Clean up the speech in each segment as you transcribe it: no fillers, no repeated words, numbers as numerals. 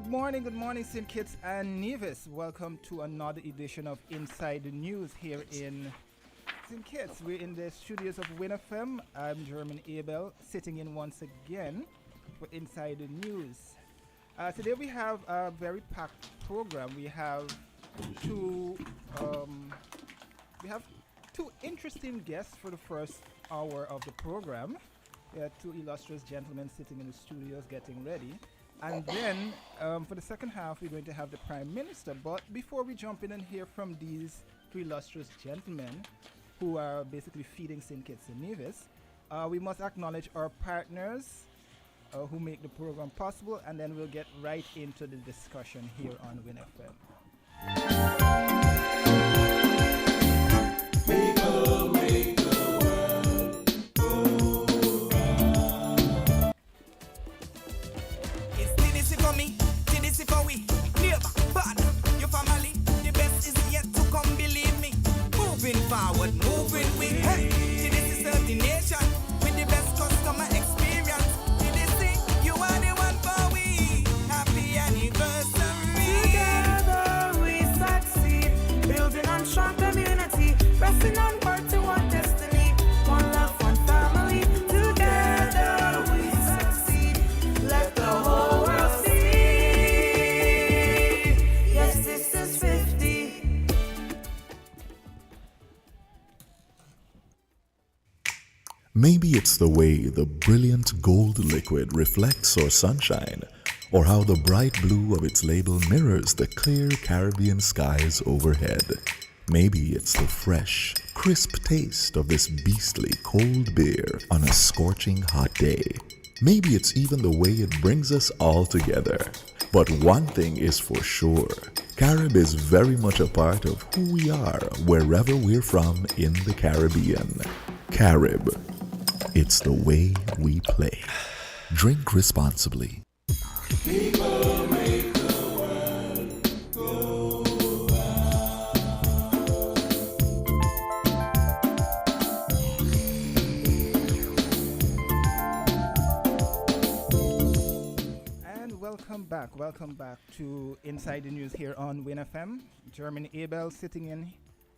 Good morning, St. Kitts and Nevis. Welcome to another edition of Inside the News here in St. Kitts. We're in the studios of WINNFM. I'm German Abel, sitting in once again for Inside the News. Today we have a very packed program. Two, um, we have two interesting guests for the first hour of the program. We have two illustrious gentlemen sitting in the studios getting ready. And then for the second half, we're going to have the Prime Minister. But before we jump in and hear from these two illustrious gentlemen who are basically feeding St. Kitts and Nevis, we must acknowledge our partners who make the program possible, and then we'll get right into the discussion here on WinFM. People make the world go round. It's TDC for me, TDC for we. Neighbor, partner, your family. The best is yet to come, believe me. Moving forward, moving we. Hey, TDC serve the nation with the best customer experience. TDC, you are the one for we. Happy anniversary. Together we succeed, building on strong community, pressing on forward to one destiny, one love, one family. Together we succeed, let the whole world see. Yes, this is 50. Maybe it's the way the brilliant gold liquid reflects our sunshine, or how the bright blue of its label mirrors the clear Caribbean skies overhead. Maybe it's the fresh, crisp taste of this beastly cold beer on a scorching hot day. Maybe it's even the way it brings us all together. But one thing is for sure, Carib is very much a part of who we are wherever we're from in the Caribbean. Carib. It's the way we play. Drink responsibly. People make the world go And welcome back to Inside the News here on WinFM. German Abel sitting in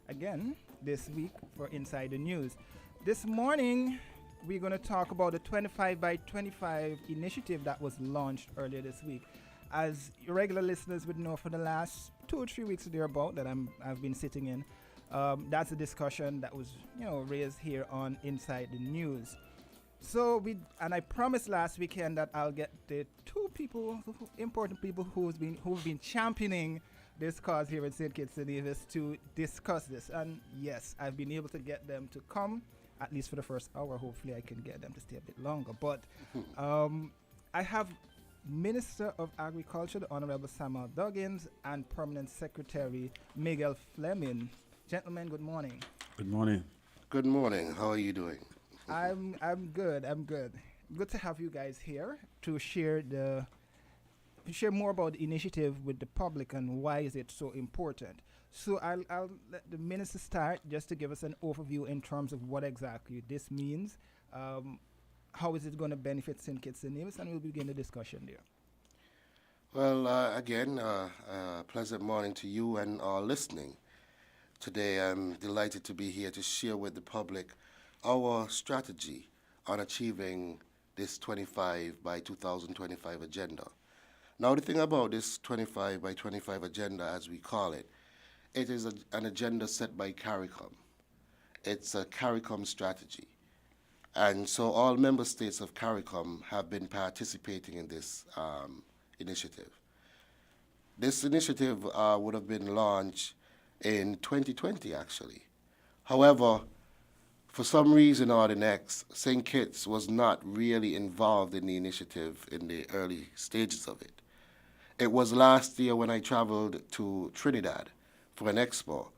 again this week for Inside the News. This morning, we're going to talk about the 25 by 25 initiative that was launched earlier this week. As your regular listeners would know, for the last 2 or 3 weeks thereabout that I've been sitting in, that's a discussion that was raised here on Inside the News. So I promised last weekend that I'll get the two people, important people who've been championing this cause here in St. Kitts and Nevis to discuss this. And yes, I've been able to get them to come, at least for the first hour. Hopefully I can get them to stay a bit longer. But I have Minister of Agriculture, the Honorable Samuel Duggins, and Permanent Secretary Miguel Fleming. Gentlemen, good morning. Good morning. Good morning. How are you doing? I'm good. Good to have you guys here to share more about the initiative with the public and why is it so important. So I'll let the minister start just to give us an overview in terms of what exactly this means. How is it going to benefit St. Kitts and Nevis, and we'll begin the discussion there. Well, again, pleasant morning to you and all listening. Today I'm delighted to be here to share with the public our strategy on achieving this 25 by 2025 agenda. Now, the thing about this 25 by 25 agenda, as we call it, it is an agenda set by CARICOM. It's a CARICOM strategy. And so all member states of CARICOM have been participating in this initiative. This initiative would have been launched in 2020, actually. However, for some reason or the next, St. Kitts was not really involved in the initiative in the early stages of it. It was last year when I traveled to Trinidad for an expo.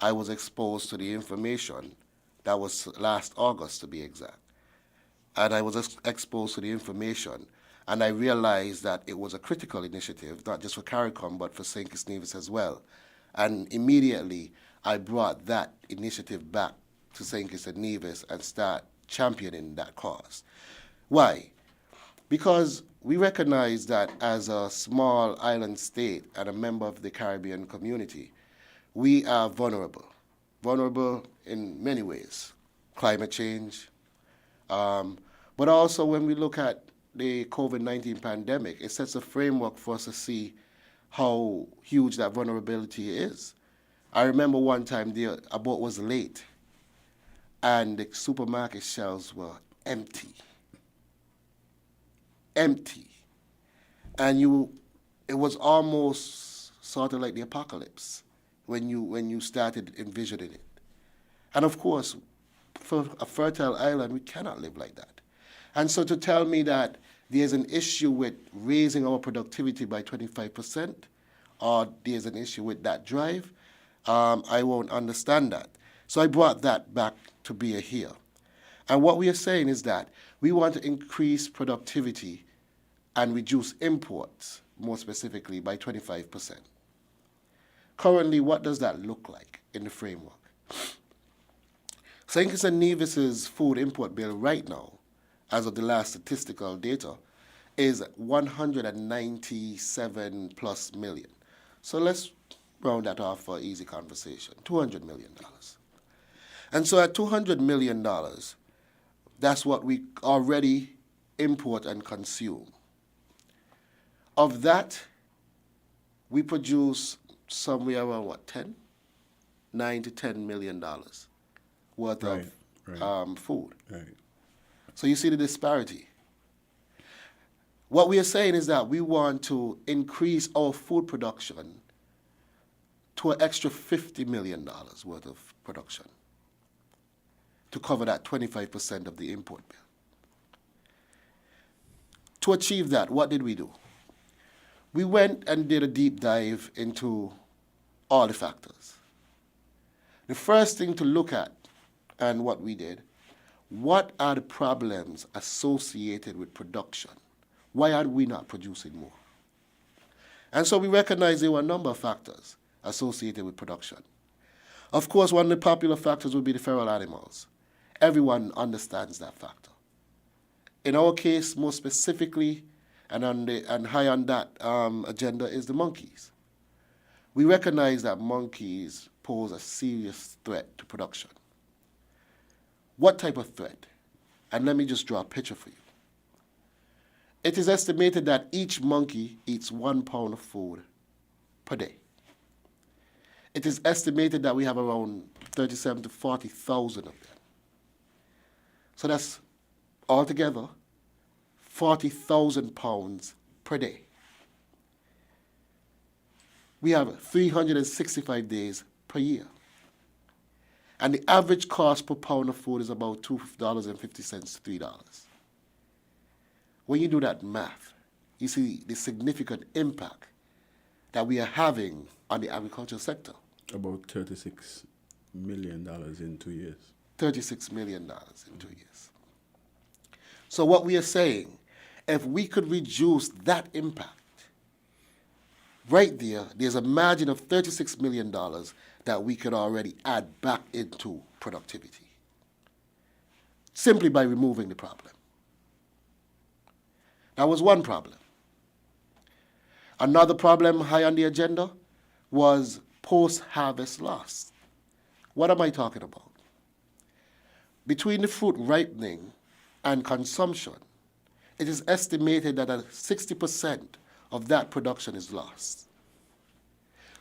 I was exposed to the information. That was last August, to be exact. And I was exposed to the information, and I realized that it was a critical initiative, not just for CARICOM, but for St. Kitts Nevis as well. And immediately, I brought that initiative back to St. Kitts and Nevis and start championing that cause. Why? Because we recognize that as a small island state and a member of the Caribbean community, we are vulnerable in many ways. Climate change, but also when we look at the COVID-19 pandemic, it sets a framework for us to see how huge that vulnerability is. I remember one time a boat was late and the supermarket shelves were empty. Empty. And it was almost sort of like the apocalypse when you started envisioning it. And of course, for a fertile island, we cannot live like that. And so to tell me that there's an issue with raising our productivity by 25%, or there's an issue with that drive, I won't understand that. So I brought that back to bear here. And what we are saying is that we want to increase productivity and reduce imports, more specifically, by 25%. Currently, what does that look like in the framework? St. and Nevis's food import bill right now, as of the last statistical data, is 197 plus million. So let's round that off for easy conversation, $200 million. And so at $200 million, that's what we already import and consume. Of that, we produce somewhere around, what, 10? $9 to $10 million worth of food. Right. So you see the disparity. What we are saying is that we want to increase our food production to an extra $50 million worth of production to cover that 25% of the import bill. To achieve that, what did we do? We went and did a deep dive into all the factors. The first thing to look at, and what we did, what are the problems associated with production? Why are we not producing more? And so we recognized there were a number of factors associated with production. Of course, one of the popular factors would be the feral animals. Everyone understands that factor. In our case, more specifically, and high on that agenda is the monkeys. We recognize that monkeys pose a serious threat to production. What type of threat? And let me just draw a picture for you. It is estimated that each monkey eats 1 pound of food per day. It is estimated that we have around 37 to 40,000 of them. So that's altogether 40,000 pounds per day. We have 365 days per year. And the average cost per pound of food is about $2.50 to $3. When you do that math, you see the significant impact that we are having on the agricultural sector. About $36 million in 2 years. $36 million in 2 years. So what we are saying, if we could reduce that impact, right there's a margin of $36 million that we could already add back into productivity, simply by removing the problem. That was one problem. Another problem high on the agenda was post-harvest loss. What am I talking about? Between the fruit ripening and consumption, it is estimated that 60% of that production is lost.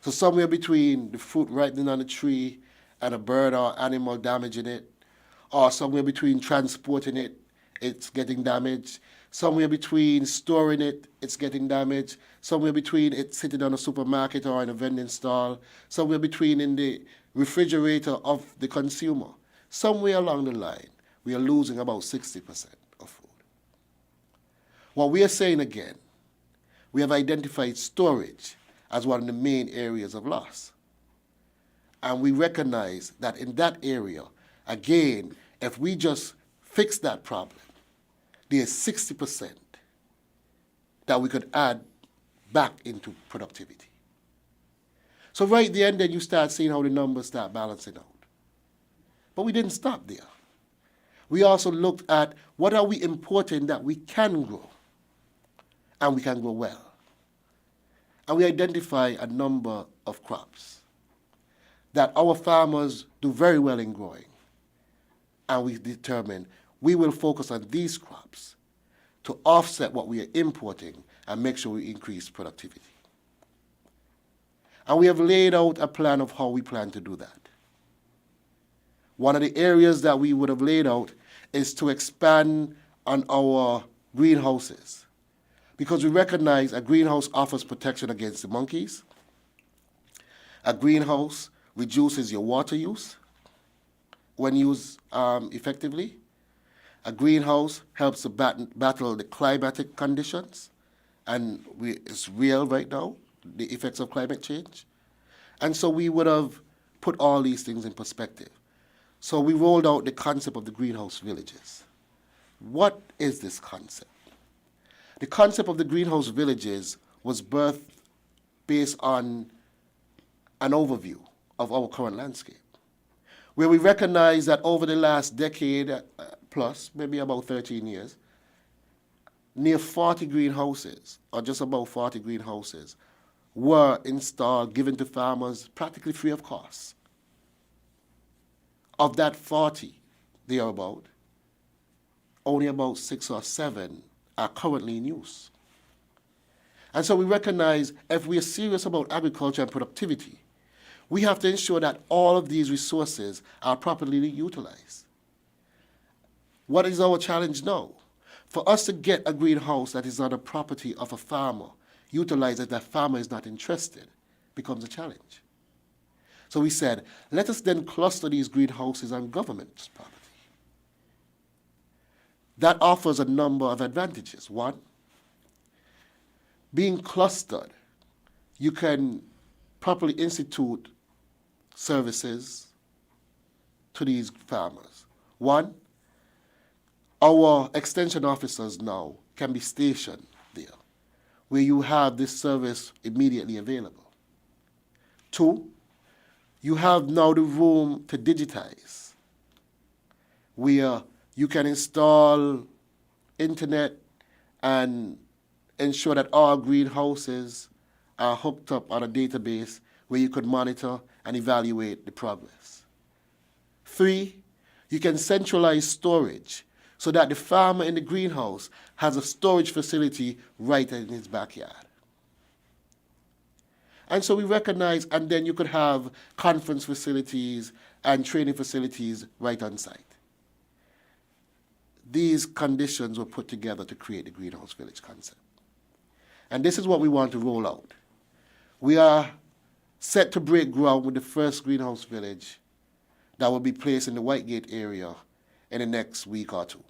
So somewhere between the fruit ripening on the tree and a bird or animal damaging it, or somewhere between transporting it, it's getting damaged. Somewhere between storing it, it's getting damaged. Somewhere between it sitting on a supermarket or in a vending stall. Somewhere between in the refrigerator of the consumer. Somewhere along the line, we are losing about 60% of food. What we are saying again, we have identified storage as one of the main areas of loss. And we recognize that in that area, again, if we just fix that problem, there's 60% that we could add back into productivity. So right there and then you start seeing how the numbers start balancing out. But we didn't stop there. We also looked at what are we importing that we can grow. and we can grow well. And we identify a number of crops that our farmers do very well in growing. And we determine we will focus on these crops to offset what we are importing and make sure we increase productivity. And we have laid out a plan of how we plan to do that. One of the areas that we would have laid out is to expand on our greenhouses, because we recognize a greenhouse offers protection against the monkeys. A greenhouse reduces your water use when used effectively. A greenhouse helps to battle the climatic conditions, and it's real right now, the effects of climate change. And so we would have put all these things in perspective. So we rolled out the concept of the greenhouse villages. What is this concept? The concept of the greenhouse villages was birthed based on an overview of our current landscape, where we recognize that over the last decade plus, maybe about 13 years, near 40 greenhouses, or just about 40 greenhouses, were installed, given to farmers practically free of cost. Of that 40, thereabout, only about 6 or 7 are currently in use. And so we recognize if we are serious about agriculture and productivity, we have to ensure that all of these resources are properly utilized. What is our challenge now? For us to get a greenhouse that is on the property of a farmer, utilized that farmer is not interested, becomes a challenge. So we said, let us then cluster these greenhouses on government property. That offers a number of advantages. One, being clustered, you can properly institute services to these farmers. One, our extension officers now can be stationed there, where you have this service immediately available. Two, you have now the room to digitize, where you can install internet and ensure that all greenhouses are hooked up on a database where you could monitor and evaluate the progress. Three, you can centralize storage so that the farmer in the greenhouse has a storage facility right in his backyard. And so we recognize, and then you could have conference facilities and training facilities right on site. These conditions were put together to create the greenhouse village concept. And this is what we want to roll out. We are set to break ground with the first greenhouse village that will be placed in the Whitegate area in the next week or two.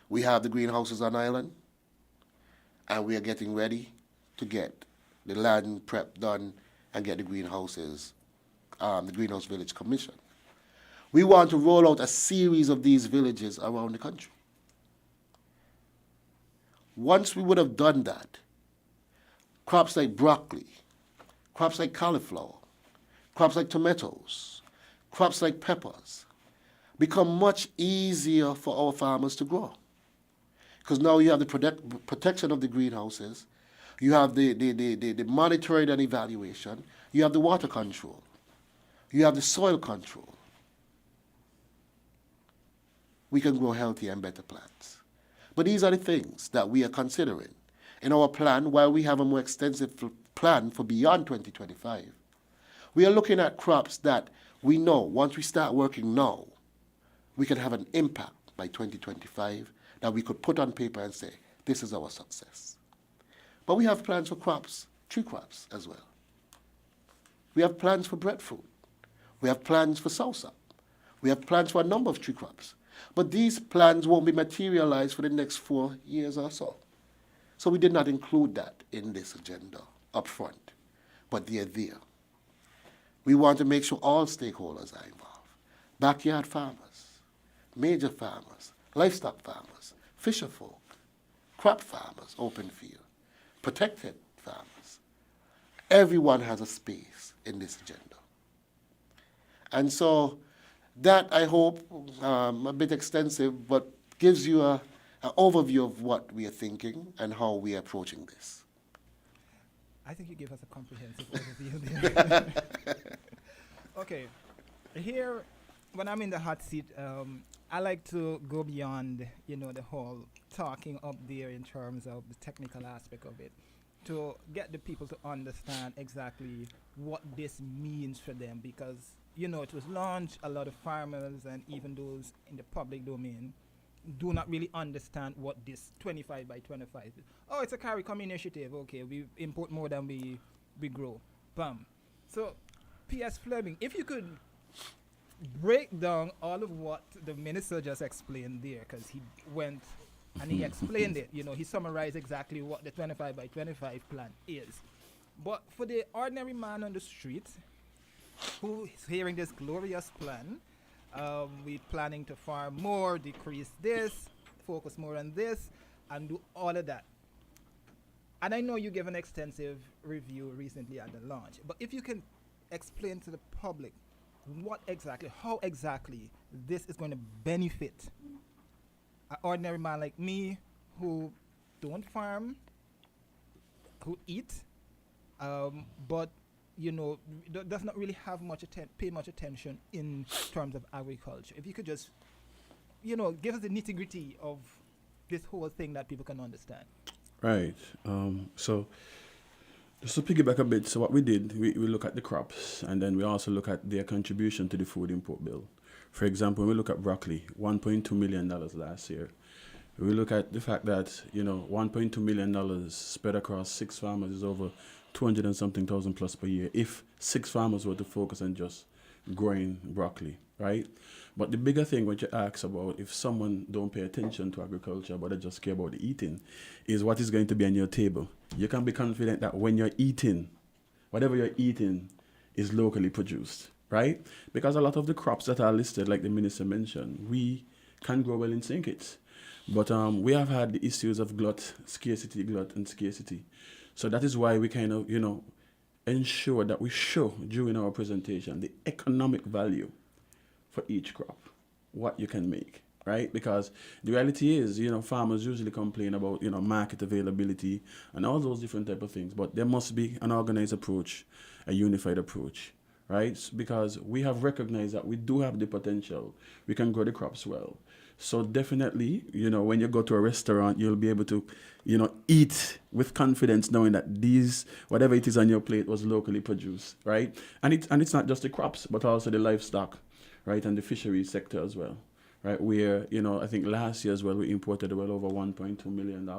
We have the greenhouses on island, and we are getting ready to get the land prep done and get the greenhouses, the greenhouse village commission. We want to roll out a series of these villages around the country. Once we would have done that, crops like broccoli, crops like cauliflower, crops like tomatoes, crops like peppers become much easier for our farmers to grow. Because now you have the protection of the greenhouses, you have the monitoring and evaluation, you have the water control, you have the soil control. We can grow healthy and better plants. But these are the things that we are considering in our plan. While we have a more extensive plan for beyond 2025, we are looking at crops that we know once we start working now, we can have an impact by 2025 that we could put on paper and say, this is our success. But we have plans for crops, tree crops as well. We have plans for breadfruit. We have plans for salsa. We have plans for a number of tree crops. But these plans won't be materialized for the next 4 years or so. So we did not include that in this agenda up front, but they are there. We want to make sure all stakeholders are involved. Backyard farmers, major farmers, livestock farmers, fisher folk, crop farmers, open field, protected farmers. Everyone has a space in this agenda. And so that, I hope, a bit extensive, but gives you an overview of what we are thinking and how we are approaching this. I think you gave us a comprehensive overview there. Okay, here, when I'm in the hot seat, I like to go beyond, the whole talking up there in terms of the technical aspect of it, to get the people to understand exactly what this means for them, because, it was launched, a lot of farmers and even those in the public domain do not really understand what this 25 by 25 is. Oh, it's a CARICOM initiative. Okay, we import more than we grow. Bam. So, P.S. Fleming, if you could break down all of what the minister just explained there, because he went and he explained it. He summarized exactly what the 25 by 25 plan is. But for the ordinary man on the street who is hearing this glorious plan, we're planning to farm more, decrease this, focus more on this, and do all of that. And I know you gave an extensive review recently at the launch, but if you can explain to the public how exactly this is going to benefit an ordinary man like me who don't farm, who eat, but does not really have pay much attention in terms of agriculture. If you could just, give us the nitty-gritty of this whole thing that people can understand. Right. So just to piggyback a bit, so what we did, we look at the crops, and then we also look at their contribution to the food import bill. For example, when we look at broccoli, $1.2 million last year. We look at the fact that, $1.2 million spread across 6 farmers is over 200 and something thousand plus per year if 6 farmers were to focus on just growing broccoli, right? But the bigger thing when you ask about if someone don't pay attention to agriculture but they just care about the eating is what is going to be on your table. You can be confident that when you're eating, whatever you're eating is locally produced, right? Because a lot of the crops that are listed, like the minister mentioned, we can grow well in St. But we have had the issues of glut and scarcity. So that is why we kind of, ensure that we show during our presentation the economic value for each crop, what you can make, right? Because the reality is, farmers usually complain about, market availability and all those different type of things. But there must be an organized approach, a unified approach, right? Because we have recognized that we do have the potential. We can grow the crops well. So definitely, when you go to a restaurant, you'll be able to, eat with confidence, knowing that whatever it is on your plate was locally produced, right? And it's not just the crops, but also the livestock, right, and the fishery sector as well, right? Where I think last year as well we imported well over $1.2 million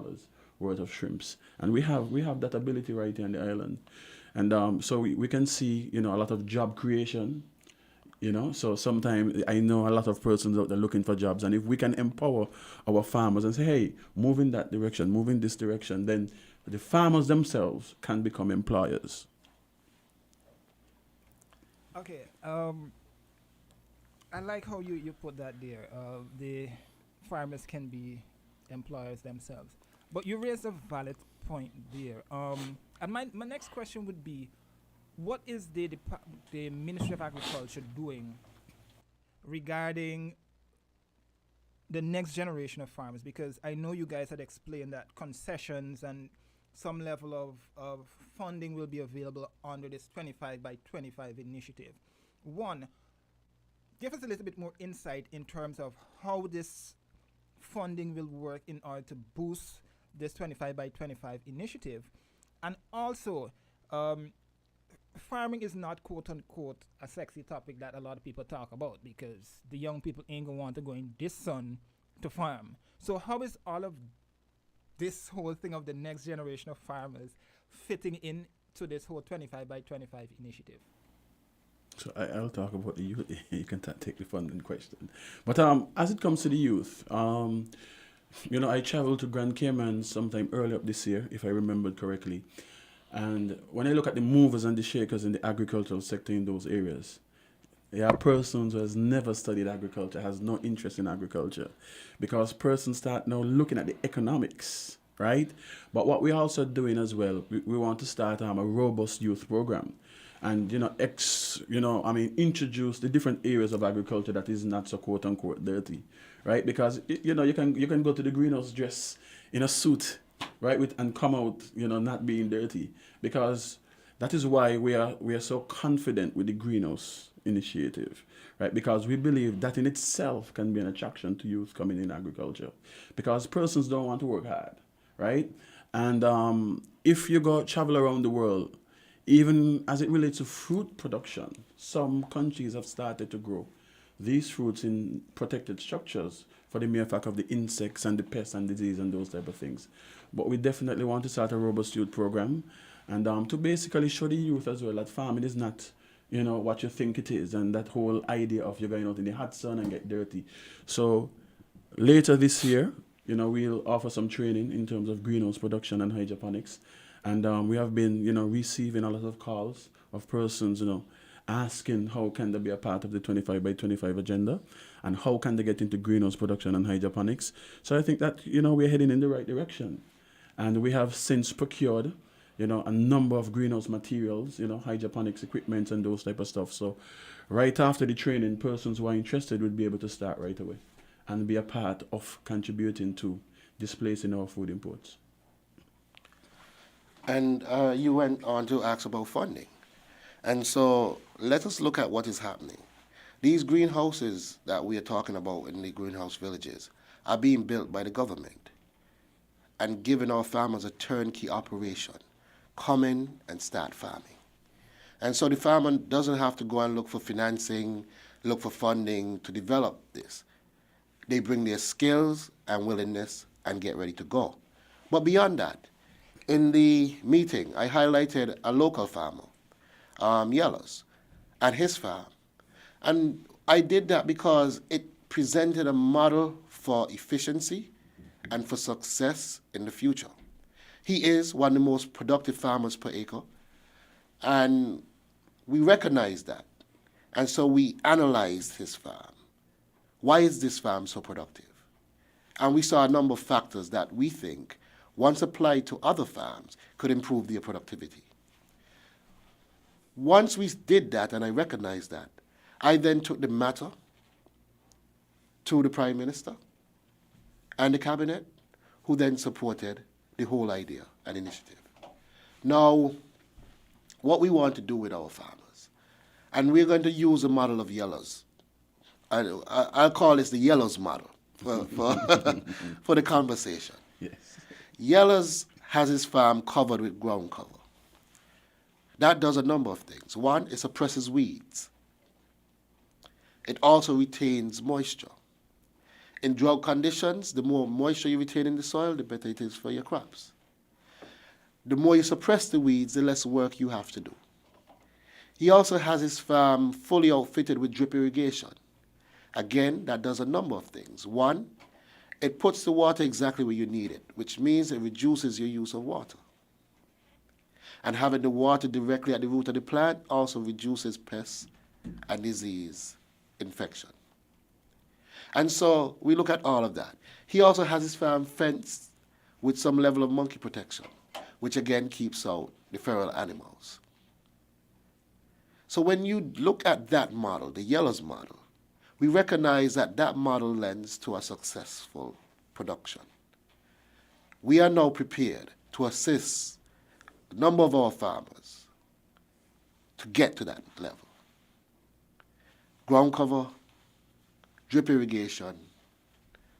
worth of shrimps, and we have that ability right here on the island, and so we can see a lot of job creation. So sometimes I know a lot of persons out there looking for jobs, and if we can empower our farmers and say, hey, move in that direction, move in this direction, then the farmers themselves can become employers. Okay, I like how you put that there. The farmers can be employers themselves. But you raised a valid point there. And my next question would be, what is the Ministry of Agriculture doing regarding the next generation of farmers? Because I know you guys had explained that concessions and some level of funding will be available under this 25 by 25 initiative. One, give us a little bit more insight in terms of how this funding will work in order to boost this 25 by 25 initiative. And also, farming is not quote unquote a sexy topic that a lot of people talk about, because the young people ain't gonna want to go in this sun to farm. So how is all of this whole thing of the next generation of farmers fitting in to this whole 25 by 25 initiative? So I'll talk about the youth. You can take the funding question. But as it comes to the youth, I traveled to Grand Cayman sometime early up this year, if I remembered correctly. And when I look at the movers and the shakers in the agricultural sector in those areas, there are persons who has never studied agriculture, has no interest in agriculture, because persons start now looking at the economics, right? But what we're also doing as well, we want to start a robust youth program. and introduce the different areas of agriculture that is not so quote unquote dirty, right? Because you can go to the greenhouse dress in a suit, right, and come out not being dirty, because that is why we are so confident with the greenhouse initiative, right? Because we believe that in itself can be an attraction to youth coming in agriculture, because persons don't want to work hard, right? And if you go travel around the world, even as it relates to fruit production, some countries have started to grow these fruits in protected structures for the mere fact of the insects and the pests and disease and those type of things. But we definitely want to start a robust youth program, and to basically show the youth as well that farming is not what you think it is, and that whole idea of you're going out in the hot sun and get dirty. So later this year, we'll offer some training in terms of greenhouse production and hydroponics. And we have been, receiving a lot of calls of persons, asking how can they be a part of the 25 by 25 agenda, and how can they get into greenhouse production and hydroponics. So I think that, we're heading in the right direction. And we have since procured, a number of greenhouse materials, hydroponics equipment and those type of stuff. So right after the training, persons who are interested would be able to start right away and be a part of contributing to displacing our food imports. And you went on to ask about funding. And so let us look at what is happening. These greenhouses that we are talking about in the greenhouse villages are being built by the government and giving our farmers a turnkey operation. Come in and start farming. And so the farmer doesn't have to go and look for financing, look for funding to develop this. They bring their skills and willingness and get ready to go. But beyond that, in the meeting, I highlighted a local farmer, Yellows, and his farm. And I did that because it presented a model for efficiency and for success in the future. He is one of the most productive farmers per acre, and we recognize that. And so we analyzed his farm. Why is this farm so productive? And we saw a number of factors that we think, once applied to other farms, could improve their productivity. Once we did that, and I recognized that, I then took the matter to the Prime Minister and the Cabinet, who then supported the whole idea and initiative. Now, what we want to do with our farmers, and we're going to use a model of Yellows. I'll call this the Yellows model for for the conversation. Yes. Yellows has his farm covered with ground cover. That does a number of things. One, it suppresses weeds. It also retains moisture. In drought conditions, the more moisture you retain in the soil, the better it is for your crops. The more you suppress the weeds, the less work you have to do. He also has his farm fully outfitted with drip irrigation. Again, that does a number of things. One, it puts the water exactly where you need it, which means it reduces your use of water. And having the water directly at the root of the plant also reduces pests and disease infection. And so we look at all of that. He also has his farm fenced with some level of monkey protection, which again keeps out the feral animals. So when you look at that model, the Yellows model, we recognize that that model lends to a successful production. We are now prepared to assist a number of our farmers to get to that level. Ground cover, drip irrigation,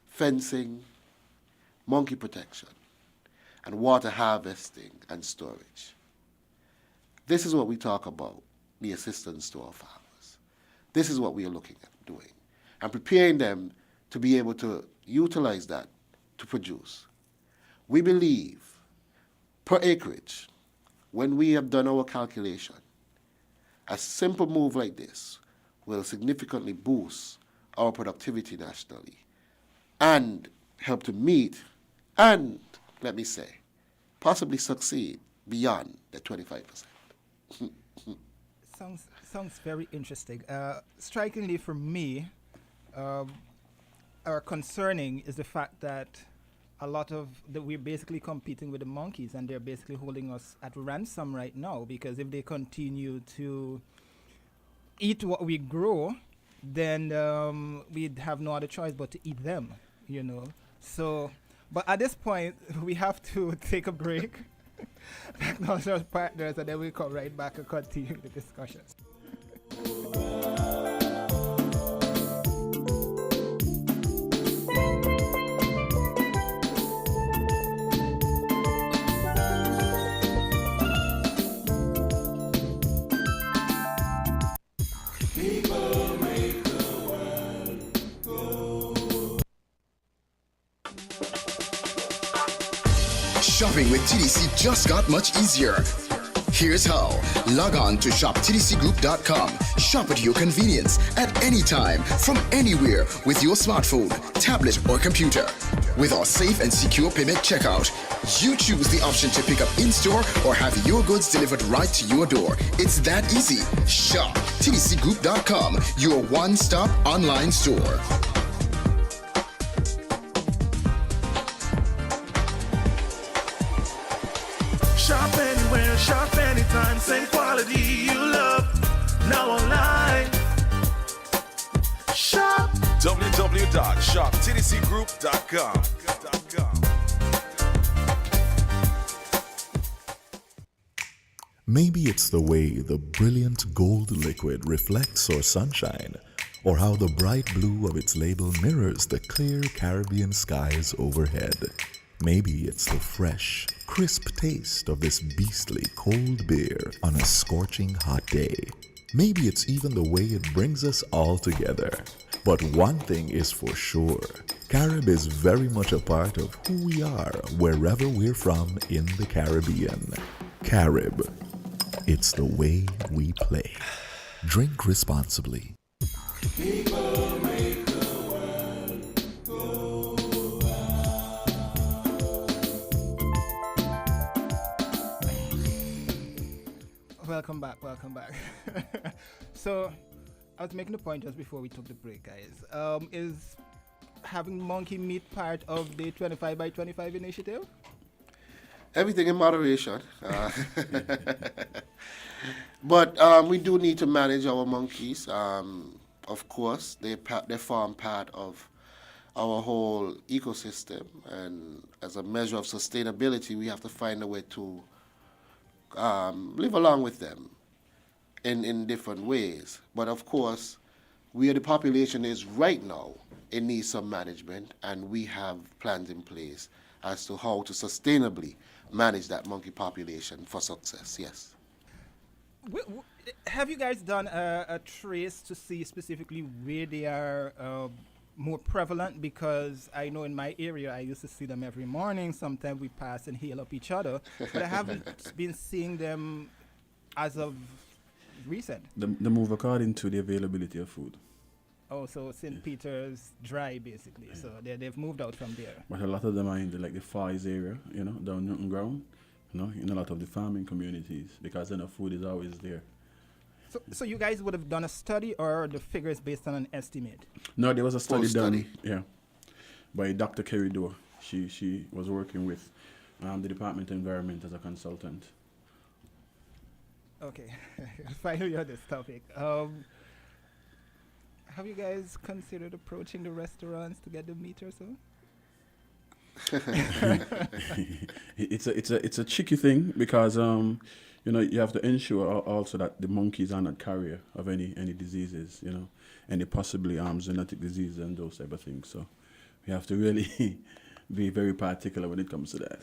fencing, monkey protection, and water harvesting and storage. This is what we talk about, the assistance to our farmers. This is what we are looking at doing and preparing them to be able to utilize that to produce. We believe per acreage, when we have done our calculation, a simple move like this will significantly boost our productivity nationally and help to meet and, let me say, possibly succeed beyond the 25%. Sounds very interesting. Strikingly for me, or concerning is the fact that a lot of we're basically competing with the monkeys, and they're basically holding us at ransom right now, because if they continue to eat what we grow, then we'd have no other choice but to eat them, you know. So, but at this point, we have to take a break, acknowledge our partners, and then we come right back and continue the discussions. Shopping with TDC just got much easier. Here's how. Log on to shoptdcgroup.com. Shop at your convenience at any time, from anywhere, with your smartphone, tablet, or computer. With our safe and secure payment checkout, you choose the option to pick up in-store or have your goods delivered right to your door. It's that easy. Shop tdcgroup.com, your one-stop online store. Shop anywhere, shop anytime, same quality you love. Now online. Shop www.shoptdcgroup.com. Maybe it's the way the brilliant gold liquid reflects our sunshine, or how the bright blue of its label mirrors the clear Caribbean skies overhead. Maybe it's the fresh, crisp taste of this beastly cold beer on a scorching hot day. Maybe it's even the way it brings us all together. But one thing is for sure, Carib is very much a part of who we are wherever we're from in the Caribbean. Carib, it's the way we play. Drink responsibly. Welcome back, welcome back. So, I was making a point just before we took the break, guys. Is having monkey meat part of the 25 by 25 initiative? Everything in moderation. But we do need to manage our monkeys. Of course, they form part of our whole ecosystem. And as a measure of sustainability, we have to find a way to live along with them in different ways. But of course, where the population is right now, it needs some management, and we have plans in place as to how to sustainably manage that monkey population for success, yes. Have you guys done a trace to see specifically where they are more prevalent? Because I know in my area I used to see them every morning. Sometimes we pass and hail up each other, but I haven't been seeing them as of recent. They move according to the availability of food. Oh, so St. Peter's dry basically. Yeah. So they've moved out from there. But a lot of them are in the Far East area, down Newton Ground, in a lot of the farming communities, because food is always there. So you guys would have done a study, or the figures based on an estimate? No, there was a study done, by Dr. Kerry Doe. She was working with the Department of Environment as a consultant. Okay, finally on this topic. Have you guys considered approaching the restaurants to get the meat or so? It's a tricky thing, because you have to ensure also that the monkeys are not carrier of any diseases, any possibly zoonotic diseases and those type of things. So we have to really be very particular when it comes to that.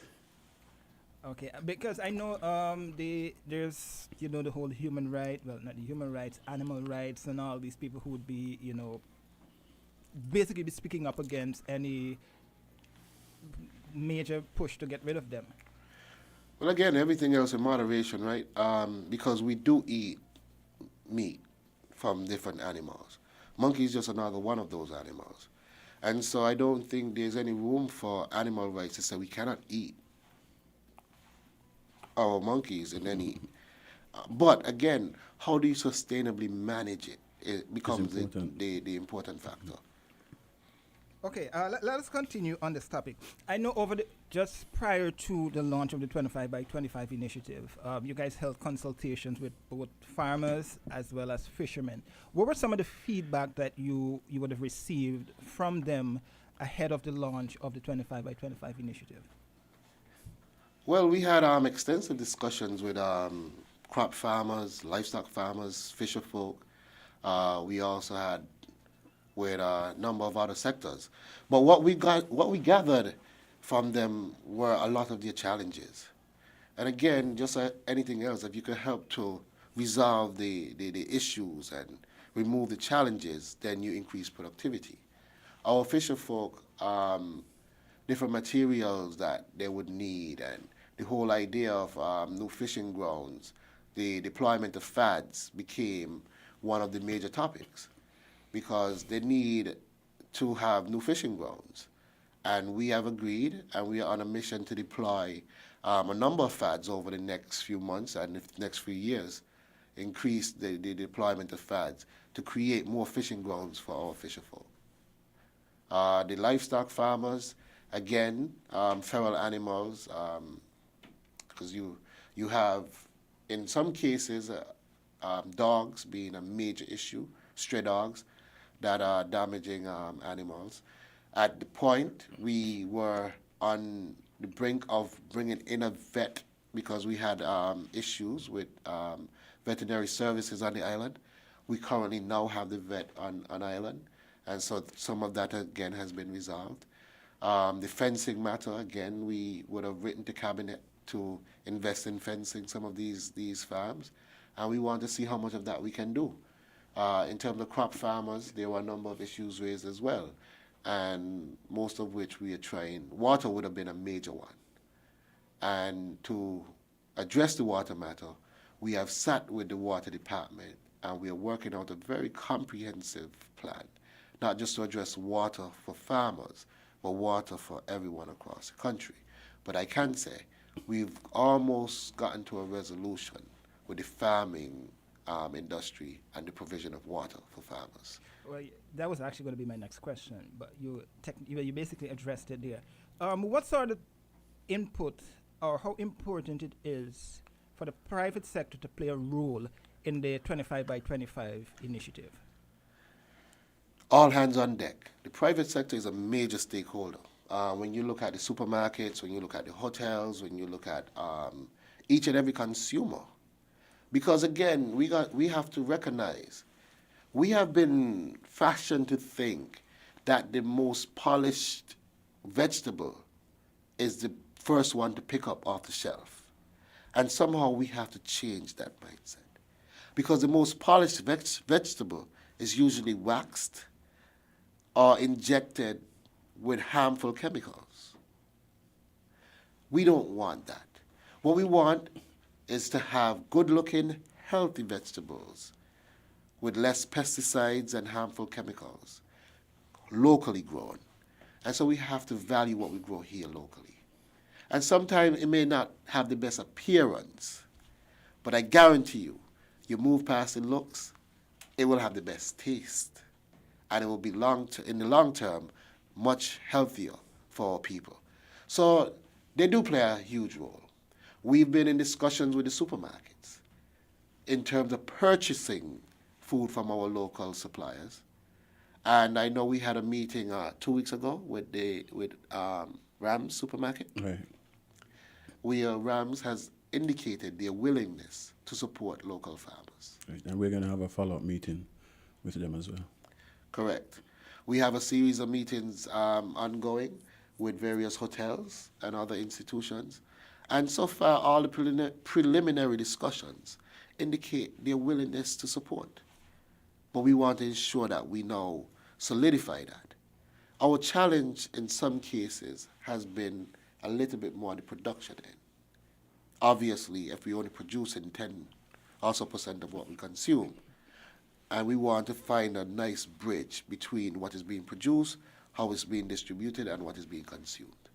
Okay, because I know there's the whole human right, well, not the human rights, animal rights, and all these people who would be basically be speaking up against any major push to get rid of them. Well, again, everything else in moderation, right? Because we do eat meat from different animals. Monkey is just another one of those animals. And so I don't think there's any room for animal rights to say we cannot eat our monkeys in any. But again, how do you sustainably manage it? It becomes the important factor. Okay, let us continue on this topic. I know just prior to the launch of the 25 by 25 initiative, you guys held consultations with both farmers as well as fishermen. What were some of the feedback that you would have received from them ahead of the launch of the 25 by 25 initiative? Well, we had extensive discussions with crop farmers, livestock farmers, fisher folk. We also had with a number of other sectors. But what we gathered from them were a lot of their challenges. And again, just like anything else, if you can help to resolve the issues and remove the challenges, then you increase productivity. Our fisher folk, different materials that they would need, and the whole idea of new fishing grounds, the deployment of FADs became one of the major topics, because they need to have new fishing grounds. And we have agreed, and we are on a mission to deploy a number of FADs over the next few months and the next few years, increase the deployment of FADs to create more fishing grounds for our fisher folk. The livestock farmers, again, feral animals, because you have, in some cases, dogs being a major issue, stray dogs that are damaging animals. At the point, we were on the brink of bringing in a vet because we had issues with veterinary services on the island. We currently now have the vet on island, and so some of that, again, has been resolved. The fencing matter, again, we would have written to Cabinet to invest in fencing some of these farms, and we want to see how much of that we can do. In terms of crop farmers, there were a number of issues raised as well, and most of which we are trying. Water would have been a major one. And to address the water matter, we have sat with the water department, and we are working out a very comprehensive plan, not just to address water for farmers, but water for everyone across the country. But I can say we've almost gotten to a resolution with the farming industry and the provision of water for farmers. Well, that was actually going to be my next question, but you basically addressed it there. What sort of input or how important it is for the private sector to play a role in the 25 by 25 initiative? All hands on deck. The private sector is a major stakeholder. When you look at the supermarkets, when you look at the hotels, when you look at each and every consumer, because again, we have to recognize we have been fashioned to think that the most polished vegetable is the first one to pick up off the shelf. And somehow we have to change that mindset. Because the most polished vegetable is usually waxed or injected with harmful chemicals. We don't want that. What we want is to have good-looking, healthy vegetables with less pesticides and harmful chemicals, locally grown. And so we have to value what we grow here locally. And sometimes it may not have the best appearance, but I guarantee you, you move past the looks, it will have the best taste. And it will be in the long term, much healthier for our people. So they do play a huge role. We've been in discussions with the supermarkets in terms of purchasing food from our local suppliers. And I know we had a meeting 2 weeks ago with Rams supermarket. Right. Rams has indicated their willingness to support local farmers. Right. And we're going to have a follow-up meeting with them as well. Correct. We have a series of meetings ongoing with various hotels and other institutions. And so far, all the preliminary discussions indicate their willingness to support. But we want to ensure that we now solidify that. Our challenge in some cases has been a little bit more the production end. Obviously, if we only produce in 10% of what we consume, and we want to find a nice bridge between what is being produced, how it's being distributed, and what is being consumed.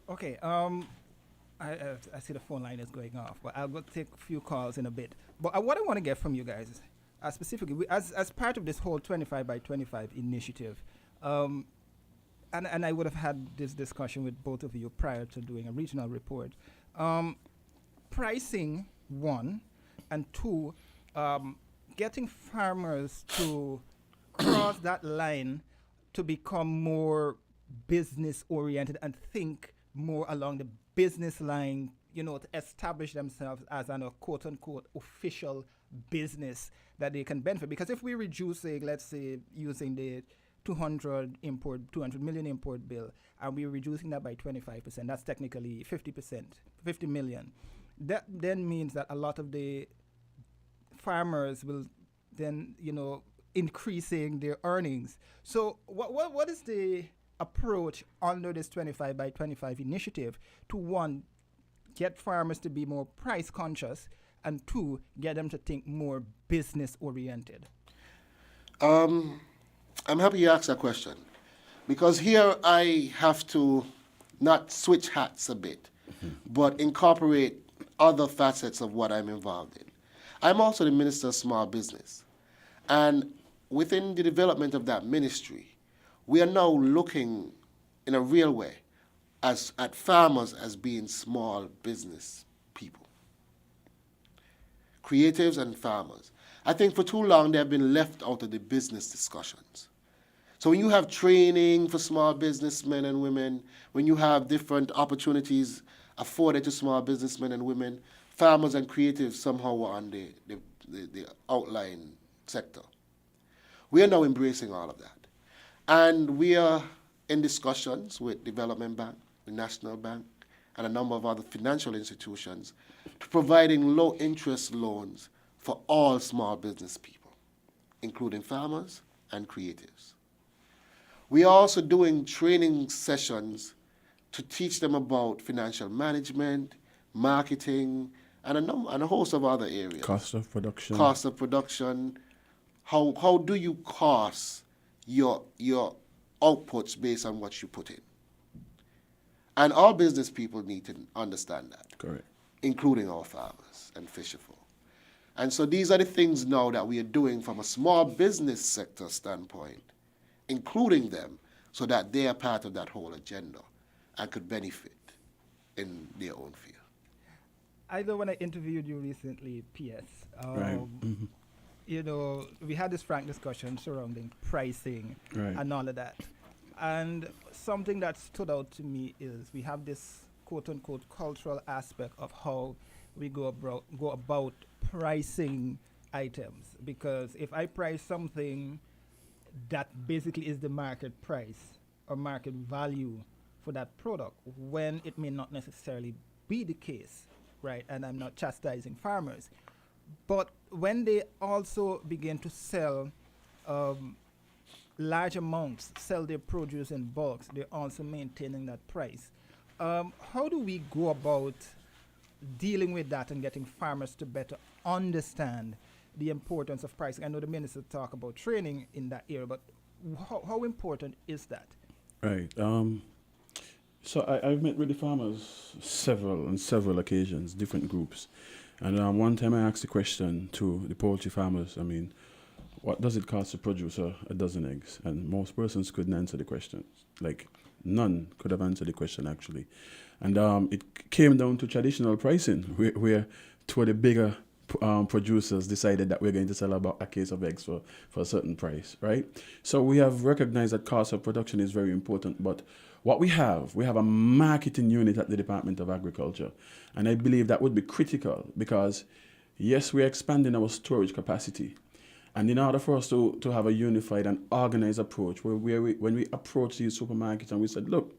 Okay, I see the phone line is going off, but I'll go take a few calls in a bit. But what I want to get from you guys, specifically, as part of this whole 25 by 25 initiative, and I would have had this discussion with both of you prior to doing a regional report. Pricing, one, and two, getting farmers to cross that line to become more business oriented and think more along the business line, to establish themselves as an quote unquote official business that they can benefit. Because if we reduce, let's say, using the 200 million import bill, and we're reducing that by 25%, that's technically 50%, 50 million. That then means that a lot of the farmers will then, increasing their earnings. So what is the approach under this 25 by 25 initiative to, one, get farmers to be more price conscious, and two, get them to think more business oriented? I'm happy you asked that question, because here I have to not switch hats a bit, but incorporate other facets of what I'm involved in. I'm also the Minister of Small Business, and within the development of that ministry, we are now looking in a real way at farmers as being small business people, creatives and farmers. I think for too long they have been left out of the business discussions. So when you have training for small businessmen and women, when you have different opportunities afforded to small businessmen and women, farmers and creatives somehow are on the outline sector. We are now embracing all of that. And we are in discussions with Development Bank, the National Bank, and a number of other financial institutions to providing low-interest loans for all small business people, including farmers and creatives. We are also doing training sessions to teach them about financial management, marketing, and a host of other areas. Cost of production. How do you cost your outputs based on what you put in? And all business people need to understand that. Correct. Including our farmers and fisherfolk. And so these are the things now that we are doing from a small business sector standpoint, including them, so that they are part of that whole agenda and could benefit in their own field. I know when I interviewed you recently, PS, Right. We had this frank discussion surrounding pricing Right. and all of that. And something that stood out to me is we have this quote-unquote cultural aspect of how we go about pricing items. Because if I price something that basically is the market price or market value for that product, when it may not necessarily be the case, right? And I'm not chastising farmers. But when they also begin to sell large amounts, sell their produce in bulks, they're also maintaining that price. How do we go about dealing with that and getting farmers to better understand the importance of pricing? I know the minister talked about training in that area, but how important is that? Right. So I've met with the farmers several occasions, different groups. And one time I asked the question to the poultry farmers, what does it cost to produce a dozen eggs? And most persons couldn't answer the question. Like, none could have answered the question, actually. And it came down to traditional pricing, where two of the bigger producers decided that we're going to sell about a case of eggs for a certain price, right? So we have recognized that cost of production is very important, but what we have a marketing unit at the Department of Agriculture, and I believe that would be critical because, yes, we're expanding our storage capacity, and in order for us to have a unified and organized approach, when we approach these supermarkets and we said, look,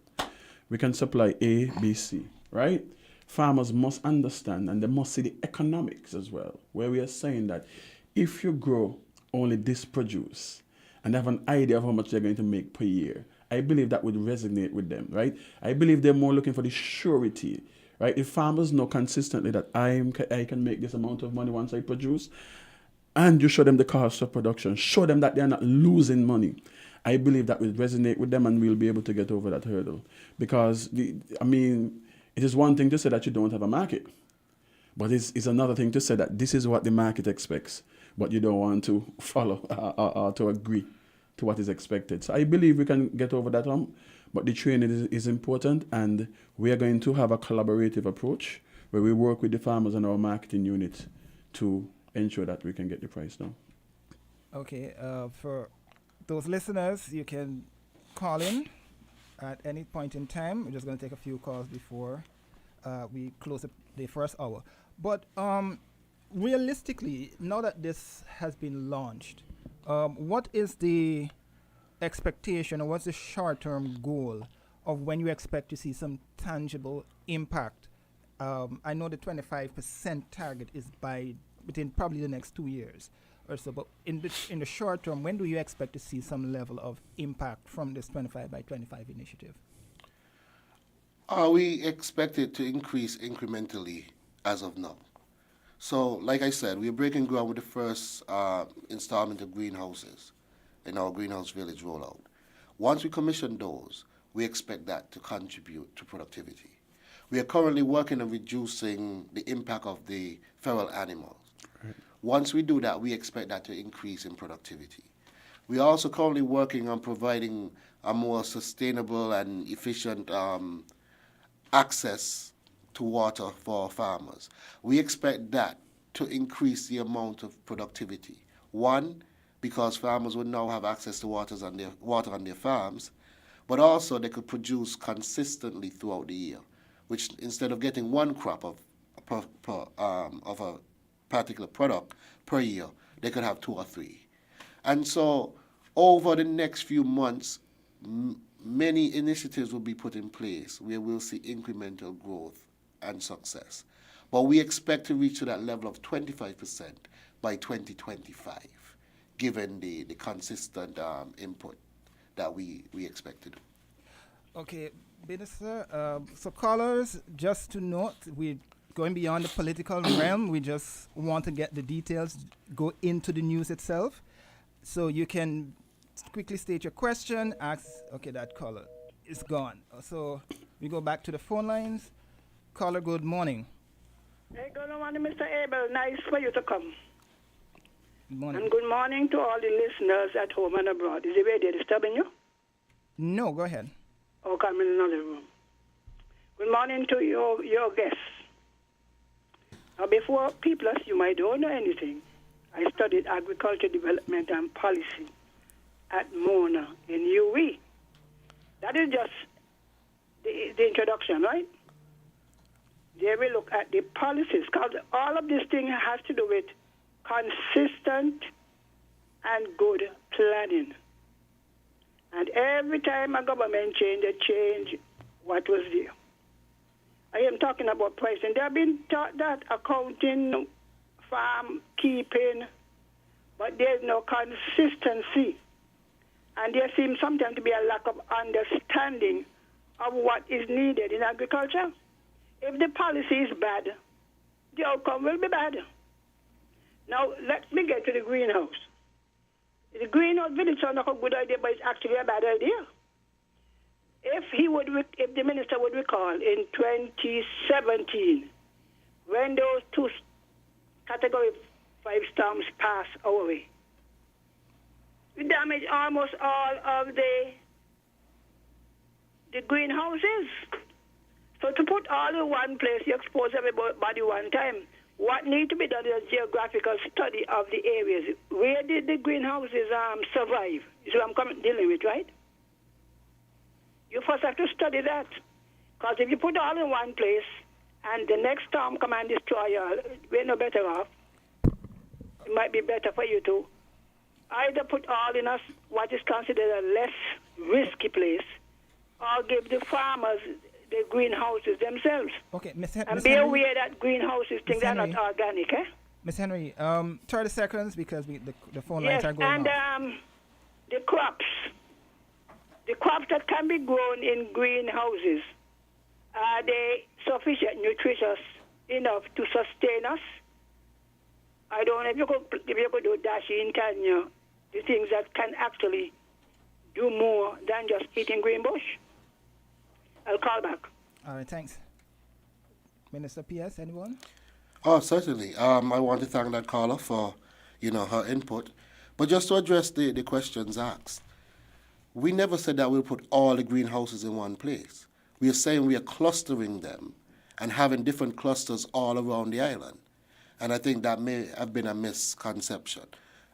we can supply A, B, C, right? Farmers must understand and they must see the economics as well, where we are saying that if you grow only this produce and have an idea of how much they're going to make per year, I believe that would resonate with them, right? I believe they're more looking for the surety, right? If farmers know consistently that I can make this amount of money once I produce, and you show them the cost of production, show them that they're not losing money, I believe that will resonate with them and we'll be able to get over that hurdle. Because, it is one thing to say that you don't have a market, but it's another thing to say that this is what the market expects, but you don't want to follow or to agree to what is expected. So I believe we can get over that hump, But the training is important, and we are going to have a collaborative approach where we work with the farmers and our marketing unit to ensure that we can get the price down. Okay, for those listeners, you can call in at any point in time. We're just going to take a few calls before we close the first hour. But realistically, now that this has been launched, what is the expectation, or what's the short-term goal of when you expect to see some tangible impact? I know the 25% target is within probably the next 2 years or so, but in the short term, when do you expect to see some level of impact from this 25 by 25 initiative? We expect it to increase incrementally as of now. So, like I said, we're breaking ground with the first installment of greenhouses in our Greenhouse Village rollout. Once we commission those, we expect that to contribute to productivity. We are currently working on reducing the impact of the feral animals. Right. Once we do that, we expect that to increase in productivity. We are also currently working on providing a more sustainable and efficient access to water for our farmers. We expect that to increase the amount of productivity. One, because farmers would now have access to water on their farms, but also they could produce consistently throughout the year, which instead of getting one crop of a particular product per year, they could have 2 or 3. And so over the next few months, many initiatives will be put in place where we'll see incremental growth and success. But we expect to reach to that level of 25% by 2025, given the consistent input that we expect to do. Okay, Minister, so callers, just to note, we're going beyond the political realm. We just want to get the details, go into the news itself. So you can quickly state your question, ask, okay, that caller is gone. So we go back to the phone lines. Caller, good morning. Hey, good morning, Mr. Abel. Nice for you to come. Good morning. And good morning to all the listeners at home and abroad. Is the radio disturbing you? No, go ahead. Oh, come in another room. Good morning to your guests. Now, before people assume I don't know anything, I studied agriculture development and policy at Mona in UWI. That is just the introduction, right? There we look at the policies, because all of this thing has to do with consistent and good planning. And every time a government change, they change what was there. I am talking about pricing. They have been taught that accounting, farm keeping, but there's no consistency. And there seems sometimes to be a lack of understanding of what is needed in agriculture. If the policy is bad, the outcome will be bad. Now, let me get to the greenhouse. The greenhouse village sounds like a good idea, but it's actually a bad idea. If the minister would recall in 2017, when those 2 Category 5 storms passed our way, we damaged almost all of the greenhouses. So to put all in one place, you expose everybody one time. What needs to be done is a geographical study of the areas. Where did the greenhouses survive? Is what I'm dealing with, right? You first have to study that. Because if you put all in one place and the next storm come and destroy you all, we're no better off. It might be better for you to either put all in what is considered a less risky place, or give the farmers the greenhouses themselves. Okay, and be aware that greenhouses things are not organic, eh? Ms. Henry, 30 seconds because the phone lines are going and the crops that can be grown in greenhouses, are they sufficient, nutritious enough to sustain us? I don't know if you could do dashi in Kenya, the things that can actually do more than just eating green bush. I'll call back. All right, thanks. Minister P.S., anyone? Oh, certainly. I want to thank that caller for, her input. But just to address the questions asked, we never said that we'll put all the greenhouses in one place. We are saying we are clustering them and having different clusters all around the island. And I think that may have been a misconception.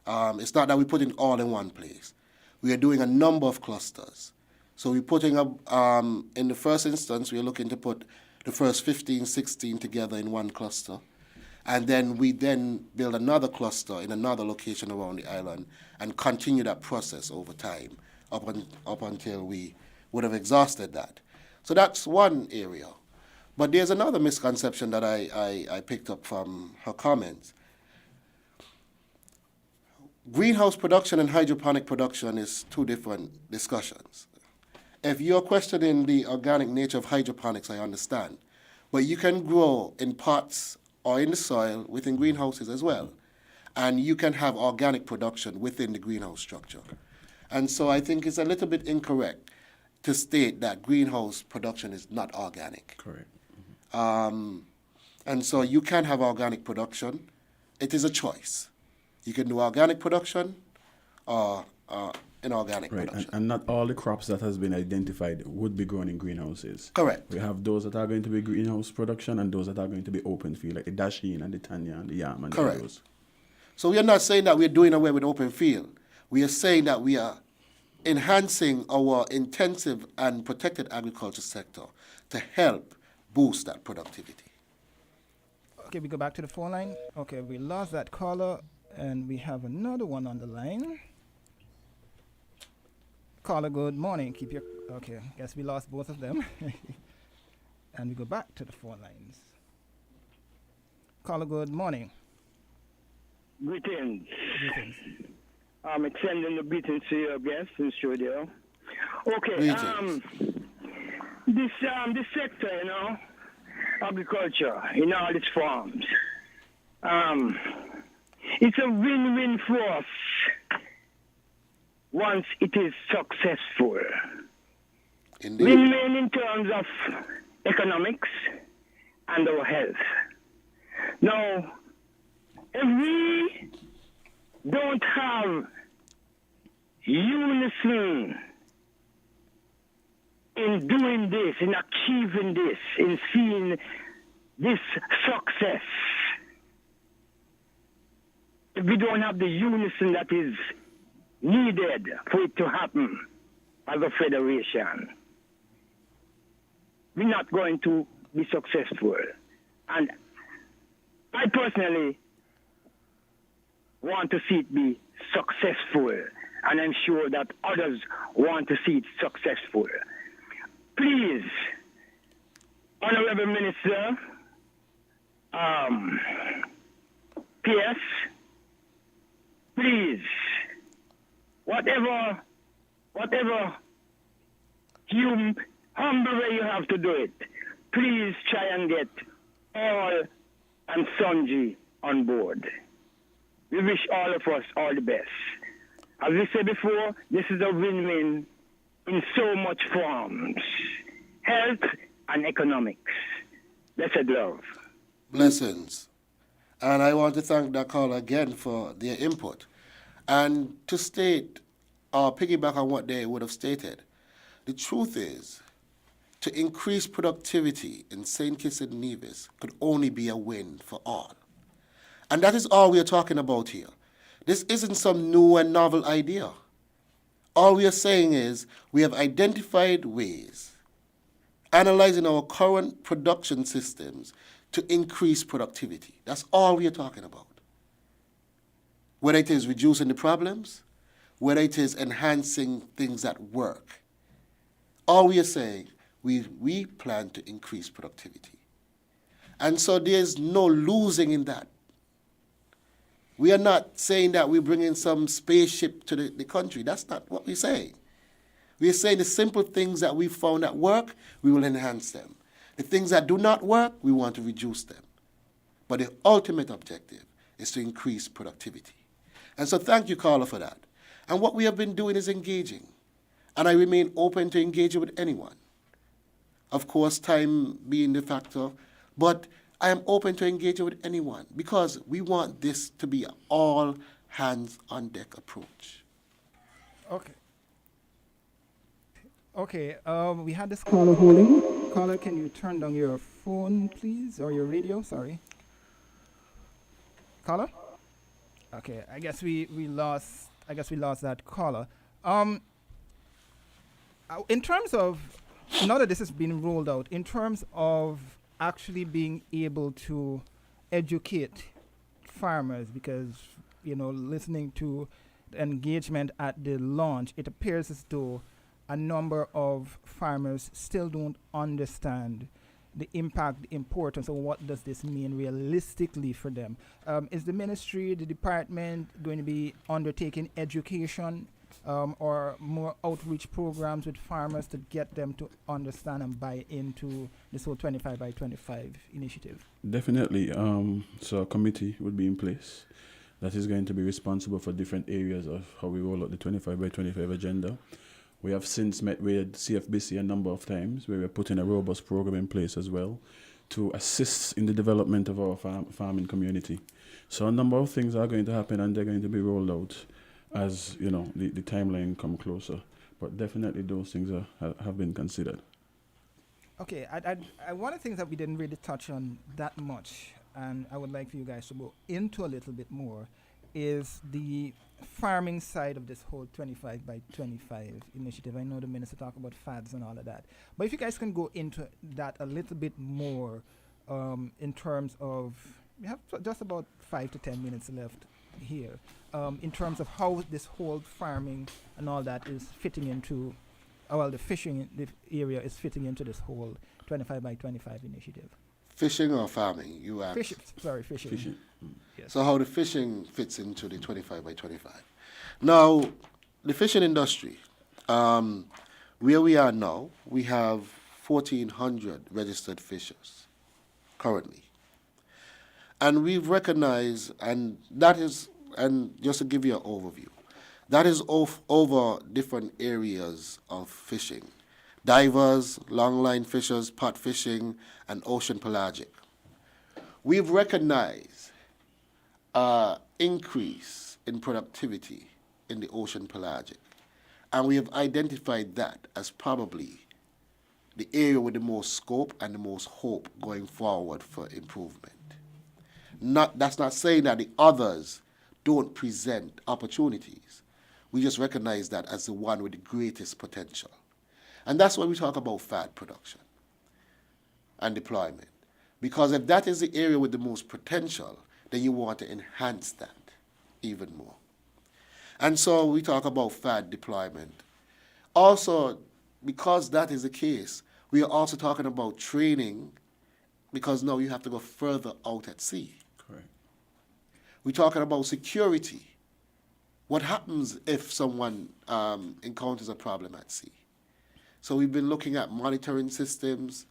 It's not that we put it all in one place. We are doing a number of clusters. So we're putting up, in the first instance, we're looking to put the first 15, 16 together in one cluster. And then we then build another cluster in another location around the island and continue that process over time up until we would have exhausted that. So that's one area. But there's another misconception that I picked up from her comments. Greenhouse production and hydroponic production is two different discussions. If you're questioning the organic nature of hydroponics, I understand. But you can grow in pots or in the soil within greenhouses as well. And you can have organic production within the greenhouse structure. And so I think it's a little bit incorrect to state that greenhouse production is not organic. Correct. And so you can have organic production. It is a choice. You can do organic production or inorganic production. And not all the crops that has been identified would be grown in greenhouses. Correct. We have those that are going to be greenhouse production and those that are going to be open field, like the dasheen and the tanya and the yam and Correct. those. So we are not saying that we're doing away with open field. We are saying that we are enhancing our intensive and protected agriculture sector to help boost that productivity. Okay, we go back to the phone line. Okay, we lost that caller, and we have another one on the line. Caller, good morning. Keep your... Okay, guess we lost both of them. And we go back to the phone lines. Caller, good morning. Greetings. Greetings. I'm extending the greetings to your guest in studio. Okay, this sector, you know, agriculture in all its forms, it's a win-win for us once it is successful. Indeed. Win-win in terms of economics and our health. Now, if we don't have unison in doing this, in achieving this, in seeing this success, if we don't have the unison that is needed for it to happen as a federation, we're not going to be successful. And I personally want to see it be successful, and I'm sure that others want to see it successful. Please, Honorable Minister, PS, please, whatever humble way you have to do it, please try and get all and sundry on board. We wish all of us all the best. As we said before, this is a win-win in so much forms, health and economics. Blessed love. Blessings. And I want to thank that caller again for their input. And to state or piggyback on what they would have stated, the truth is, to increase productivity in St. Kitts and Nevis could only be a win for all. And that is all we are talking about here. This isn't some new and novel idea. All we are saying is we have identified ways, analyzing our current production systems to increase productivity. That's all we are talking about. Whether it is reducing the problems, whether it is enhancing things that work. All we are saying, we plan to increase productivity. And so there's no losing in that. We are not saying that we bring in some spaceship to the country. That's not what we're saying. We are saying the simple things that we found that work, we will enhance them. The things that do not work, we want to reduce them. But the ultimate objective is to increase productivity. And so thank you, caller, for that. And what we have been doing is engaging. And I remain open to engaging with anyone. Of course, time being the factor, but I am open to engaging with anyone because we want this to be an all hands on deck approach. Okay. Okay, we had this caller holding. Caller, can you turn down your phone, please, or your radio? Sorry. Caller. Okay, I guess we lost. I guess we lost that caller. Um, in terms of now that this has been rolled out, in terms of actually being able to educate farmers, because listening to the engagement at the launch, it appears as though a number of farmers still don't understand the impact, the importance, or what does this mean realistically for them. Is the ministry, the department going to be undertaking education or more outreach programs with farmers to get them to understand and buy into this whole 25 by 25 initiative? Definitely. So a committee would be in place that is going to be responsible for different areas of how we roll out the 25 by 25 agenda. We have since met with CFBC a number of times where we're putting a robust program in place as well to assist in the development of our farming community. So a number of things are going to happen and they're going to be rolled out as the timeline come closer. But definitely those things have been considered. Okay, one of the things that we didn't really touch on that much, and I would like for you guys to go into a little bit more, is the farming side of this whole 25 by 25 initiative. I know the minister talked about fads and all of that, but if you guys can go into that a little bit more, in terms of, we have just about 5 to 10 minutes left here, in terms of how this whole farming and all that is fitting into, the fishing the area is fitting into this whole 25 by 25 initiative. Fishing or farming, you asked? Fishing. Fishing. Yes. So how the fishing fits into the 25 by 25. Now, the fishing industry, where we are now, we have 1,400 registered fishers currently. And we've recognized, and just to give you an overview, that is over different areas of fishing. Divers, longline fishers, pot fishing, and ocean pelagic. We've recognized increase in productivity in the ocean pelagic, and we have identified that as probably the area with the most scope and the most hope going forward for improvement. That's not saying that the others don't present opportunities. We just recognize that as the one with the greatest potential. And that's why we talk about fat production and deployment. Because if that is the area with the most potential, then you want to enhance that even more. And so we talk about fat deployment. Also, because that is the case, we are also talking about training, because now you have to go further out at sea. Correct. We're talking about security. What happens if someone encounters a problem at sea? So we've been looking at monitoring systems.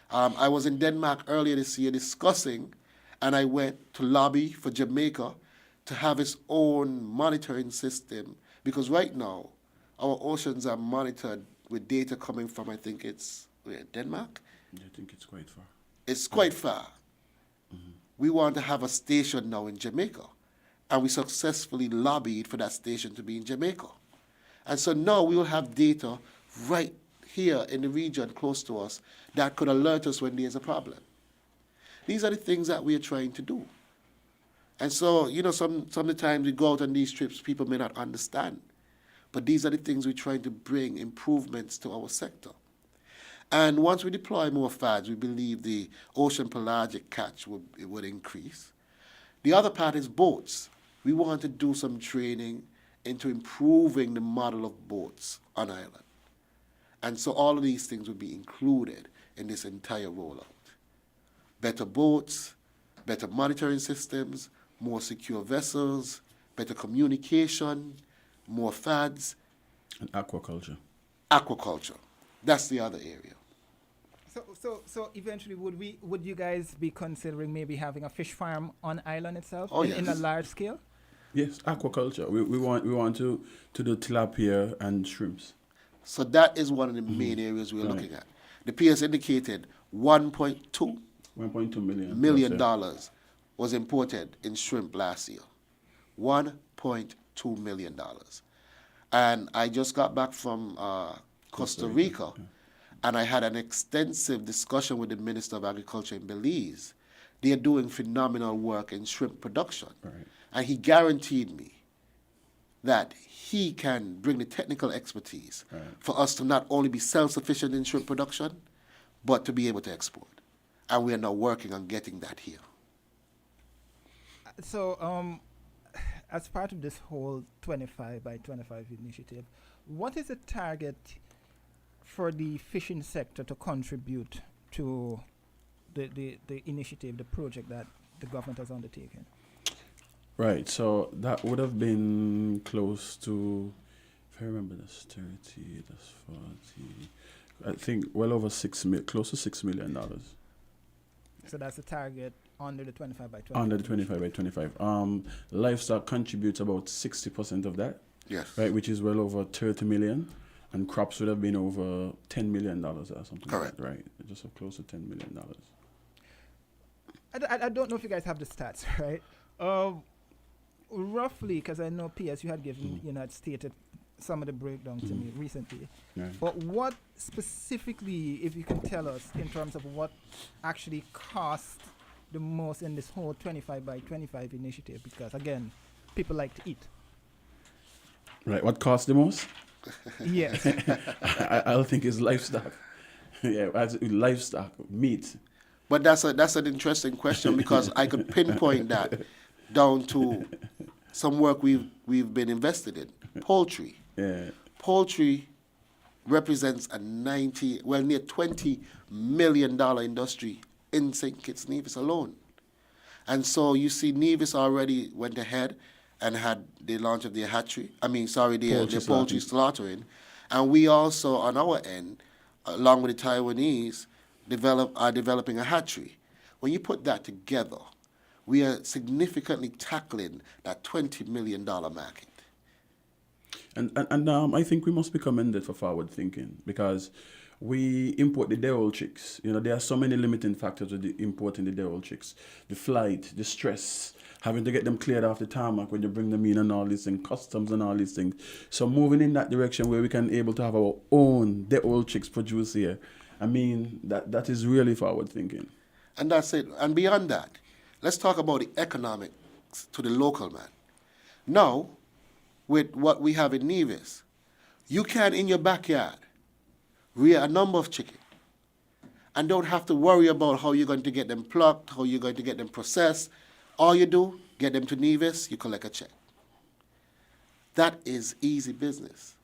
I was in Denmark earlier this year discussing, and I went to lobby for Jamaica to have its own monitoring system, because right now our oceans are monitored with data coming from, I think it's Denmark? I think it's quite far. It's quite far. Mm-hmm. We want to have a station now in Jamaica, and we successfully lobbied for that station to be in Jamaica. And so now we will have data right here in the region close to us that could alert us when there's a problem. These are the things that we are trying to do. And so, some of the times we go out on these trips, people may not understand. But these are the things we're trying to bring improvements to our sector. And once we deploy more fads, we believe the ocean pelagic catch would increase. The other part is boats. We want to do some training into improving the model of boats on island. And so all of these things would be included in this entire rollout. Better boats, better monitoring systems, more secure vessels, better communication, more fads. And aquaculture. Aquaculture. That's the other area. So eventually, would you guys be considering maybe having a fish farm on island itself yes. in a large scale? Yes, aquaculture. We want to do tilapia and shrimps. So that is one of the main areas we're looking at. The PS indicated $1.2 million was imported in shrimp last year. $1.2 million. And I just got back from Costa Rica. And I had an extensive discussion with the Minister of Agriculture in Belize. They are doing phenomenal work in shrimp production. Right. And he guaranteed me that he can bring the technical expertise for us to not only be self-sufficient in shrimp production, but to be able to export. And we are now working on getting that here. So, as part of this whole 25 by 25 initiative, what is the target for the fishing sector to contribute to the initiative, the project that the government has undertaken? Right, so that would have been close to, if I remember, that's 30, that's 40, I think well over close to $6 million. So that's the target under the 25 by 25. Under the 25 by 25. Livestock contributes about 60% of that. Yes. Right, which is well over 30 million. And crops would have been over $10 million or something. Correct. Like that, right, just so close to $10 million. I don't know if you guys have the stats, right? Roughly, because I know PS, you had given, had stated some of the breakdown to me recently. Right. But what specifically, if you can tell us, in terms of what actually cost the most in this whole 25 by 25 initiative? Because again, people like to eat. Right, what costs the most? Yes. I think it's livestock. Yeah, livestock, meat. But that's an interesting question because I could pinpoint that down to some work we've been invested in. Poultry. Yeah. Poultry represents a near $20 million industry in St. Kitts Nevis alone. And so you see Nevis already went ahead and had the launch of their hatchery. The poultry slaughtering. And we also, on our end, along with the Taiwanese, are developing a hatchery. When you put that together, we are significantly tackling that $20 million market. And I think we must be commended for forward thinking because we import the day-old chicks. There are so many limiting factors with importing the day-old chicks. The flight, the stress, having to get them cleared off the tarmac when you bring them in and all these things, customs and all these things. So moving in that direction where we can able to have our own day-old chicks produced here, that is really forward thinking. And that's it. And beyond that, let's talk about the economics to the local man. Now, with what we have in Nevis, you can, in your backyard, rear a number of chicken and don't have to worry about how you're going to get them plucked, how you're going to get them processed. All you do, get them to Nevis, you collect a check. That is easy business.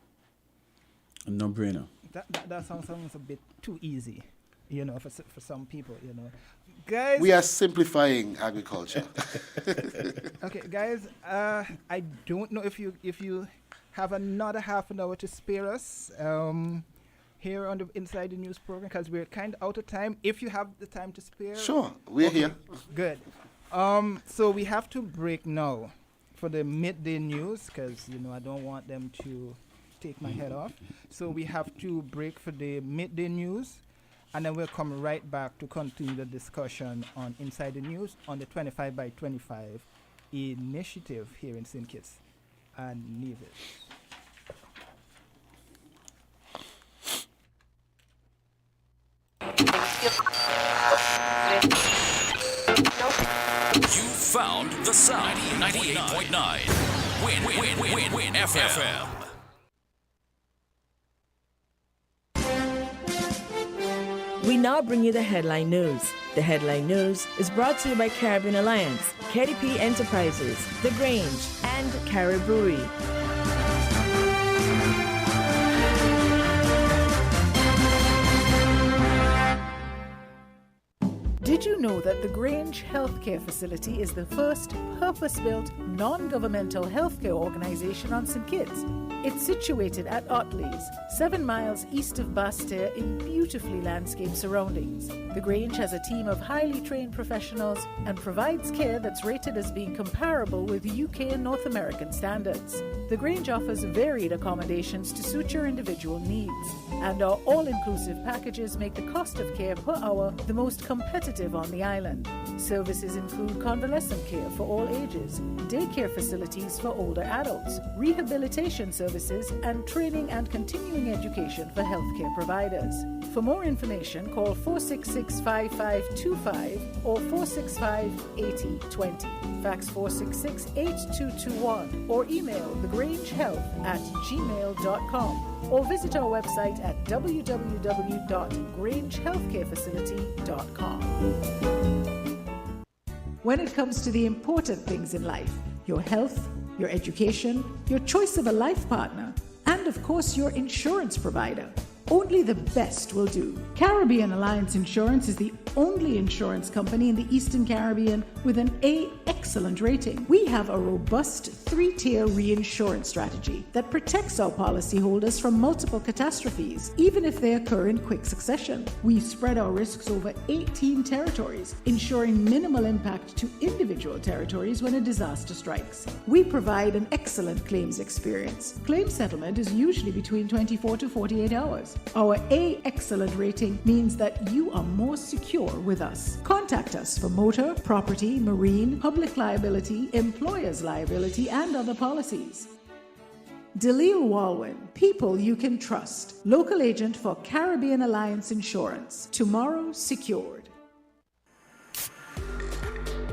A no-brainer. That sounds a bit too easy, for some people, Guys, we are simplifying agriculture. Okay, guys, I don't know if you have another half an hour to spare us here on the Inside the News program because we're kind of out of time. If you have the time to spare. Sure, we're here. Good. So we have to break now for the midday news because, I don't want them to take my head off. So we have to break for the midday news. And then we'll come right back to continue the discussion on Inside the News on the 25 by 25 initiative here in St. Kitts and Nevis. You found the sound. 98.9. Win FM. We now bring you the headline news. The headline news is brought to you by Caribbean Alliance, KDP Enterprises, The Grange, and Carib Brewery. Did you know that the Grange Healthcare Facility is the first purpose-built, non-governmental healthcare organization on St. Kitts? It's situated at Otley's, 7 miles east of Basseterre in beautifully landscaped surroundings. The Grange has a team of highly trained professionals and provides care that's rated as being comparable with UK and North American standards. The Grange offers varied accommodations to suit your individual needs, and our all-inclusive packages make the cost of care per hour the most competitive on the island. Services include convalescent care for all ages, daycare facilities for older adults, rehabilitation services services, and training and continuing education for healthcare providers. For more information, call 466-5525 or 465-8020. Fax 466-8221 or email thegrangehealth@gmail.com or visit our website at www.grangehealthcarefacility.com. When it comes to the important things in life, your health, your education, your choice of a life partner, and of course your insurance provider, only the best will do. Caribbean Alliance Insurance is the only insurance company in the Eastern Caribbean with an A excellent rating. We have a robust 3-tier reinsurance strategy that protects our policyholders from multiple catastrophes, even if they occur in quick succession. We spread our risks over 18 territories, ensuring minimal impact to individual territories when a disaster strikes. We provide an excellent claims experience. Claim settlement is usually between 24 to 48 hours. Our A excellent rating means that you are more secure with us. Contact us for motor, property, marine, public liability, employer's liability, and other policies. Dalil Walwyn, people you can trust. Local agent for Caribbean Alliance Insurance. Tomorrow secured.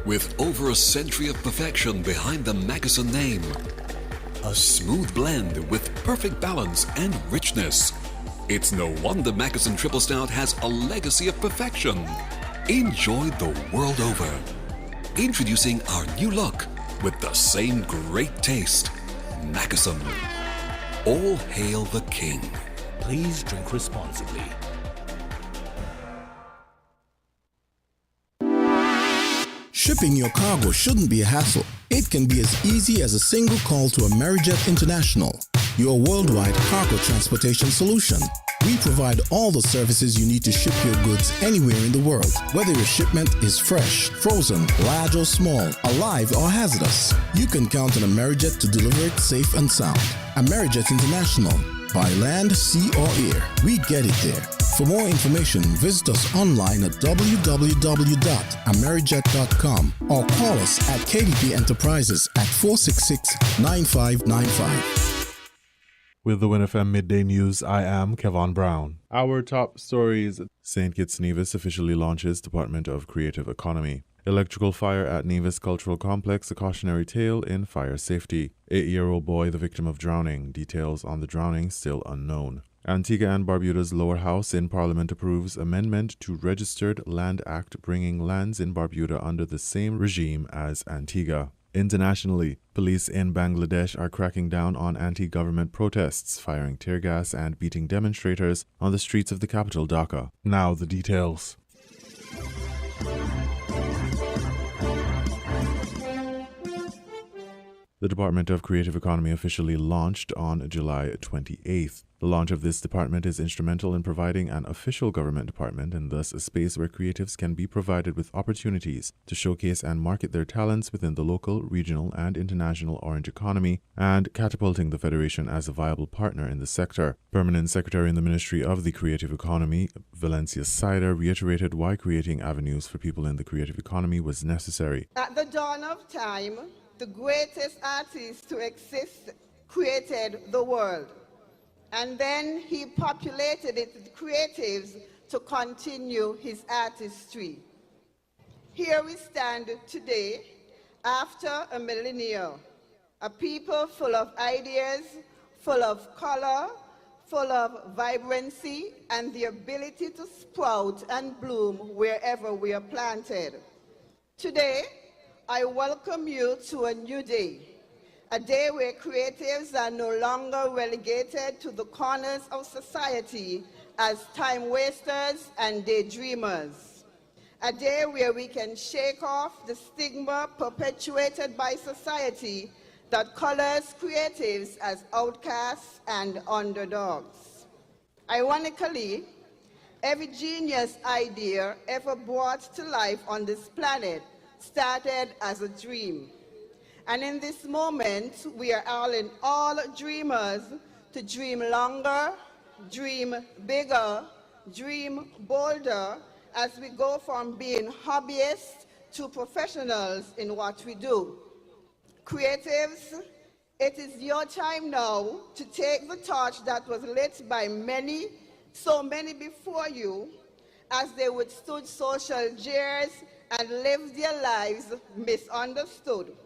With over a century of perfection behind the Mackeson name, a smooth blend with perfect balance and richness, it's no wonder Mackeson Triple Stout has a legacy of perfection. Enjoyed the world over. Introducing our new look with the same great taste. Mackeson. All hail the king. Please drink responsibly. Shipping your cargo shouldn't be a hassle. It can be as easy as a single call to Amerijet International, your worldwide cargo transportation solution. We provide all the services you need to ship your goods anywhere in the world, whether your shipment is fresh, frozen, large or small, alive or hazardous. You can count on Amerijet to deliver it safe and sound. Amerijet International, by land, sea or air, we get it there. For more information, visit us online at www.amerijet.com or call us at KDP Enterprises at 466-9595. With the WINNFM Midday News, I am Kevon Brown. Our top stories: St. Kitts Nevis officially launches Department of Creative Economy. Electrical fire at Nevis Cultural Complex, a cautionary tale in fire safety. 8-year-old boy the victim of drowning. Details on the drowning still unknown. Antigua and Barbuda's lower house in Parliament approves amendment to Registered Land Act bringing lands in Barbuda under the same regime as Antigua. Internationally, police in Bangladesh are cracking down on anti-government protests, firing tear gas and beating demonstrators on the streets of the capital Dhaka. Now the details. The Department of Creative Economy officially launched on July 28th. The launch of this department is instrumental in providing an official government department and thus a space where creatives can be provided with opportunities to showcase and market their talents within the local, regional, and international orange economy, and catapulting the Federation as a viable partner in the sector. Permanent Secretary in the Ministry of the Creative Economy, Valencia Sider, reiterated why creating avenues for people in the creative economy was necessary. At the dawn of time, the greatest artist to exist created the world. And then he populated it with creatives to continue his artistry. Here we stand today, after a millennia, a people full of ideas, full of color, full of vibrancy, and the ability to sprout and bloom wherever we are planted. Today, I welcome you to a new day, a day where creatives are no longer relegated to the corners of society as time wasters and daydreamers, a day where we can shake off the stigma perpetuated by society that colors creatives as outcasts and underdogs. Ironically, every genius idea ever brought to life on this planet started as a dream. And in this moment, we are all dreamers to dream longer, dream bigger, dream bolder as we go from being hobbyists to professionals in what we do. Creatives, It is your time now to take the torch that was lit by many, so many before you, as they withstood social jeers and lived their lives misunderstood.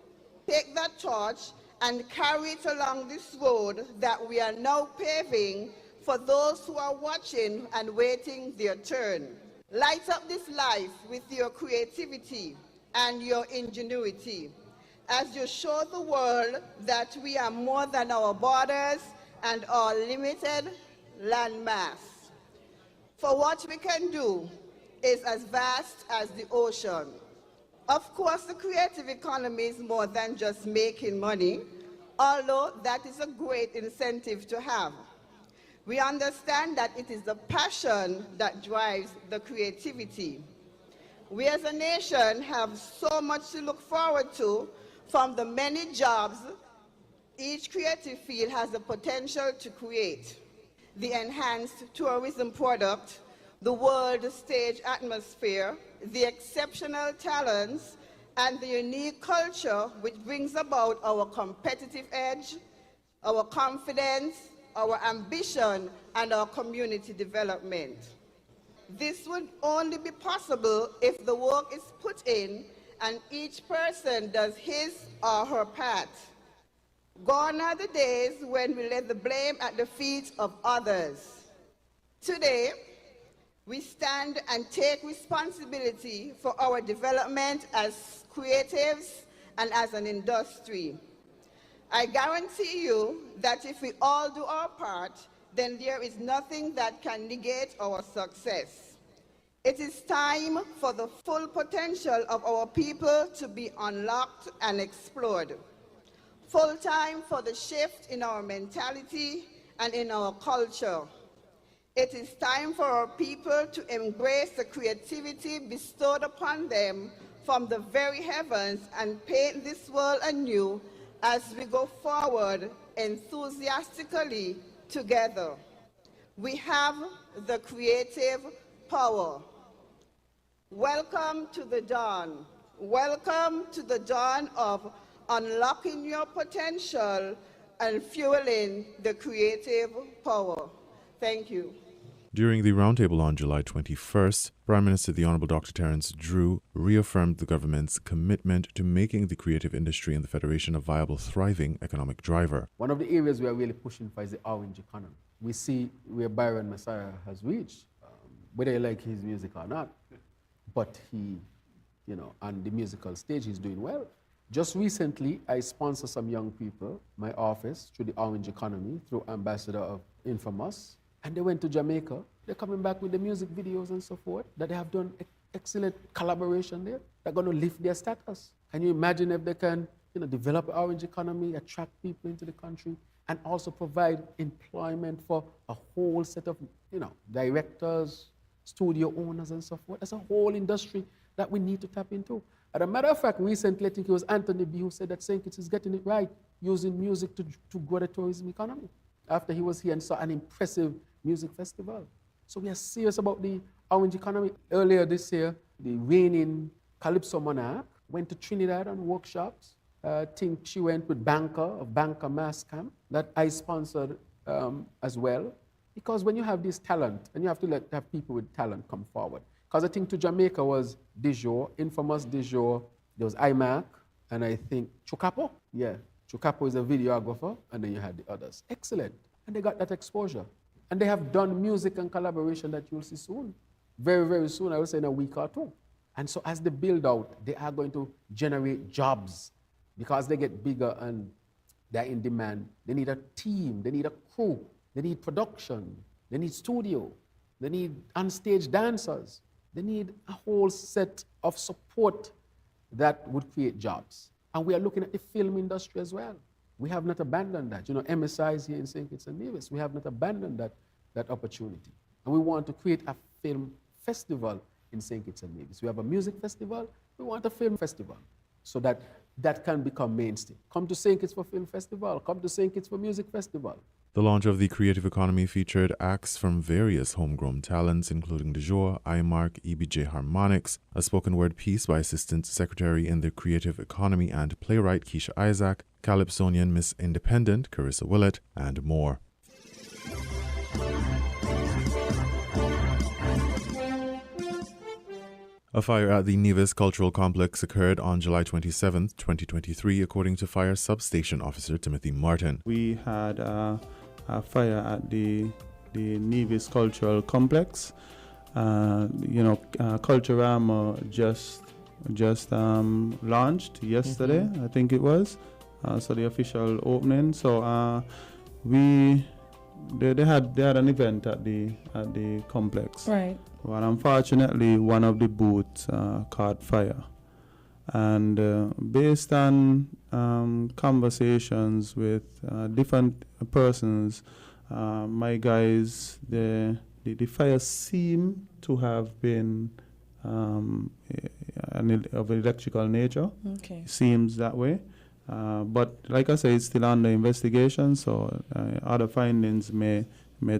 Take that torch and carry it along this road that we are now paving for those who are watching and waiting their turn. Light up this life with your creativity and your ingenuity as you show the world that we are more than our borders and our limited landmass. For what we can do is as vast as the ocean. Of course, the creative economy is more than just making money, although that is a great incentive to have. We understand that it is the passion that drives the creativity. We as a nation have so much to look forward to from the many jobs each creative field has the potential to create. The enhanced tourism product, the world stage atmosphere, the exceptional talents, and the unique culture which brings about our competitive edge, our confidence, our ambition, and our community development. This would only be possible if the work is put in and each person does his or her part. Gone are the days when we lay the blame at the feet of others. Today, we stand and take responsibility for our development as creatives and as an industry. I guarantee you that if we all do our part, then there is nothing that can negate our success. It is time for the full potential of our people to be unlocked and explored. Full time for the shift in our mentality and in our culture. It is time for our people to embrace the creativity bestowed upon them from the very heavens and paint this world anew as we go forward enthusiastically together. We have the creative power. Welcome to the dawn. Welcome to the dawn of unlocking your potential and fueling the creative power. Thank you. During the roundtable on July 21st, Prime Minister the Honourable Dr. Terence Drew reaffirmed the government's commitment to making the creative industry in the Federation a viable, thriving economic driver. One of the areas we are really pushing for is the orange economy. We see where Byron Messiah has reached, whether you like his music or not, but he, on the musical stage, he's doing well. Just recently, I sponsored some young people, my office, through the Orange Economy, through Ambassador of Infamous, and they went to Jamaica. They're coming back with the music videos and so forth, that they have done excellent collaboration there. They're going to lift their status. Can you imagine if they can, develop an Orange Economy, attract people into the country, and also provide employment for a whole set of, directors, studio owners and so forth. That's a whole industry that we need to tap into. As a matter of fact, recently, I think it was Anthony B. who said that St. Kitts is getting it right, using music to grow the tourism economy, after he was here and saw an impressive music festival. So we are serious about the orange economy. Earlier this year, the reigning Calypso monarch went to Trinidad on workshops. I think she went with Banker Mass Camp, that I sponsored as well. Because when you have this talent, and you have to have people with talent come forward. Because I think to Jamaica was Dijon, Infamous Dijon, there was IMAC, and I think Chukapo. Yeah, Chukapo is a videographer, and then you had the others. Excellent. And they got that exposure. And they have done music and collaboration that you'll see soon. Very, very soon, I would say in a week or two. And so as they build out, they are going to generate jobs because they get bigger and they're in demand. They need a team, they need a crew, they need production, they need studio, they need onstage dancers, they need a whole set of support that would create jobs. And we are looking at the film industry as well. We have not abandoned that. MSI is here in St. Kitts and Nevis. We have not abandoned that opportunity. And we want to create a film festival in St. Kitts and Nevis. We have a music festival. We want a film festival so that can become mainstream. Come to St. Kitts for Film Festival. Come to St. Kitts for Music Festival. The launch of the creative economy featured acts from various homegrown talents, including De Jour, iMark, EBJ Harmonics, a spoken word piece by Assistant Secretary in the Creative Economy and playwright Keisha Isaac, Calypsonian Miss Independent Carissa Willett, and more. A fire at the Nevis Cultural Complex occurred on July 27, 2023, according to Fire Substation Officer Timothy Martin. We had a fire at the Nevis Cultural Complex. Culturama just launched yesterday, I think it was. So the official opening. So they had an event at the complex. Right. Well, unfortunately, one of the booths caught fire, and based on conversations with different persons, my guys, the fire seemed to have been of electrical nature. Okay. Seems that way. But like I say, it's still under investigation, so other findings may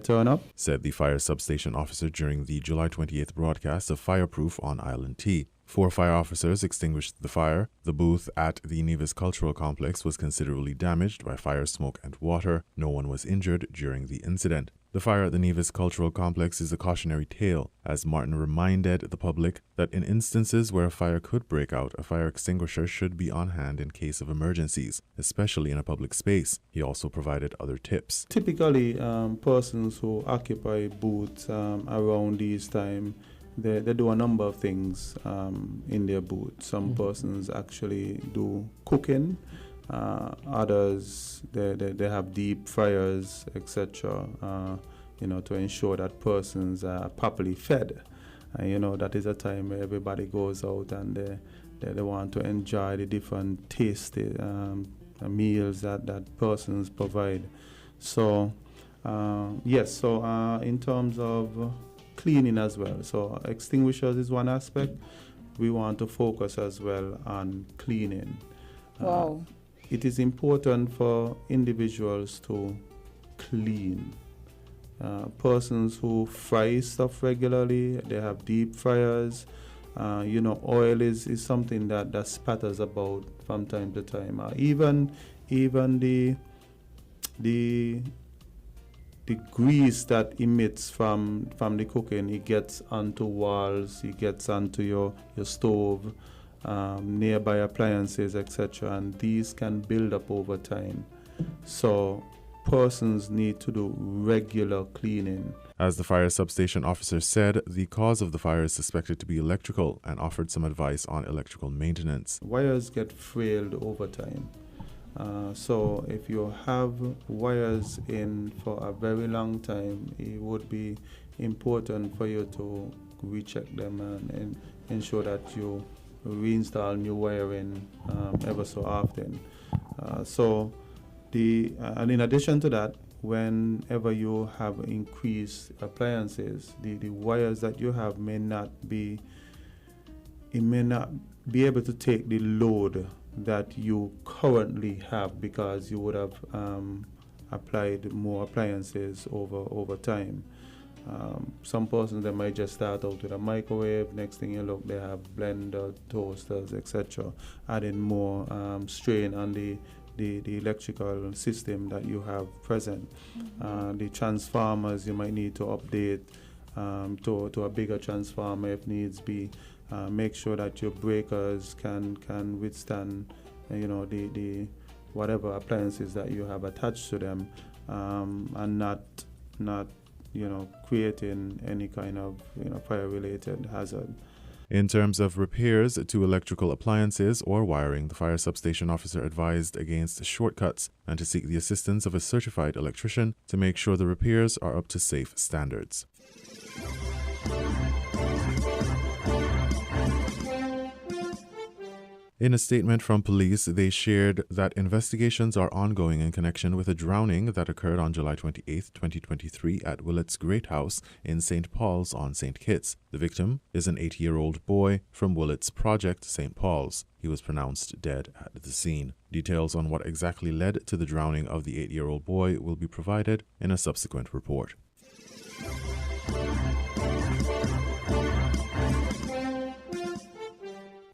turn up, said the fire substation officer during the July 28th broadcast of Fireproof on Island T. 4 fire officers extinguished the fire. The booth at the Nevis Cultural Complex was considerably damaged by fire, smoke, and water. No one was injured during the incident. The fire at the Nevis Cultural Complex is a cautionary tale, as Martin reminded the public that in instances where a fire could break out, a fire extinguisher should be on hand in case of emergencies, especially in a public space. He also provided other tips. Typically, persons who occupy booths around these times, they do a number of things in their booth. Some persons actually do cooking. Others, they have deep fryers, etc., to ensure that persons are properly fed. And, that is a time where everybody goes out and they want to enjoy the different tasty meals that persons provide. So, yes, in terms of cleaning as well. So extinguishers is one aspect. We want to focus as well on cleaning. Wow. It is important for individuals to clean. Persons who fry stuff regularly, they have deep fryers. Oil is something that spatters about from time to time. Even the grease that emits from the cooking, it gets onto walls, it gets onto your stove, nearby appliances, etc., and these can build up over time. So persons need to do regular cleaning. As the fire substation officer said, the cause of the fire is suspected to be electrical and offered some advice on electrical maintenance. Wires get frayed over time. So if you have wires in for a very long time, it would be important for you to recheck them and ensure that you reinstall new wiring ever so often. And in addition to that, whenever you have increased appliances, the wires that you have may not be able to take the load that you currently have, because you would have applied more appliances over time. Some persons, they might just start out with a microwave. Next thing you look, they have blender, toasters, etc., adding more strain on the electrical system that you have present. The transformers, you might need to update to a bigger transformer if needs be. Make sure that your breakers can withstand the whatever appliances that you have attached to them, and not creating any kind of fire-related hazard. In terms of repairs to electrical appliances or wiring, the fire substation officer advised against shortcuts and to seek the assistance of a certified electrician to make sure the repairs are up to safe standards. In a statement from police, they shared that investigations are ongoing in connection with a drowning that occurred on July 28, 2023 at Willett's Great House in St. Paul's on St. Kitts. The victim is an 8-year-old boy from Willett's Project, St. Paul's. He was pronounced dead at the scene. Details on what exactly led to the drowning of the 8-year-old boy will be provided in a subsequent report.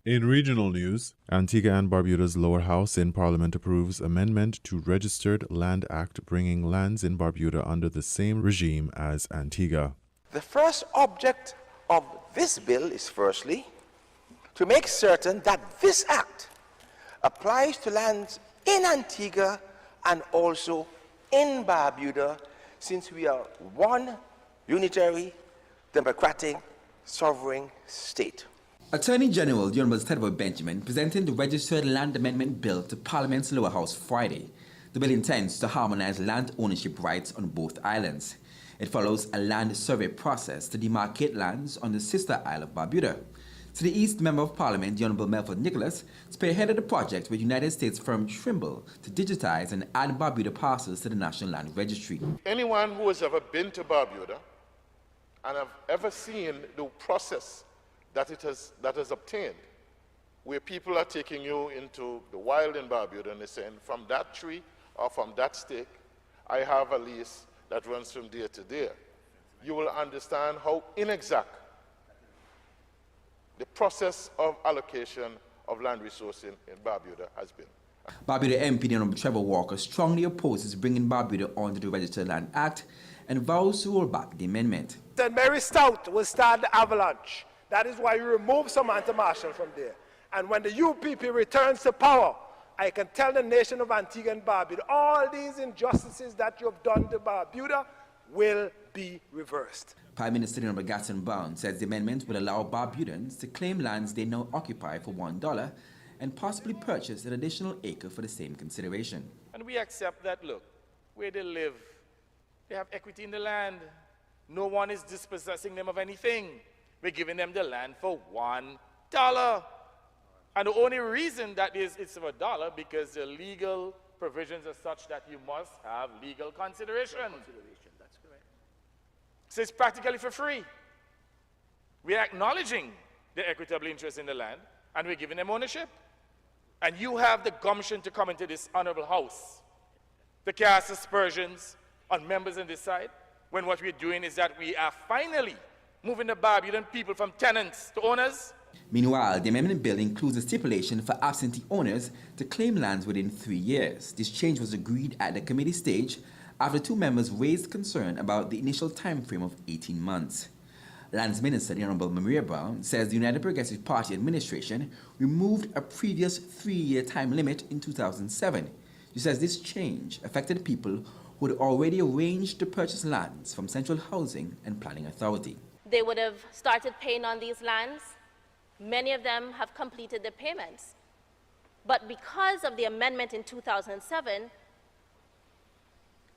In regional news, Antigua and Barbuda's lower house in Parliament approves amendment to Registered Land Act bringing lands in Barbuda under the same regime as Antigua. The first object of this bill is firstly to make certain that this act applies to lands in Antigua and also in Barbuda, since we are one unitary, democratic, sovereign state. Attorney General the Honourable Tedward Benjamin presented the Registered Land Amendment Bill to Parliament's lower house Friday. The bill intends to harmonise land ownership rights on both islands. It follows a land survey process to demarcate lands on the sister isle of Barbuda. To the East, Member of Parliament the Honourable Melford Nicholas spearheaded the project with United States firm Trimble to digitise and add Barbuda parcels to the National Land Registry. Anyone who has ever been to Barbuda and have ever seen the process that has obtained, where people are taking you into the wild in Barbuda and they're saying, from that tree or from that stake, I have a lease that runs from there to there. You will understand how inexact the process of allocation of land resource in Barbuda has been. Barbuda MP the Honourable Trevor Walker strongly opposes bringing Barbuda onto the Registered Land Act and vows to roll back the amendment. St. Mary Stout will start the avalanche. That is why we remove Samantha Marshall from there. And when the UPP returns to power, I can tell the nation of Antigua and Barbuda, all these injustices that you have done to Barbuda will be reversed. Prime Minister the Honourable Gaston Brown says the amendment will allow Barbudans to claim lands they now occupy for $1 and possibly purchase an additional acre for the same consideration. And we accept that, look, where they live, they have equity in the land. No one is dispossessing them of anything. We're giving them the land for $1. And the only reason that it's for $1 because the legal provisions are such that you must have legal consideration. That's correct. So it's practically for free. We are acknowledging the equitable interest in the land and we're giving them ownership. And you have the gumption to come into this honorable house to cast aspersions on members on this side, when what we're doing is that we are finally moving the Barbudan people from tenants to owners. Meanwhile, the amendment bill includes a stipulation for absentee owners to claim lands within 3 years. This change was agreed at the committee stage after two members raised concern about the initial time frame of 18 months. Lands Minister, the Honourable Maria Brown, says the United Progressive Party administration removed a previous 3-year time limit in 2007. She says this change affected people who had already arranged to purchase lands from Central Housing and Planning Authority. They would have started paying on these lands. Many of them have completed their payments. But because of the amendment in 2007,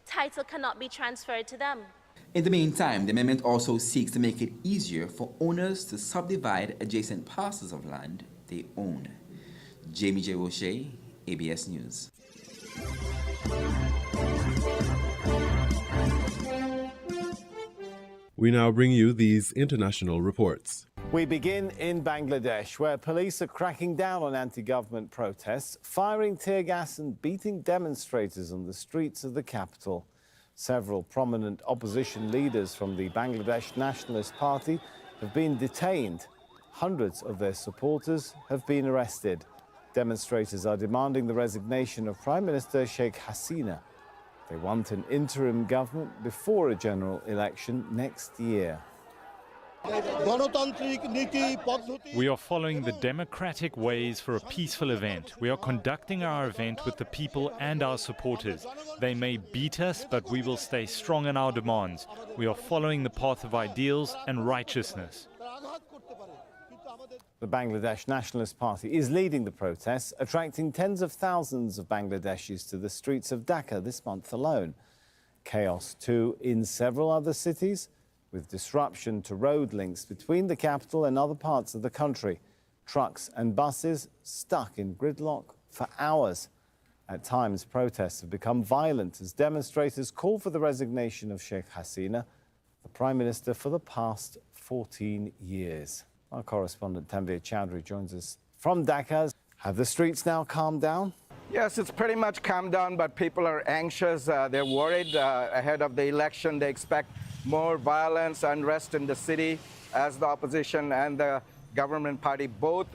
title cannot be transferred to them. In the meantime, the amendment also seeks to make it easier for owners to subdivide adjacent parcels of land they own. Jamie J. Roche, ABS News. We now bring you these international reports. We begin in Bangladesh, where police are cracking down on anti-government protests, firing tear gas and beating demonstrators on the streets of the capital. Several prominent opposition leaders from the Bangladesh Nationalist Party have been detained. Hundreds of their supporters have been arrested. Demonstrators are demanding the resignation of Prime Minister Sheikh Hasina. They want an interim government before a general election next year. We are following the democratic ways for a peaceful event. We are conducting our event with the people and our supporters. They may beat us, but we will stay strong in our demands. We are following the path of ideals and righteousness. The Bangladesh Nationalist Party is leading the protests, attracting tens of thousands of Bangladeshis to the streets of Dhaka this month alone. Chaos, too, in several other cities, with disruption to road links between the capital and other parts of the country. Trucks and buses stuck in gridlock for hours. At times, protests have become violent as demonstrators call for the resignation of Sheikh Hasina, the Prime Minister for the past 14 years. Our correspondent Tanvir Chowdhury joins us from Dhaka. Have the streets now calmed down? Yes, it's pretty much calmed down, but people are anxious. They're worried ahead of the election. They expect more violence, unrest in the city as the opposition and the government party, both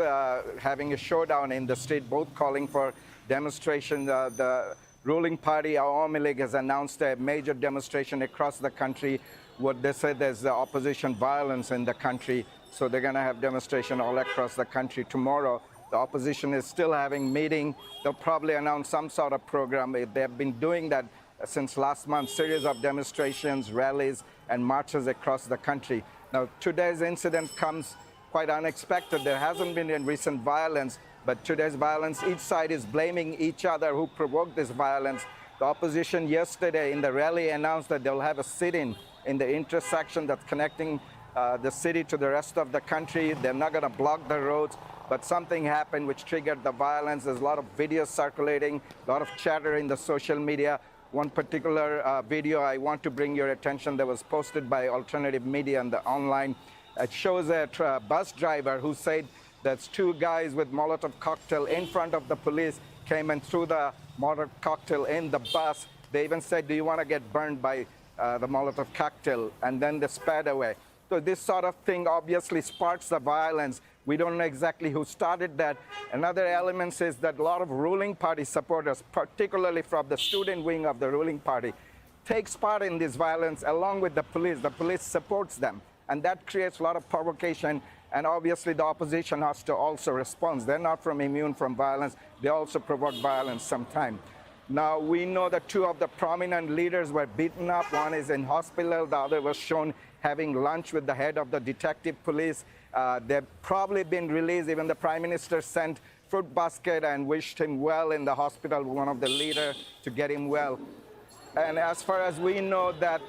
having a showdown in the street, both calling for demonstration. The ruling party, Awami League, has announced a major demonstration across the country. What they said is the opposition violence in the country, so they're going to have demonstration all across the country tomorrow. The opposition is still having meeting. They'll probably announce some sort of program. They've been doing that since last month, series of demonstrations, rallies, and marches across the country. Now, today's incident comes quite unexpected. There hasn't been any recent violence, but today's violence, each side is blaming each other who provoked this violence. The opposition yesterday in the rally announced that they'll have a sit-in in the intersection that's connecting the city to the rest of the country. They're not going to block the roads, but something happened which triggered the violence. There's a lot of videos circulating, a lot of chatter in the social media. One particular video I want to bring your attention that was posted by alternative media and the online. It shows a bus driver who said that's two guys with Molotov cocktail in front of the police came and threw the Molotov cocktail in the bus. They even said, do you want to get burned by the Molotov cocktail? And then they sped away. So this sort of thing obviously sparks the violence. We don't know exactly who started that. Another element is that a lot of ruling party supporters, particularly from the student wing of the ruling party, takes part in this violence along with the police. The police supports them, and that creates a lot of provocation, and obviously the opposition has to also respond. They're not immune from violence. They also provoke violence sometimes. Now, we know that two of the prominent leaders were beaten up. One is in hospital, the other was shown having lunch with the head of the detective police. They've probably been released. Even the Prime Minister sent fruit basket and wished him well in the hospital, one of the leaders, to get him well. And as far as we know that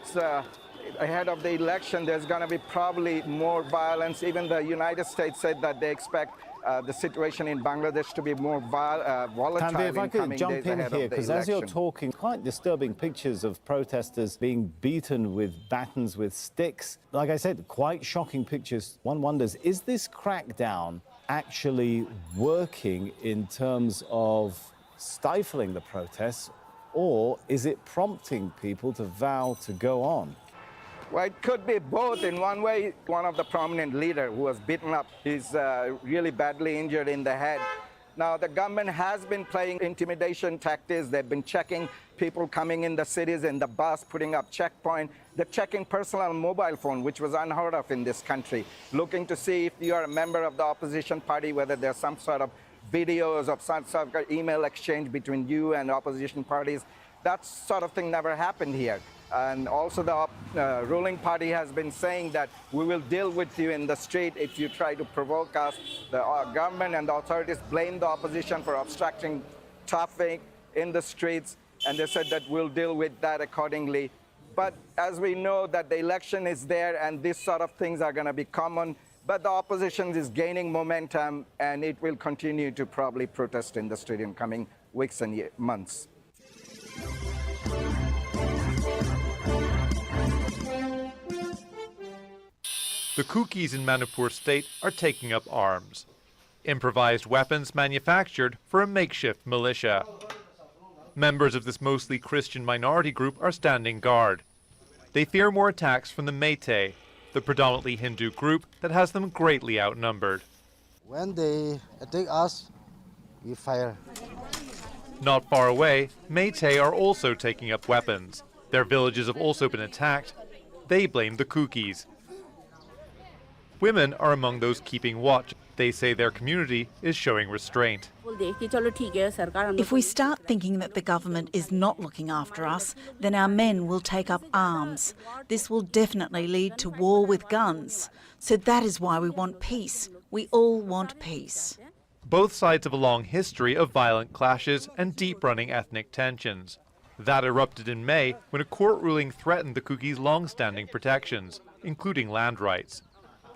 ahead of the election, there's going to be probably more violence. Even the United States said that they expect the situation in Bangladesh to be more volatile Tanvi, if I in could coming jump days in ahead here, of the because election. as you're talking, quite disturbing pictures of protesters being beaten with batons, with sticks. Like I said, quite shocking pictures. One wonders, is this crackdown actually working in terms of stifling the protests, or is it prompting people to vow to go on? Well, it could be both. In one way, one of the prominent leaders who was beaten up, he's really badly injured in the head. Now, the government has been playing intimidation tactics. They've been checking people coming in the cities in the bus, putting up checkpoint. They're checking personal mobile phone, which was unheard of in this country, looking to see if you are a member of the opposition party, whether there's some sort of videos of some sort of email exchange between you and opposition parties. That sort of thing never happened here. And also the ruling party has been saying that we will deal with you in the street if you try to provoke us. The government and the authorities blame the opposition for obstructing traffic in the streets, and they said that we'll deal with that accordingly. But as we know that the election is there and these sort of things are going to be common, but the opposition is gaining momentum, and it will continue to probably protest in the street in coming weeks and months. The Kukis in Manipur state are taking up arms. Improvised weapons manufactured for a makeshift militia. Members of this mostly Christian minority group are standing guard. They fear more attacks from the Meitei, the predominantly Hindu group that has them greatly outnumbered. When they attack us, we fire. Not far away, Meitei are also taking up weapons. Their villages have also been attacked. They blame the Kukis. Women are among those keeping watch. They say their community is showing restraint. If we start thinking that the government is not looking after us, then our men will take up arms. This will definitely lead to war with guns. So that is why we want peace. We all want peace. Both sides have a long history of violent clashes and deep-running ethnic tensions. That erupted in May when a court ruling threatened the Kukis' long-standing protections, including land rights.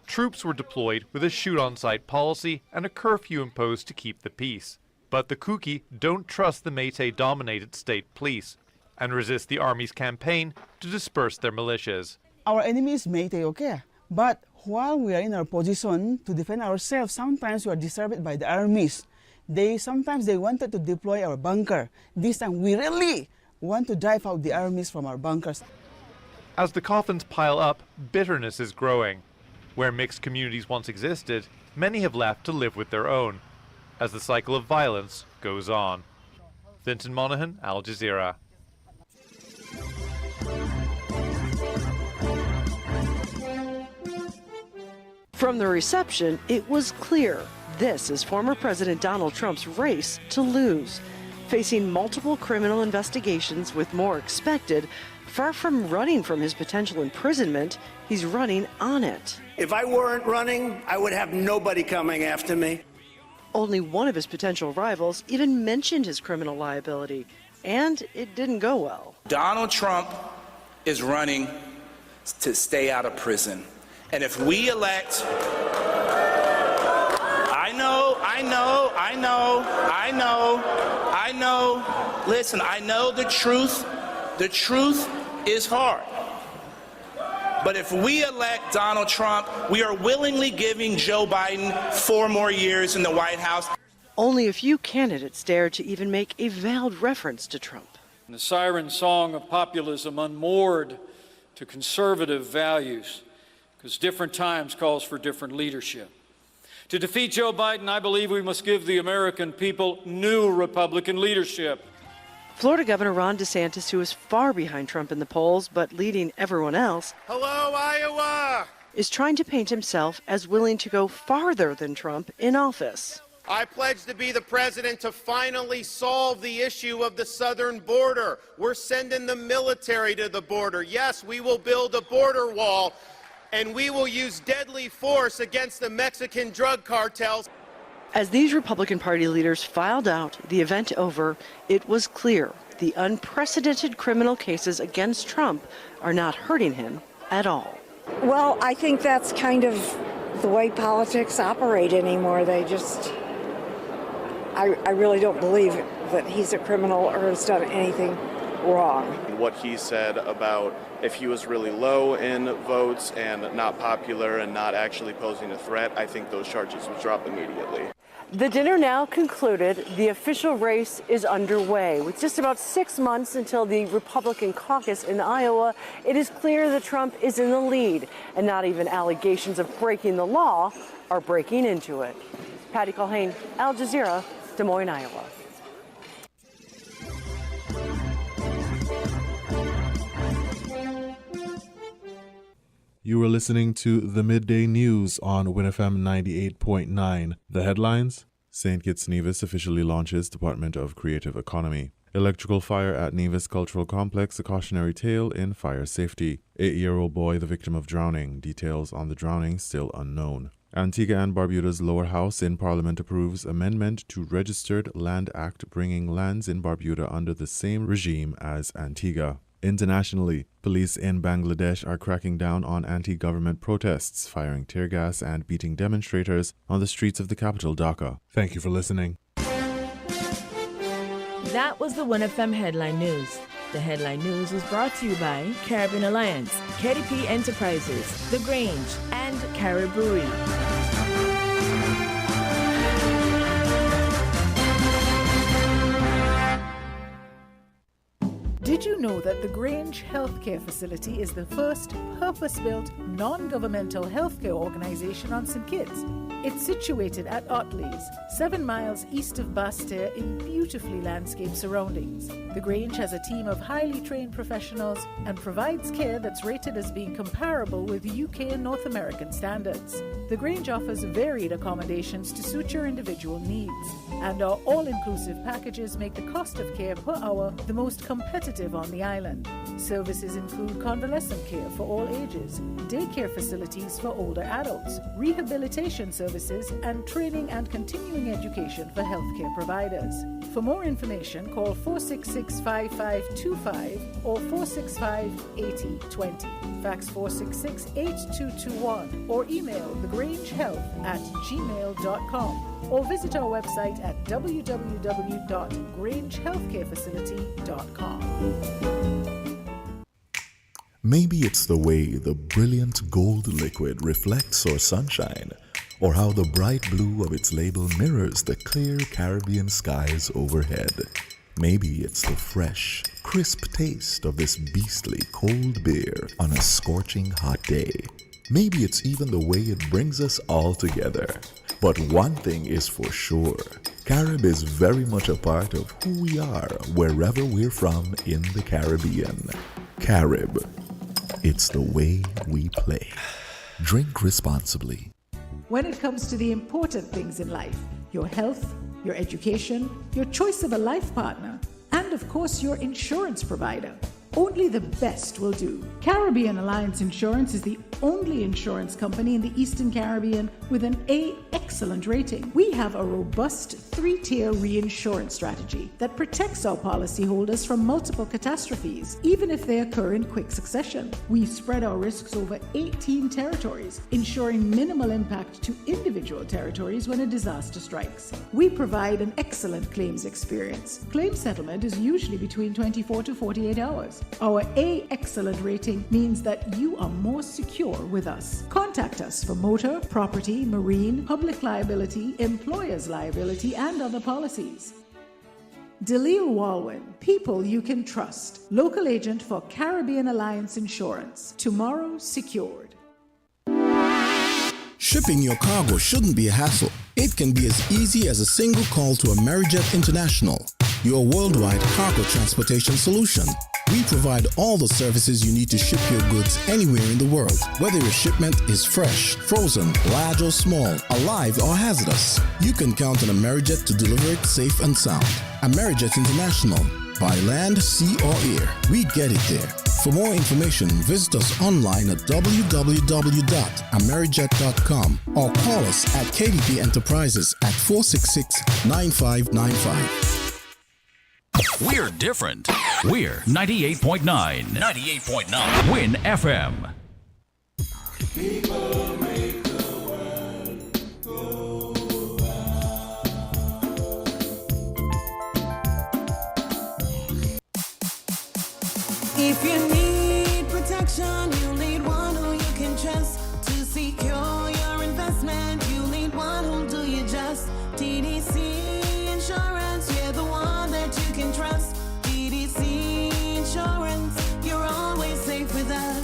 Troops were deployed with a shoot-on-sight policy and a curfew imposed to keep the peace. But the Kuki don't trust the Meitei-dominated state police and resist the army's campaign to disperse their militias. Our enemy is Meitei, okay? But while we are in our position to defend ourselves, sometimes we are disturbed by the armies. Sometimes they wanted to deploy our bunker. This time we really want to drive out the armies from our bunkers. As the coffins pile up, bitterness is growing. Where mixed communities once existed, many have left to live with their own, as the cycle of violence goes on. Vinton Monaghan, Al Jazeera. From the reception, it was clear this is former President Donald Trump's race to lose. Facing multiple criminal investigations with more expected, far from running from his potential imprisonment, he's running on it. If I weren't running, I would have nobody coming after me. Only one of his potential rivals even mentioned his criminal liability, and it didn't go well. Donald Trump is running to stay out of prison. And if we elect, I know, listen, I know the truth is hard. But if we elect Donald Trump, we are willingly giving Joe Biden 4 more years in the White House. Only a few candidates dared to even make a veiled reference to Trump. The siren song of populism unmoored to conservative values, because different times calls for different leadership. To defeat Joe Biden, I believe we must give the American people new Republican leadership. Florida Governor Ron DeSantis, who is far behind Trump in the polls but leading everyone else, Hello, Iowa! is trying to paint himself as willing to go farther than Trump in office. I pledge to be the president to finally solve the issue of the southern border. We're sending the military to the border. Yes, we will build a border wall, and we will use deadly force against the Mexican drug cartels. As these Republican Party leaders filed out, the event over, it was clear the unprecedented criminal cases against Trump are not hurting him at all. Well, I think that's kind of the way politics operate anymore. They just, I really don't believe that he's a criminal or has done anything wrong. What he said about if he was really low in votes and not popular and not actually posing a threat, I think those charges would drop immediately. The dinner now concluded. The official race is underway. With just about 6 months until the Republican caucus in Iowa, it is clear that Trump is in the lead, and not even allegations of breaking the law are breaking into it. Patty Culhane, Al Jazeera, Des Moines, Iowa. You were listening to the Midday News on WINNFM 98.9. The headlines: St. Kitts Nevis officially launches Department of Creative Economy. Electrical fire at Nevis Cultural Complex, a cautionary tale in fire safety. 8-year-old boy the victim of drowning. Details on the drowning still unknown. Antigua and Barbuda's lower house in Parliament approves amendment to Registered Land Act bringing lands in Barbuda under the same regime as Antigua. Internationally, police in Bangladesh are cracking down on anti-government protests, firing tear gas and beating demonstrators on the streets of the capital, Dhaka. Thank you for listening. That was the WINNFM Headline News. The Headline News was brought to you by Caribbean Alliance, KDP Enterprises, The Grange, and Carib Brewery. Did you know that the Grange Healthcare Facility is the first purpose-built, non-governmental healthcare organization on St. Kitts? It's situated at Otley's, 7 miles east of Basseterre in beautifully landscaped surroundings. The Grange has a team of highly trained professionals and provides care that's rated as being comparable with UK and North American standards. The Grange offers varied accommodations to suit your individual needs, and our all-inclusive packages make the cost of care per hour the most competitive on the island. Services include convalescent care for all ages, daycare facilities for older adults, rehabilitation services, and training and continuing education for healthcare providers. For more information, call 466-5525 or 465-8020. Fax 466-8221 or email thegrangehealth@gmail.com or visit our website at www.grangehealthcarefacility.com. Maybe it's the way the brilliant gold liquid reflects our sunshine, or how the bright blue of its label mirrors the clear Caribbean skies overhead. Maybe it's the fresh, crisp taste of this beastly cold beer on a scorching hot day. Maybe it's even the way it brings us all together. But one thing is for sure, Carib is very much a part of who we are wherever we're from in the Caribbean. Carib, it's the way we play. Drink responsibly. When it comes to the important things in life, your health, your education, your choice of a life partner, and of course your insurance provider, only the best will do. Caribbean Alliance Insurance is the only insurance company in the Eastern Caribbean with an A excellent rating. We have a robust 3-tier reinsurance strategy that protects our policyholders from multiple catastrophes, even if they occur in quick succession. We spread our risks over 18 territories, ensuring minimal impact to individual territories when a disaster strikes. We provide an excellent claims experience. Claim settlement is usually between 24 to 48 hours. Our A excellent rating means that you are more secure with us. Contact us for motor, property, marine, public liability, employer's liability, and other policies. Delisle Walwyn, people you can trust. Local agent for Caribbean Alliance Insurance. Tomorrow secured. Shipping your cargo shouldn't be a hassle. It can be as easy as a single call to Amerijet International, your worldwide cargo transportation solution. We provide all the services you need to ship your goods anywhere in the world, whether your shipment is fresh, frozen, large or small, alive or hazardous. You can count on Amerijet to deliver it safe and sound. Amerijet International, by land, sea or air, we get it there. For more information, visit us online at www.amerijet.com or call us at KDP Enterprises at 466-9595. We're different. We're 98.9. 98.9. Win FM. People make the world go If you need protection, you need one who you can trust to secure your investment. You need one who'll do you just. TDC Insurance, you're the one that you can trust. TDC Insurance, you're always safe with us.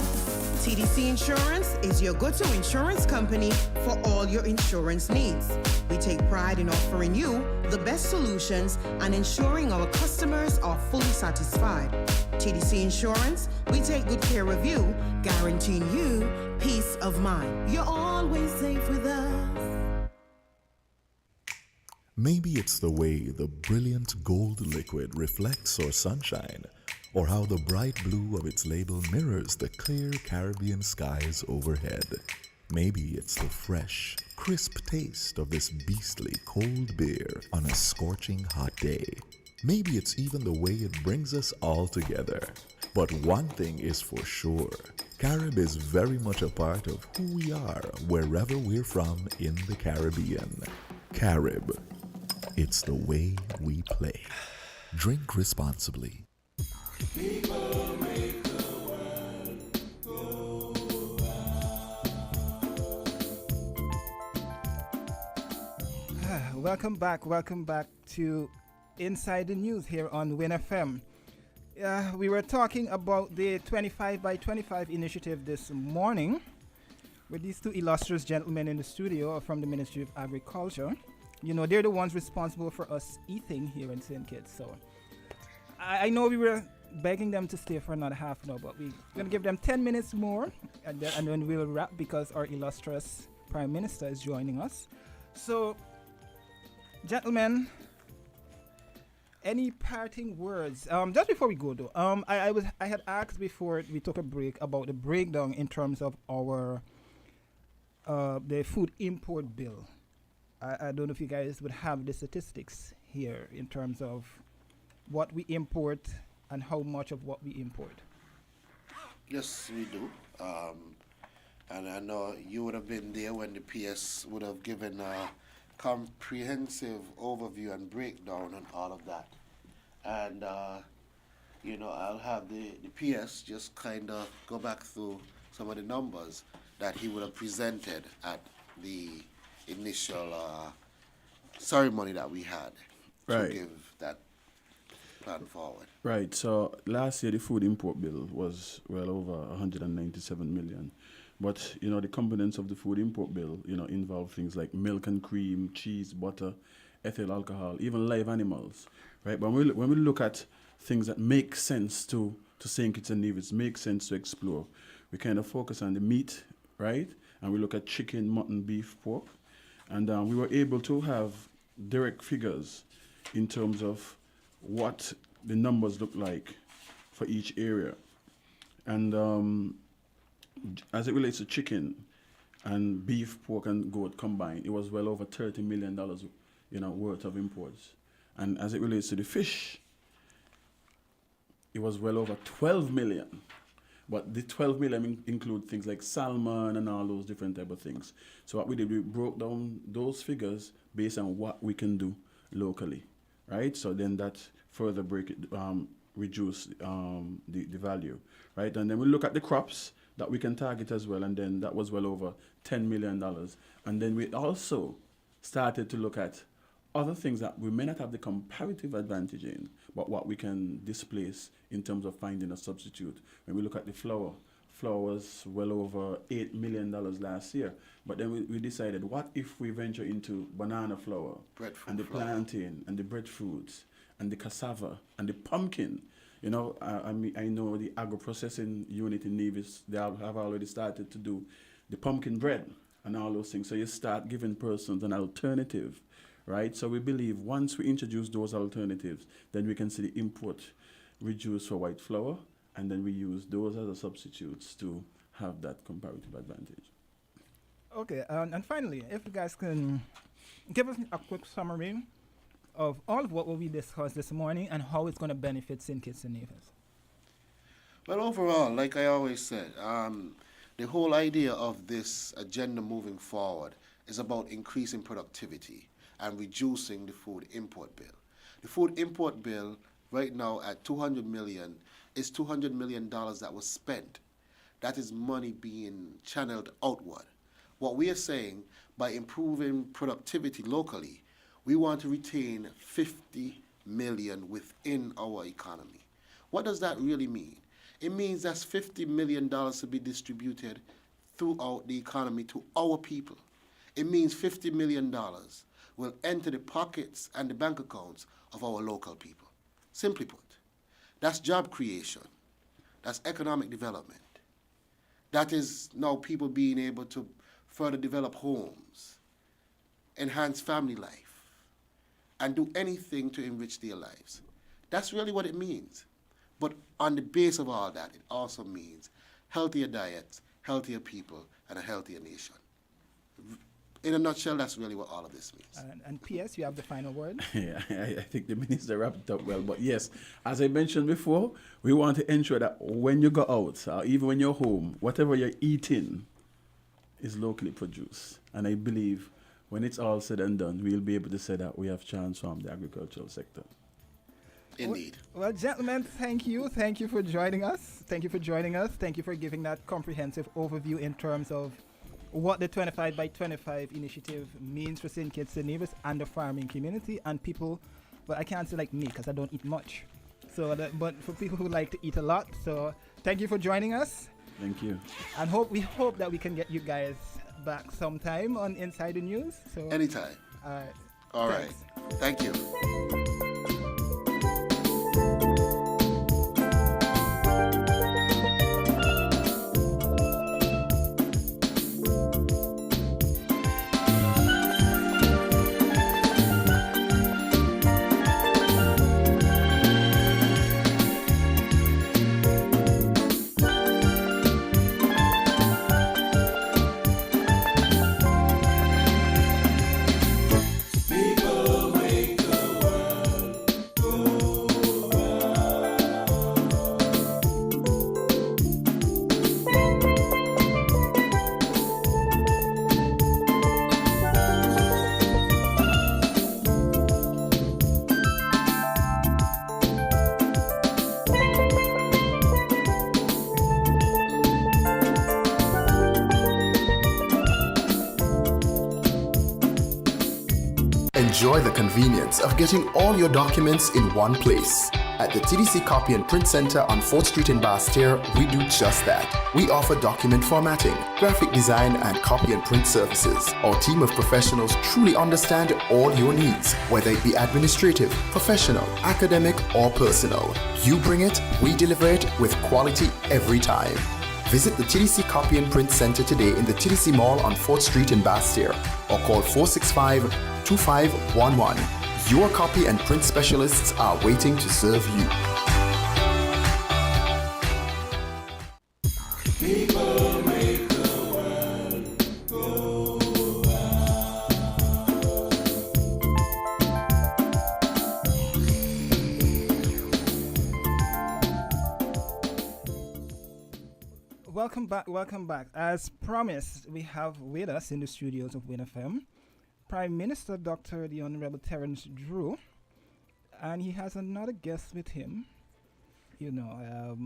TDC Insurance is your go-to insurance company for all your insurance needs. We take pride in offering you the best solutions and ensuring our customers are fully satisfied. TDC Insurance, we take good care of you, guaranteeing you peace of mind. You're always safe with us. Maybe it's the way the brilliant gold liquid reflects our sunshine, or how the bright blue of its label mirrors the clear Caribbean skies overhead. Maybe it's the fresh, crisp taste of this beastly cold beer on a scorching hot day. Maybe it's even the way it brings us all together. But one thing is for sure, Carib is very much a part of who we are wherever we're from in the Caribbean. Carib, it's the way we play. Drink responsibly. People make the world go Welcome back to Inside the News here on Win FM. We were talking about the 25 by 25 initiative this morning with these two illustrious gentlemen in the studio from the Ministry of Agriculture. You know, they're the ones responsible for us eating here in St. Kitts. So I know we were begging them to stay for another half an hour, but we're going to give them 10 minutes more and then we'll wrap because our illustrious Prime Minister is joining us. So, gentlemen, any parting words? Just before we go though, I had asked before we took a break about the breakdown in terms of our the food import bill. I don't know if you guys would have the statistics here in terms of what we import and how much of what we import. Yes, we do. And I know you would have been there when the PS would have given a comprehensive overview and breakdown on all of that. And, you know, I'll have the PS just kind of go back through some of the numbers that he would have presented at the initial ceremony that we had to give that plan forward. Right. So last year the food import bill was well over 197 million, But, you know, the components of the food import bill, you know, involve things like milk and cream, cheese, butter, ethyl alcohol, even live animals, right? But when we look at things that make sense to St. Kitts and Nevis, make sense to explore, we kind of focus on the meat, right? And we look at chicken, mutton, beef, pork. And we were able to have direct figures in terms of what the numbers look like for each area. And as it relates to chicken and beef, pork, and goat combined, it was well over $30 million, you know, worth of imports. And as it relates to the fish, it was well over 12 million. But the 12 million include things like salmon and all those different type of things. So what we did, we broke down those figures based on what we can do locally, right? So then that further reduce the value, right? And then we look at the crops that we can target as well, and then that was well over $10 million. And then we also started to look at other things that we may not have the comparative advantage in, but what we can displace in terms of finding a substitute. When we look at the flour was well over $8 million last year. But then we decided, what if we venture into banana flour, and the plantain, and the breadfruits, and the cassava, and the pumpkin? You know, I know the agro-processing unit in Nevis, they have already started to do the pumpkin bread and all those things. So you start giving persons an alternative, right? So we believe once we introduce those alternatives, then we can see the import reduce for white flour, and then we use those as a substitutes to have that comparative advantage. Okay, and finally, if you guys can give us a quick summary of all of what we discussed this morning and how it's going to benefit St. Kitts and Nevis. Well, overall, like I always said, the whole idea of this agenda moving forward is about increasing productivity and reducing the food import bill. The food import bill right now at $200 million is $200 million that was spent. That is money being channeled outward. What we are saying, by improving productivity locally, we want to retain 50 million within our economy. What does that really mean? It means that's $50 million to be distributed throughout the economy to our people. It means $50 million will enter the pockets and the bank accounts of our local people. Simply put, that's job creation. That's economic development. That is now people being able to further develop homes, enhance family life, and do anything to enrich their lives. That's really what it means. But on the base of all that, it also means healthier diets, healthier people, and a healthier nation. In a nutshell, that's really what all of this means. And P.S., you have the final word? Yeah, I think the minister wrapped it up well. But yes, as I mentioned before, we want to ensure that when you go out, or even when you're home, whatever you're eating is locally produced. And I believe when it's all said and done, we'll be able to say that we have transformed the agricultural sector. Indeed. Well, gentlemen, thank you. Thank you for joining us. Thank you for joining us. Thank you for giving that comprehensive overview in terms of what the 25 by 25 initiative means for St. Kitts and Nevis and the farming community and people. But I can't say like me because I don't eat much. So, but for people who like to eat a lot. So thank you for joining us. Thank you. And we hope that we can get you guys back sometime on Inside the News. So anytime. All right. Thank you. Enjoy the convenience of getting all your documents in one place At the TDC Copy and Print Center on 4th Street in Basse-Terre, we do just that. We offer document formatting, graphic design, and copy and print services. Our team of professionals truly understand all your needs, whether it be administrative, professional, academic, or personal. You bring it, we deliver it with quality every time. Visit the TDC Copy and Print Center today in the TDC Mall on 4th Street in Basse-Terre or call 465-2511. Your copy and print specialists are waiting to serve you. People make the world go Welcome back. As promised, we have with us in the studios of WINFM Prime Minister Dr. the Honorable Terence Drew, and he has another guest with him. You know,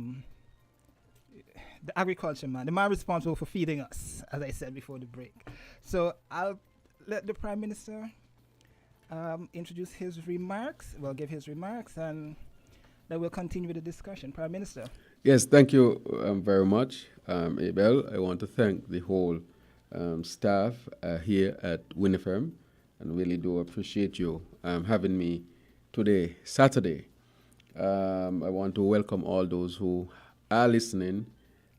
the agriculture man, the man responsible for feeding us, as I said before the break. So I'll let the Prime Minister introduce his remarks. Well, give his remarks, and then we'll continue with the discussion. Prime Minister. Yes, thank you very much, Abel. I want to thank the whole staff here at WINFM, and really do appreciate you having me today, Saturday. I want to welcome all those who are listening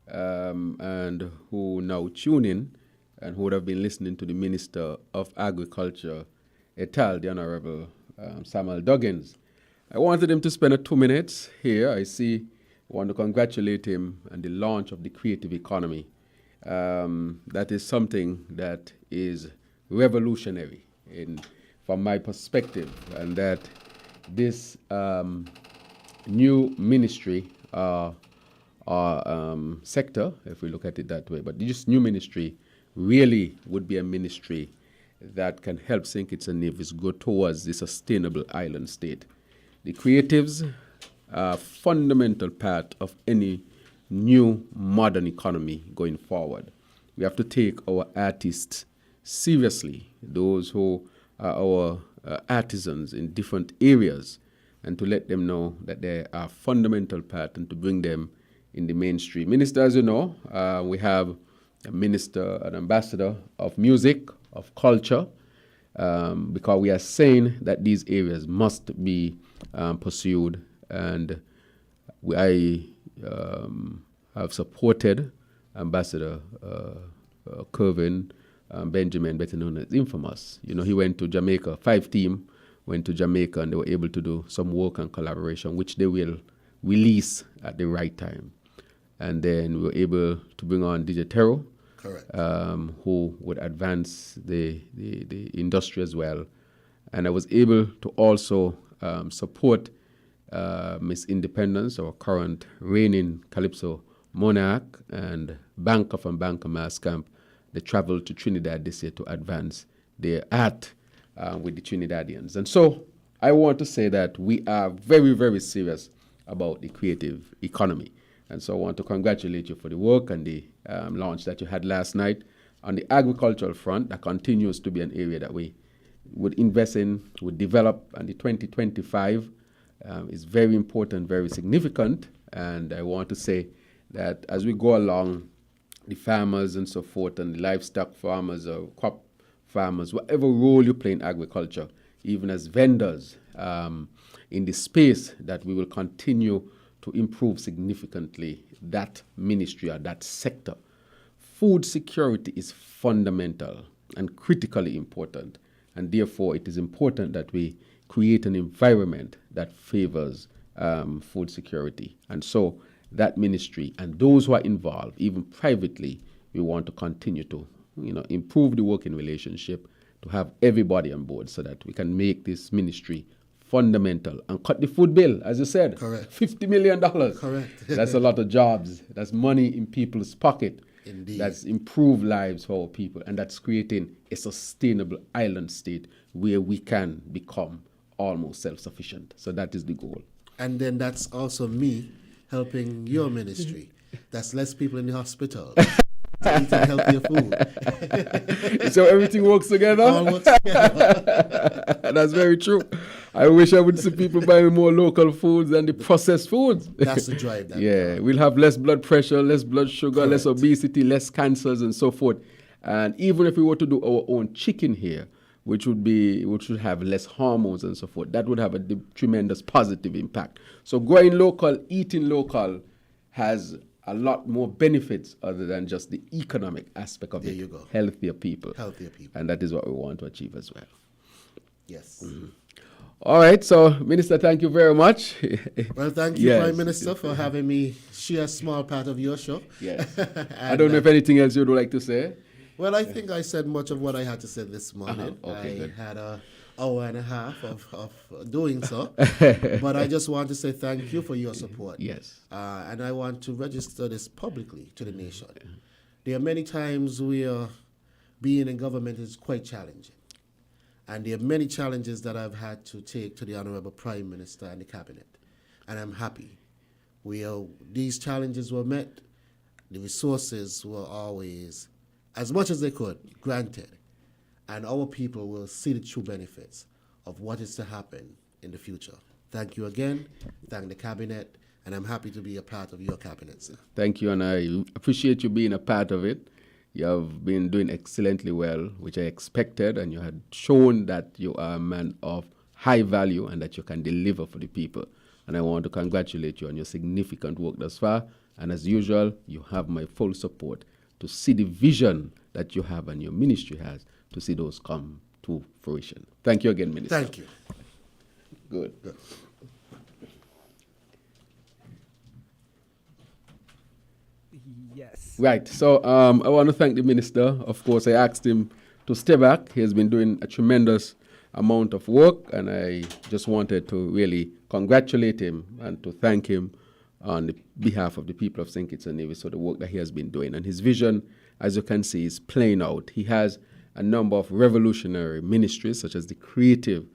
and who now tune in and who would have been listening to the Minister of Agriculture, the Honorable Samuel Duggins. I wanted him to spend 2 minutes here. I want to congratulate him on the launch of the creative economy. That is something that is revolutionary from my perspective, and that this new ministry sector, if we look at it that way, but this new ministry really would be a ministry that can help St. Kitts and Nevis go towards the sustainable island state. The creatives are a fundamental part of any new modern economy going forward. We have to take our artists seriously, those who are our artisans in different areas, and to let them know that they are a fundamental part and to bring them in the mainstream. Minister, as you know, we have a minister, an ambassador of music, of culture, because we are saying that these areas must be pursued, and I have supported Ambassador Kervin Benjamin, better known as Infamous. You know, he went to Jamaica, 5 team went to Jamaica, and they were able to do some work and collaboration, which they will release at the right time. And then we were able to bring on DJ Tero, who would advance the industry as well. And I was able to also support Miss Independence, our current reigning Calypso monarch, and Banker from Banker Mass Camp. They traveled to Trinidad this year to advance their art with the Trinidadians. And so I want to say that we are very, very serious about the creative economy. And so I want to congratulate you for the work and the launch that you had last night. On the agricultural front, that continues to be an area that we would invest in, would develop, and the 2025 is very important, very significant. And I want to say that as we go along, the farmers and so forth, and the livestock farmers or crop farmers, whatever role you play in agriculture, even as vendors in the space, that we will continue to improve significantly that ministry or that sector. Food security is fundamental and critically important, and therefore it is important that we create an environment that favors food security. And so that ministry and those who are involved, even privately, we want to continue to improve the working relationship, to have everybody on board so that we can make this ministry fundamental and cut the food bill, as you said. Correct. $50 million. Correct. That's a lot of jobs. That's money in people's pocket. Indeed. That's improved lives for our people, and that's creating a sustainable island state where we can become almost self-sufficient. So that is the goal. And then that's also me helping your ministry. That's less people in the hospital. to eating healthier food. So everything works together? All works together. That's very true. I wish I would see people buying more local foods than the processed foods. That's the drive. Yeah, we'll have less blood pressure, less blood sugar, Correct. less obesity, less cancers, and so forth. And even if we were to do our own chicken here, which would have less hormones and so forth, that would have a tremendous positive impact. So growing local, eating local has a lot more benefits other than just the economic aspect of it. There you go. Healthier people. Healthier people. And that is what we want to achieve as well. Yes. All right, so Minister, thank you very much. Well, thank you, Yes. Prime Minister, for having me share a small part of your show. Yes. I don't know if anything else you'd like to say. Well, I think I said much of what I had to say this morning. Okay, I good. had an hour and a half of doing so. But I just want to say thank you for your support. Yes. And I want to register this publicly to the nation. There are many times where being in government is quite challenging. And there are many challenges that I've had to take to the Honorable Prime Minister and the Cabinet. And I'm happy. These challenges were met. The resources were always, as much as they could, granted. And our people will see the true benefits of what is to happen in the future. Thank you again. Thank the Cabinet. And I'm happy to be a part of your Cabinet, sir. Thank you, and I appreciate you being a part of it. You have been doing excellently well, which I expected, and you had shown that you are a man of high value and that you can deliver for the people. And I want to congratulate you on your significant work thus far. And as usual, you have my full support to see the vision that you have and your ministry has, to see those come to fruition. Thank you again, Minister. Thank you. Good. Yes. Right. So I want to thank the minister. Of course, I asked him to stay back. He has been doing a tremendous amount of work, and I just wanted to really congratulate him and to thank him on the behalf of the people of St. Kitts and Nevis for the work that he has been doing. And his vision, as you can see, is playing out. He has a number of revolutionary ministries, such as the creative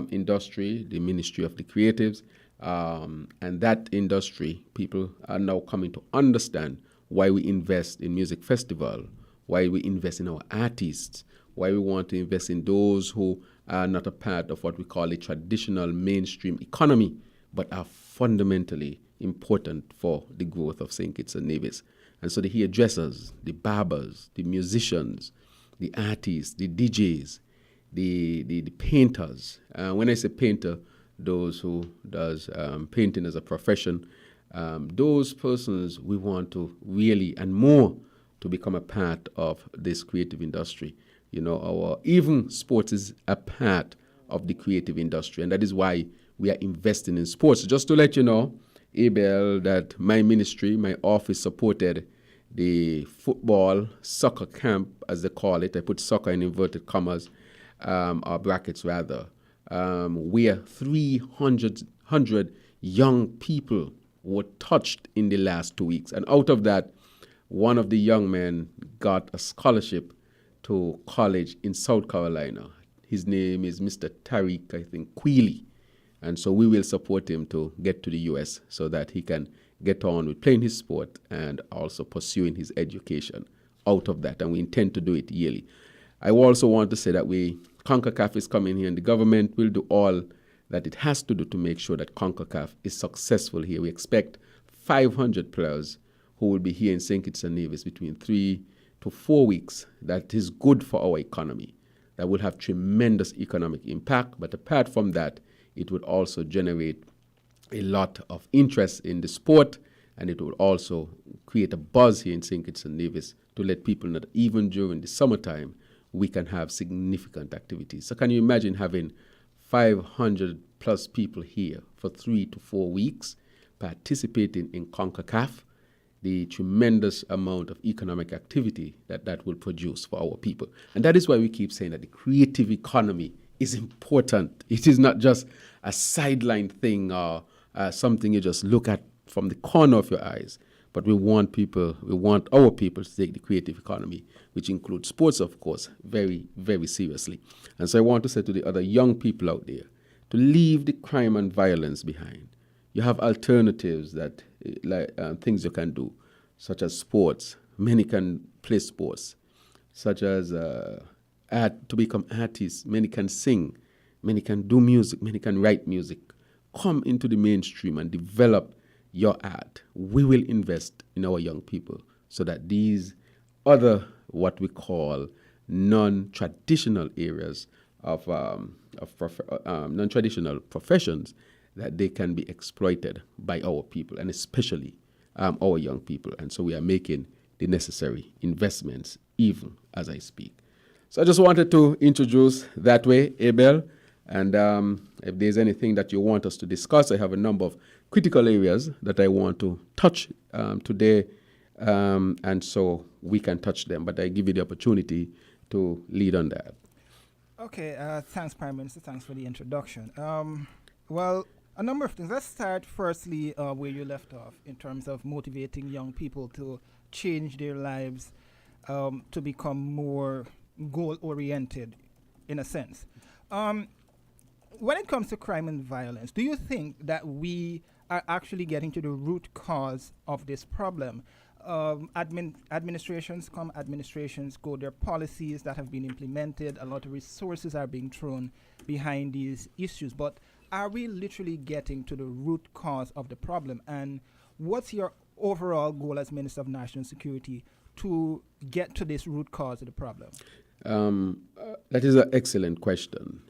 industry, the Ministry of the Creatives, and that industry, people are now coming to understand why we invest in music festival, why we invest in our artists, why we want to invest in those who are not a part of what we call a traditional mainstream economy, but are fundamentally important for the growth of St. Kitts and Nevis. And so the hairdressers, the barbers, the musicians, the artists, the DJs, the painters. When I say painter, those who does painting as a profession, those persons we want to really and more to become a part of this creative industry. You know, even sports is a part of the creative industry, and that is why we are investing in sports. Just to let you know, Abel, that my ministry, my office supported the football soccer camp, as they call it. I put soccer in inverted commas, or brackets rather, where 300 young people were touched in the last 2 weeks. And out of that, one of the young men got a scholarship to college in South Carolina. His name is Mr. Tariq, I think, Queely. And so we will support him to get to the U.S. so that he can get on with playing his sport and also pursuing his education out of that. And we intend to do it yearly. I also want to say that CONCACAF is coming here, and the government will do all that it has to do to make sure that CONCACAF is successful here. We expect 500 players who will be here in St. Kitts and Nevis between 3 to 4 weeks. That is good for our economy. That will have tremendous economic impact. But apart from that, it would also generate a lot of interest in the sport, and it will also create a buzz here in St. Kitts and Nevis to let people know that even during the summertime, we can have significant activities. So can you imagine having 500 plus people here for 3 to 4 weeks participating in CONCACAF, the tremendous amount of economic activity that will produce for our people. And that is why we keep saying that the creative economy is important. It is not just a sideline thing or something you just look at from the corner of your eyes. But we want our people to take the creative economy, which includes sports, of course, very, very seriously. And so I want to say to the other young people out there to leave the crime and violence behind. You have alternatives that, things you can do, such as sports. Many can play sports, such as to become artists. Many can sing, many can do music, many can write music. Come into the mainstream and develop your art. We will invest in our young people so that these other, what we call non-traditional areas of non-traditional professions, that they can be exploited by our people, and especially our young people. And so we are making the necessary investments even as I speak. So I just wanted to introduce that way, Abel. And if there's anything that you want us to discuss, I have a number of critical areas that I want to touch today, and so we can touch them. But I give you the opportunity to lead on that. Okay, thanks, Prime Minister. Thanks for the introduction. Well, a number of things. Let's start firstly where you left off in terms of motivating young people to change their lives to become more goal-oriented, in a sense. When it comes to crime and violence, do you think that we are actually getting to the root cause of this problem? Administrations come, administrations go. There are policies that have been implemented. A lot of resources are being thrown behind these issues. But are we literally getting to the root cause of the problem? And what's your overall goal as Minister of National Security to get to this root cause of the problem? That is an excellent question.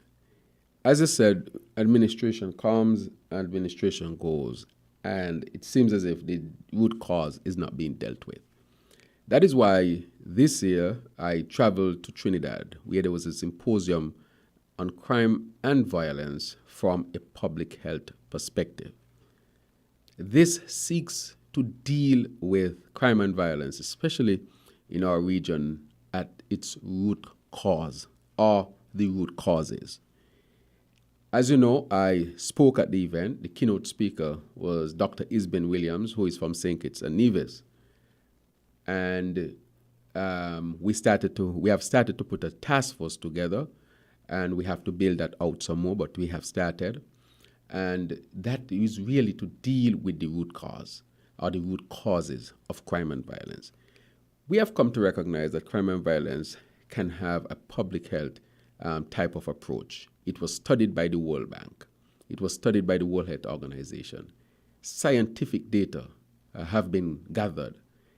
As I said, administration comes, administration goes, and it seems as if the root cause is not being dealt with. That is why this year I traveled to Trinidad, where there was a symposium on crime and violence from a public health perspective. This seeks to deal with crime and violence, especially in our region, at its root cause or the root causes. As you know, I spoke at the event. The keynote speaker was Dr. Isben Williams, who is from St. Kitts and Nevis. And we have started to put a task force together, and we have to build that out some more, but we have started. And that is really to deal with the root cause or the root causes of crime and violence. We have come to recognize that crime and violence can have a public health type of approach. It was studied by the World Bank. It was studied by the World Health Organization. Scientific data have been gathered.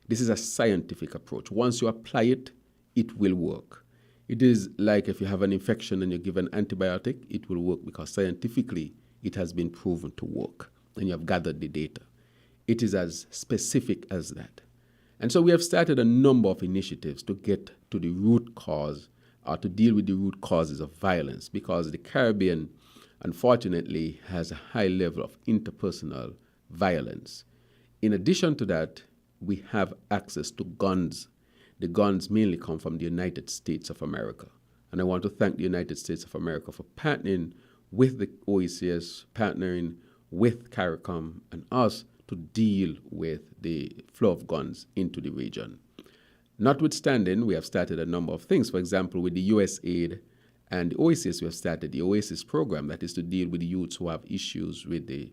This is a scientific approach. Once you apply it, it will work. It is like if you have an infection and you give an antibiotic, it will work because scientifically it has been proven to work, and you have gathered the data. It is as specific as that. And so we have started a number of initiatives to get to the root cause or to deal with the root causes of violence, because the Caribbean, unfortunately, has a high level of interpersonal violence. In addition to that, we have access to guns. The guns mainly come from the United States of America. And I want to thank the United States of America for partnering with the OECS, partnering with CARICOM and us to deal with the flow of guns into the region. Notwithstanding, we have started a number of things. For example, with the USAID and the OASIS, we have started the OASIS program, that is to deal with the youths who have issues with the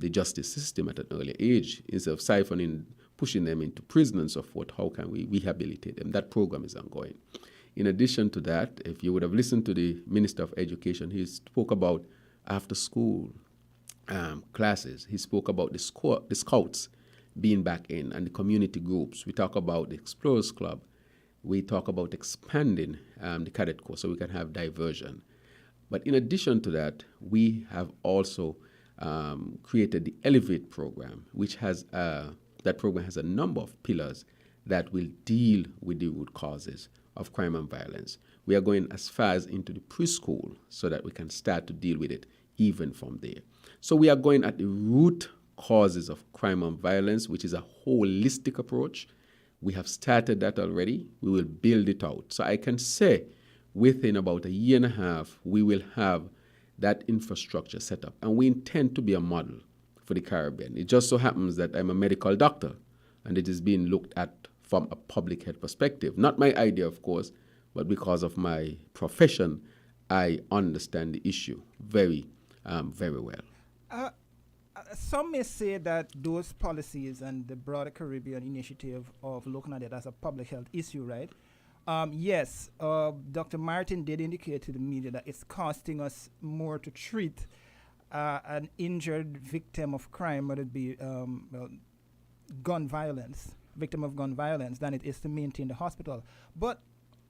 justice system at an early age. Instead of pushing them into prison and so forth, how can we rehabilitate them? That program is ongoing. In addition to that, if you would have listened to the Minister of Education, he spoke about after-school classes. He spoke about the Scouts being back in, and the community groups. We talk about the Explorers Club. We talk about expanding the cadet corps so we can have diversion. But in addition to that, we have also created the Elevate program, which has that program has a number of pillars that will deal with the root causes of crime and violence. We are going as far as into the preschool so that we can start to deal with it even from there. So we are going at the root causes of crime and violence, which is a holistic approach. We have started that already. We will build it out. So I can say within about a year and a half, we will have that infrastructure set up. And we intend to be a model for the Caribbean. It just so happens that I'm a medical doctor, and it is being looked at from a public health perspective. Not my idea, of course, but because of my profession, I understand the issue very, very well. some may say that those policies and the broader Caribbean initiative of looking at it as a public health issue, right? Yes, Dr. Martin did indicate to the media that it's costing us more to treat an injured victim of crime, whether it be gun violence, victim of gun violence, than it is to maintain the hospital. But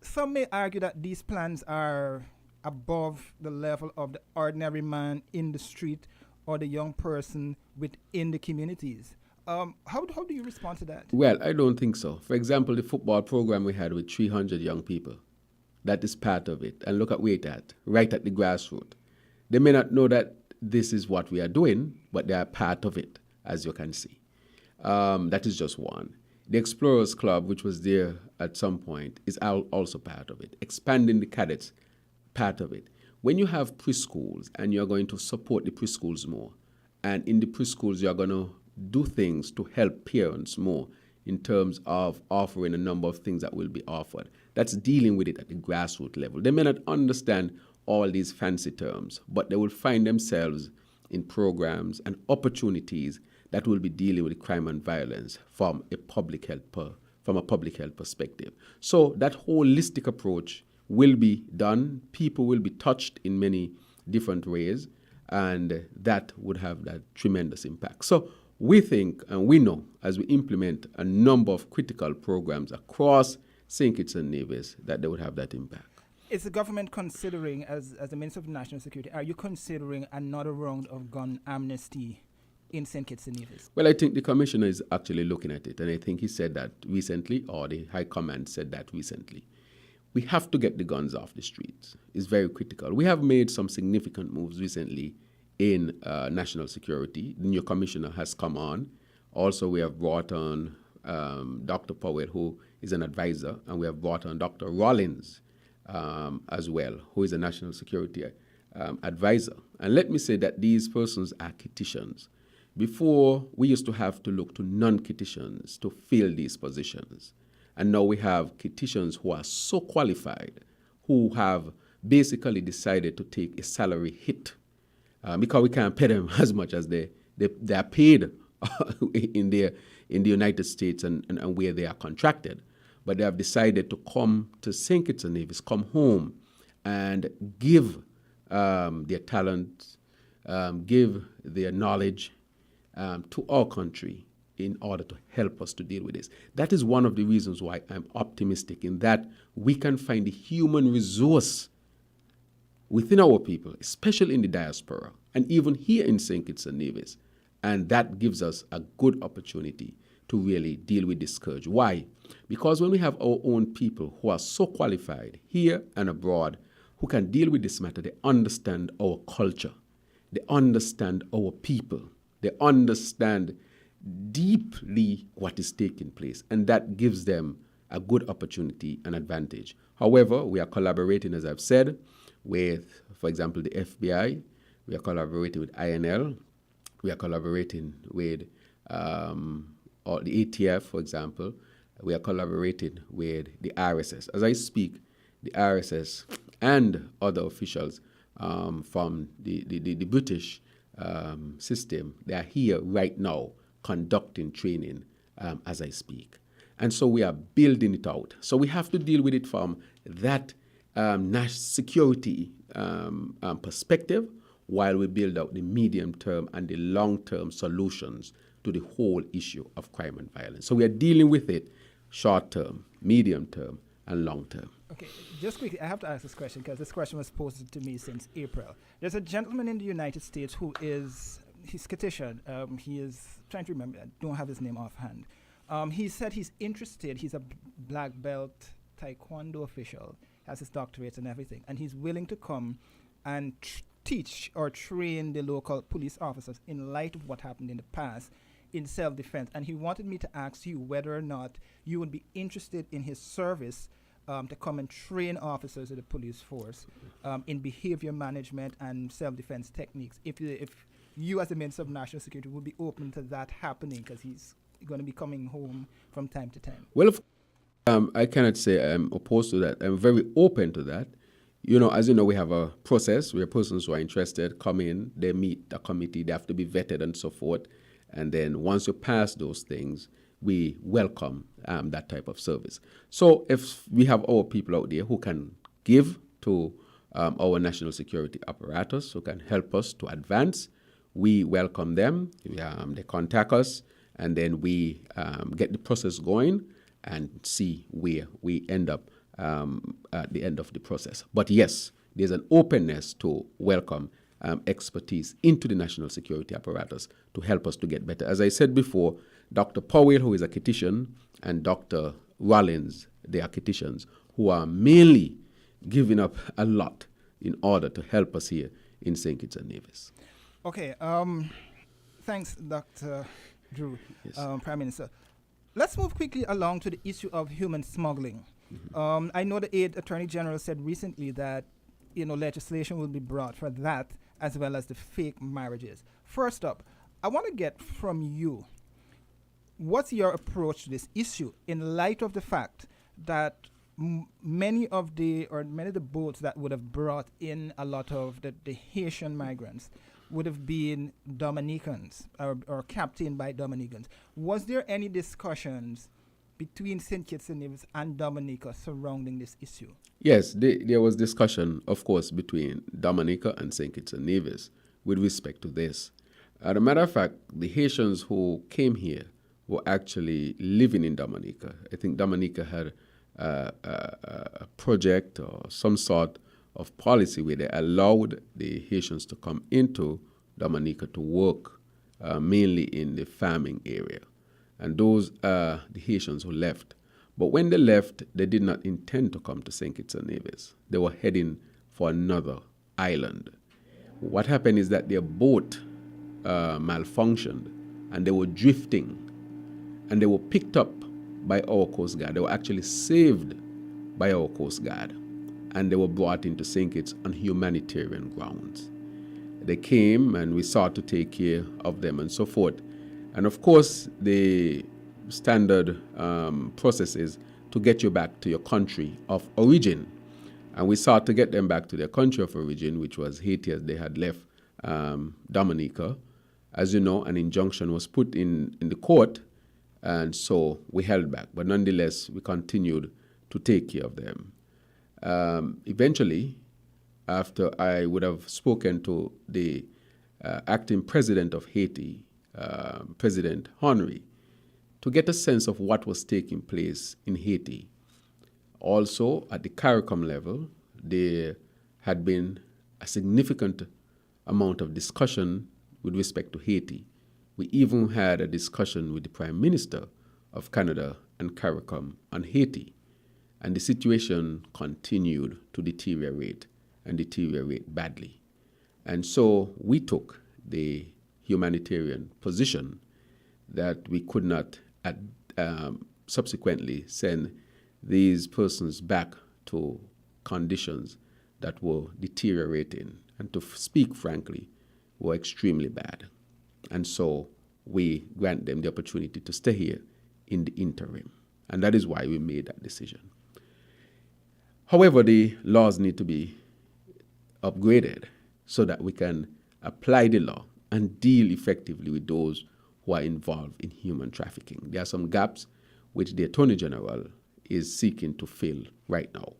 some may argue that these plans are above the level of the ordinary man in the street or the young person within the communities. How do you respond to that? Well, I don't think so. For example, the football program we had with 300 young people, that is part of it. And look at where it's at, right at the grassroots. They may not know that this is what we are doing, but they are part of it, as you can see. That is just one. The Explorers Club, which was there at some point, is also part of it. Expanding the cadets, part of it. When you have preschools and you're going to support the preschools more, and in the preschools you're going to do things to help parents more in terms of offering a number of things that will be offered, that's dealing with it at the grassroots level. They may not understand all these fancy terms, but they will find themselves in programs and opportunities that will be dealing with crime and violence from a public health perspective. So that holistic approach will be done. People will be touched in many different ways, and that would have that tremendous impact. So we think and we know as we implement a number of critical programs across St. Kitts and Nevis that they would have that impact. Is the government considering, as the Minister of National Security, are you considering another round of gun amnesty in St. Kitts and Nevis? Well, I think the Commissioner is actually looking at it, and I think he said that recently, or the High Command said that recently. We have to get the guns off the streets. It's very critical. We have made some significant moves recently in national security. The new commissioner has come on. Also, we have brought on Dr. Powell, who is an advisor, and we have brought on Dr. Rollins as well, who is a national security advisor. And let me say that these persons are Kittitians. Before, we used to have to look to non-Kittitians to fill these positions. And now we have Kittitians who are so qualified, who have basically decided to take a salary hit because we can't pay them as much as they are paid in the United States and where they are contracted. But they have decided to come to St. Kitts and Nevis, come home, and give their talent, give their knowledge to our country in order to help us to deal with this. That is one of the reasons why I'm optimistic in that we can find the human resource within our people, especially in the diaspora, and even here in St. Kitts and Nevis. And that gives us a good opportunity to really deal with this scourge. Why? Because when we have our own people who are so qualified here and abroad, who can deal with this matter, they understand our culture, they understand our people, they understand deeply what is taking place, and that gives them a good opportunity and advantage. However, we are collaborating, as I've said, with, for example, the FBI, we are collaborating with INL, we are collaborating with or the ATF, for example, we are collaborating with the RSS. As I speak, the RSS and other officials from the British system, they are here right now conducting training as I speak. And so we are building it out. So we have to deal with it from that national security perspective while we build out the medium-term and the long-term solutions to the whole issue of crime and violence. So we are dealing with it short-term, medium-term, and long-term. Okay, just quickly, I have to ask this question because this question was posed to me since April. There's a gentleman in the United States who is, he's Kittitian. He is, trying to remember, I don't have his name offhand. He said he's interested, he's a black belt taekwondo official, has his doctorate and everything, and he's willing to come and teach or train the local police officers in light of what happened in the past in self-defense. And he wanted me to ask you whether or not you would be interested in his service to come and train officers of the police force in behavior management and self-defense techniques. If you as the Minister of National Security would be open to that happening, because he's going to be coming home from time to time. Well, I cannot say I'm opposed to that. I'm very open to that. as you know, we have a process where persons who are interested come in, they meet the committee, they have to be vetted and so forth. And then once you pass those things, we welcome that type of service. So if we have our people out there who can give to our national security apparatus, who can help us to advance, we welcome them. They contact us, and then we get the process going and see where we end up at the end of the process. But yes, there's an openness to welcome expertise into the national security apparatus to help us to get better. As I said before, Dr. Powell, who is a clinician, and Dr. Rollins, they are clinicians, who are mainly giving up a lot in order to help us here in St. Kitts and Nevis. Okay, thanks, Dr. Drew, Yes. Prime Minister. Let's move quickly along to the issue of human smuggling. I know the aide Attorney General said recently that legislation will be brought for that, as well as the fake marriages. First up, I want to get from you, what's your approach to this issue in light of the fact that many of the boats that would have brought in a lot of the Haitian migrants would have been Dominicans or captained by Dominicans? Was there any discussions between St. Kitts and Nevis and Dominica surrounding this issue? Yes, there was discussion, of course, between Dominica and St. Kitts and Nevis with respect to this. As a matter of fact, the Haitians who came here were actually living in Dominica. I think Dominica had a project or some sort of policy where they allowed the Haitians to come into Dominica to work mainly in the farming area. And those are the Haitians who left. But when they left, they did not intend to come to St. Kitts and Nevis. They were heading for another island. What happened is that their boat malfunctioned and they were drifting, and they were picked up by our Coast Guard. They were actually saved by our Coast Guard, and they were brought into St. Kitts on humanitarian grounds. They came and we sought to take care of them and so forth. And of course, the standard process is to get you back to your country of origin. And we sought to get them back to their country of origin, which was Haiti, as they had left Dominica. As you know, an injunction was put in the court, and so we held back. But nonetheless, we continued to take care of them. Eventually, after I would have spoken to the acting president of Haiti, President Henry, to get a sense of what was taking place in Haiti. Also, at the CARICOM level, there had been a significant amount of discussion with respect to Haiti. We even had a discussion with the Prime Minister of Canada and CARICOM on Haiti. And the situation continued to deteriorate and deteriorate badly. And so we took the humanitarian position that we could not subsequently send these persons back to conditions that were deteriorating and, to speak frankly, were extremely bad. And so we grant them the opportunity to stay here in the interim. And that is why we made that decision. However, the laws need to be upgraded so that we can apply the law and deal effectively with those who are involved in human trafficking. There are some gaps which the Attorney General is seeking to fill right now.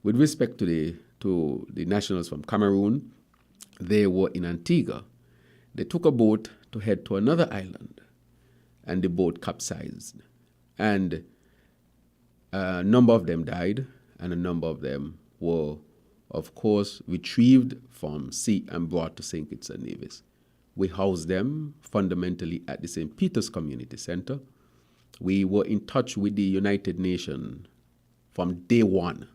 With respect to the nationals from Cameroon, they were in Antigua. They took a boat to head to another island, and the boat capsized. And a number of them died, and a number of them were, of course, retrieved from sea and brought to St. Kitts and Nevis. We housed them fundamentally at the St. Peter's Community Center. We were in touch with the United Nations from day one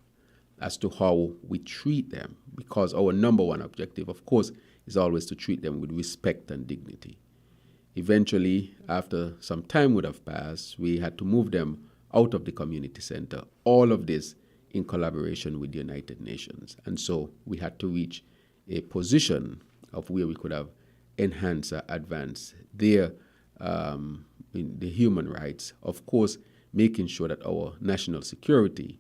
as to how we treat them, because our number one objective, of course, is always to treat them with respect and dignity. Eventually, after some time would have passed, we had to move them out of the community center. All of this in collaboration with the United Nations. And so we had to reach a position of where we could have enhanced or advanced their in the human rights, of course, making sure that our national security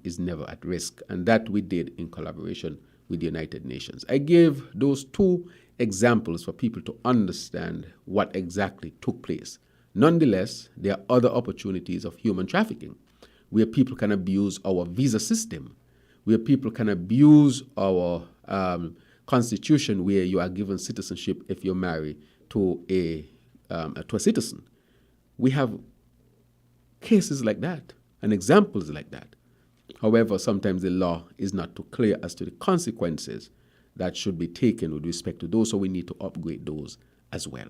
is never at risk. And that we did in collaboration with the United Nations. I gave those two examples for people to understand what exactly took place. Nonetheless, there are other opportunities of human trafficking where people can abuse our visa system, where people can abuse our constitution, where you are given citizenship if you're married to a citizen. We have cases like that and examples like that. However, sometimes the law is not too clear as to the consequences that should be taken with respect to those, so we need to upgrade those as well.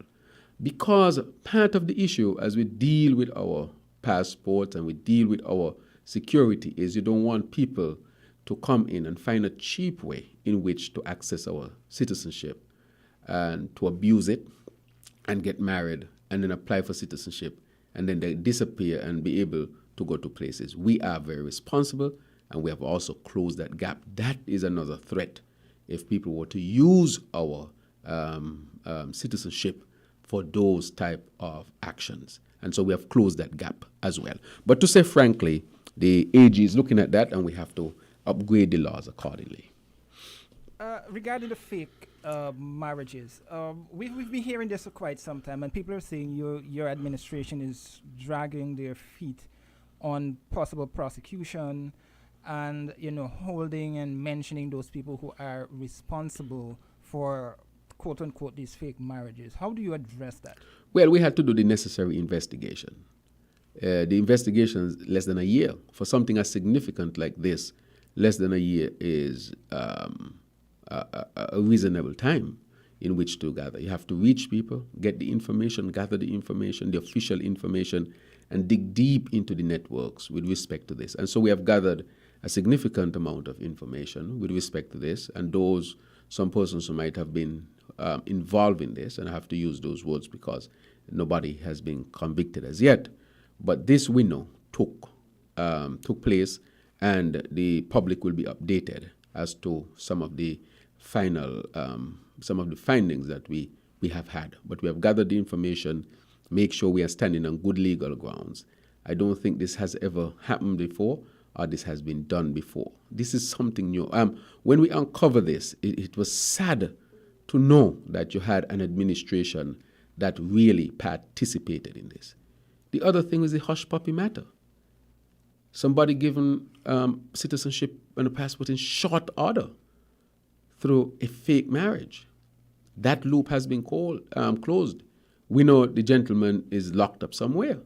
Because part of the issue as we deal with our passports and we deal with our security is you don't want people to come in and find a cheap way in which to access our citizenship and to abuse it and get married and then apply for citizenship and then they disappear and be able to go to places. We are very responsible and we have also closed that gap. That is another threat if people were to use our citizenship for those type of actions. And so we have closed that gap as well. But to say frankly, the AG is looking at that and we have to upgrade the laws accordingly. Regarding the fake marriages, we've been hearing this for quite some time, and people are saying your administration is dragging their feet on possible prosecution and, holding and mentioning those people who are responsible for, quote unquote, these fake marriages. How do you address that? Well, we had to do the necessary investigation. The investigation is less than a year. For something as significant like this, less than a year is a reasonable time in which to gather. You have to reach people, get the information, gather the information, the official information, and dig deep into the networks with respect to this. And so we have gathered a significant amount of information with respect to this, and some persons who might have been involved in this, and I have to use those words because nobody has been convicted as yet, but this we know took place, and the public will be updated as to some of the final, some of the findings that we have had. But we have gathered the information, make sure we are standing on good legal grounds. I don't think this has ever happened before or this has been done before. This is something new. When we uncover this, it was sad to know that you had an administration that really participated in this. The other thing is the hush puppy matter. Somebody given citizenship and a passport in short order through a fake marriage. That loop has been closed. We know the gentleman is locked up somewhere.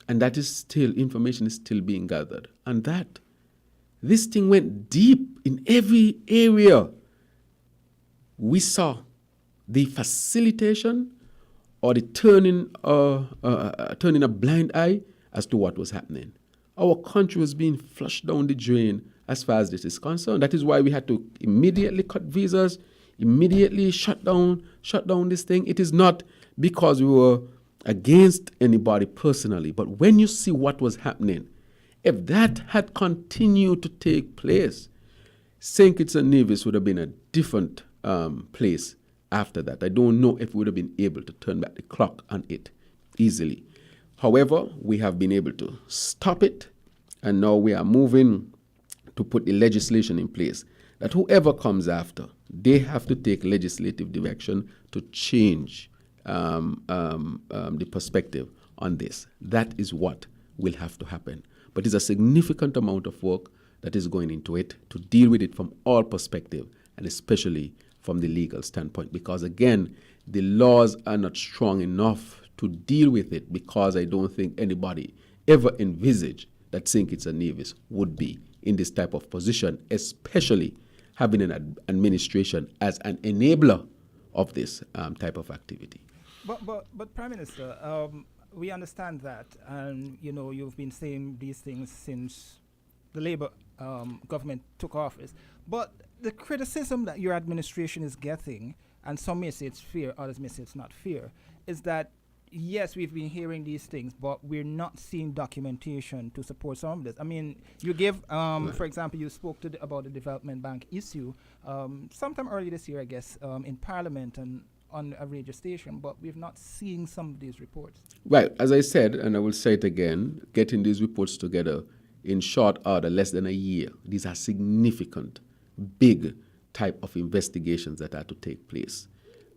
And that is still, information is still being gathered. And this thing went deep in every area. We saw the facilitation or the turning a blind eye as to what was happening. Our country was being flushed down the drain as far as this is concerned. That is why we had to immediately cut visas, immediately shut down this thing. It is not because we were against anybody personally, but when you see what was happening, if that had continued to take place, St. Kitts and Nevis would have been a different place after that. I don't know if we would have been able to turn back the clock on it easily. However, we have been able to stop it, and now we are moving to put the legislation in place that whoever comes after, they have to take legislative direction to change the perspective on this. That is what will have to happen. But it's a significant amount of work that is going into it to deal with it from all perspectives, and especially from the legal standpoint, because again, the laws are not strong enough to deal with it, because I don't think anybody ever envisaged that St. Kitts and Nevis would be in this type of position, especially having an administration as an enabler of this type of activity. But Prime Minister, we understand that, and you've been saying these things since the Labour government took office. But the criticism that your administration is getting, and some may say it's fair, others may say it's not fair, is that yes, we've been hearing these things, but we're not seeing documentation to support some of this. I mean, you give, for example, you spoke about the Development Bank issue sometime early this year, I guess, in Parliament and on a radio station, but we've not seen some of these reports. Right, as I said, and I will say it again, getting these reports together in short order, less than a year. These are significant, big type of investigations that are to take place.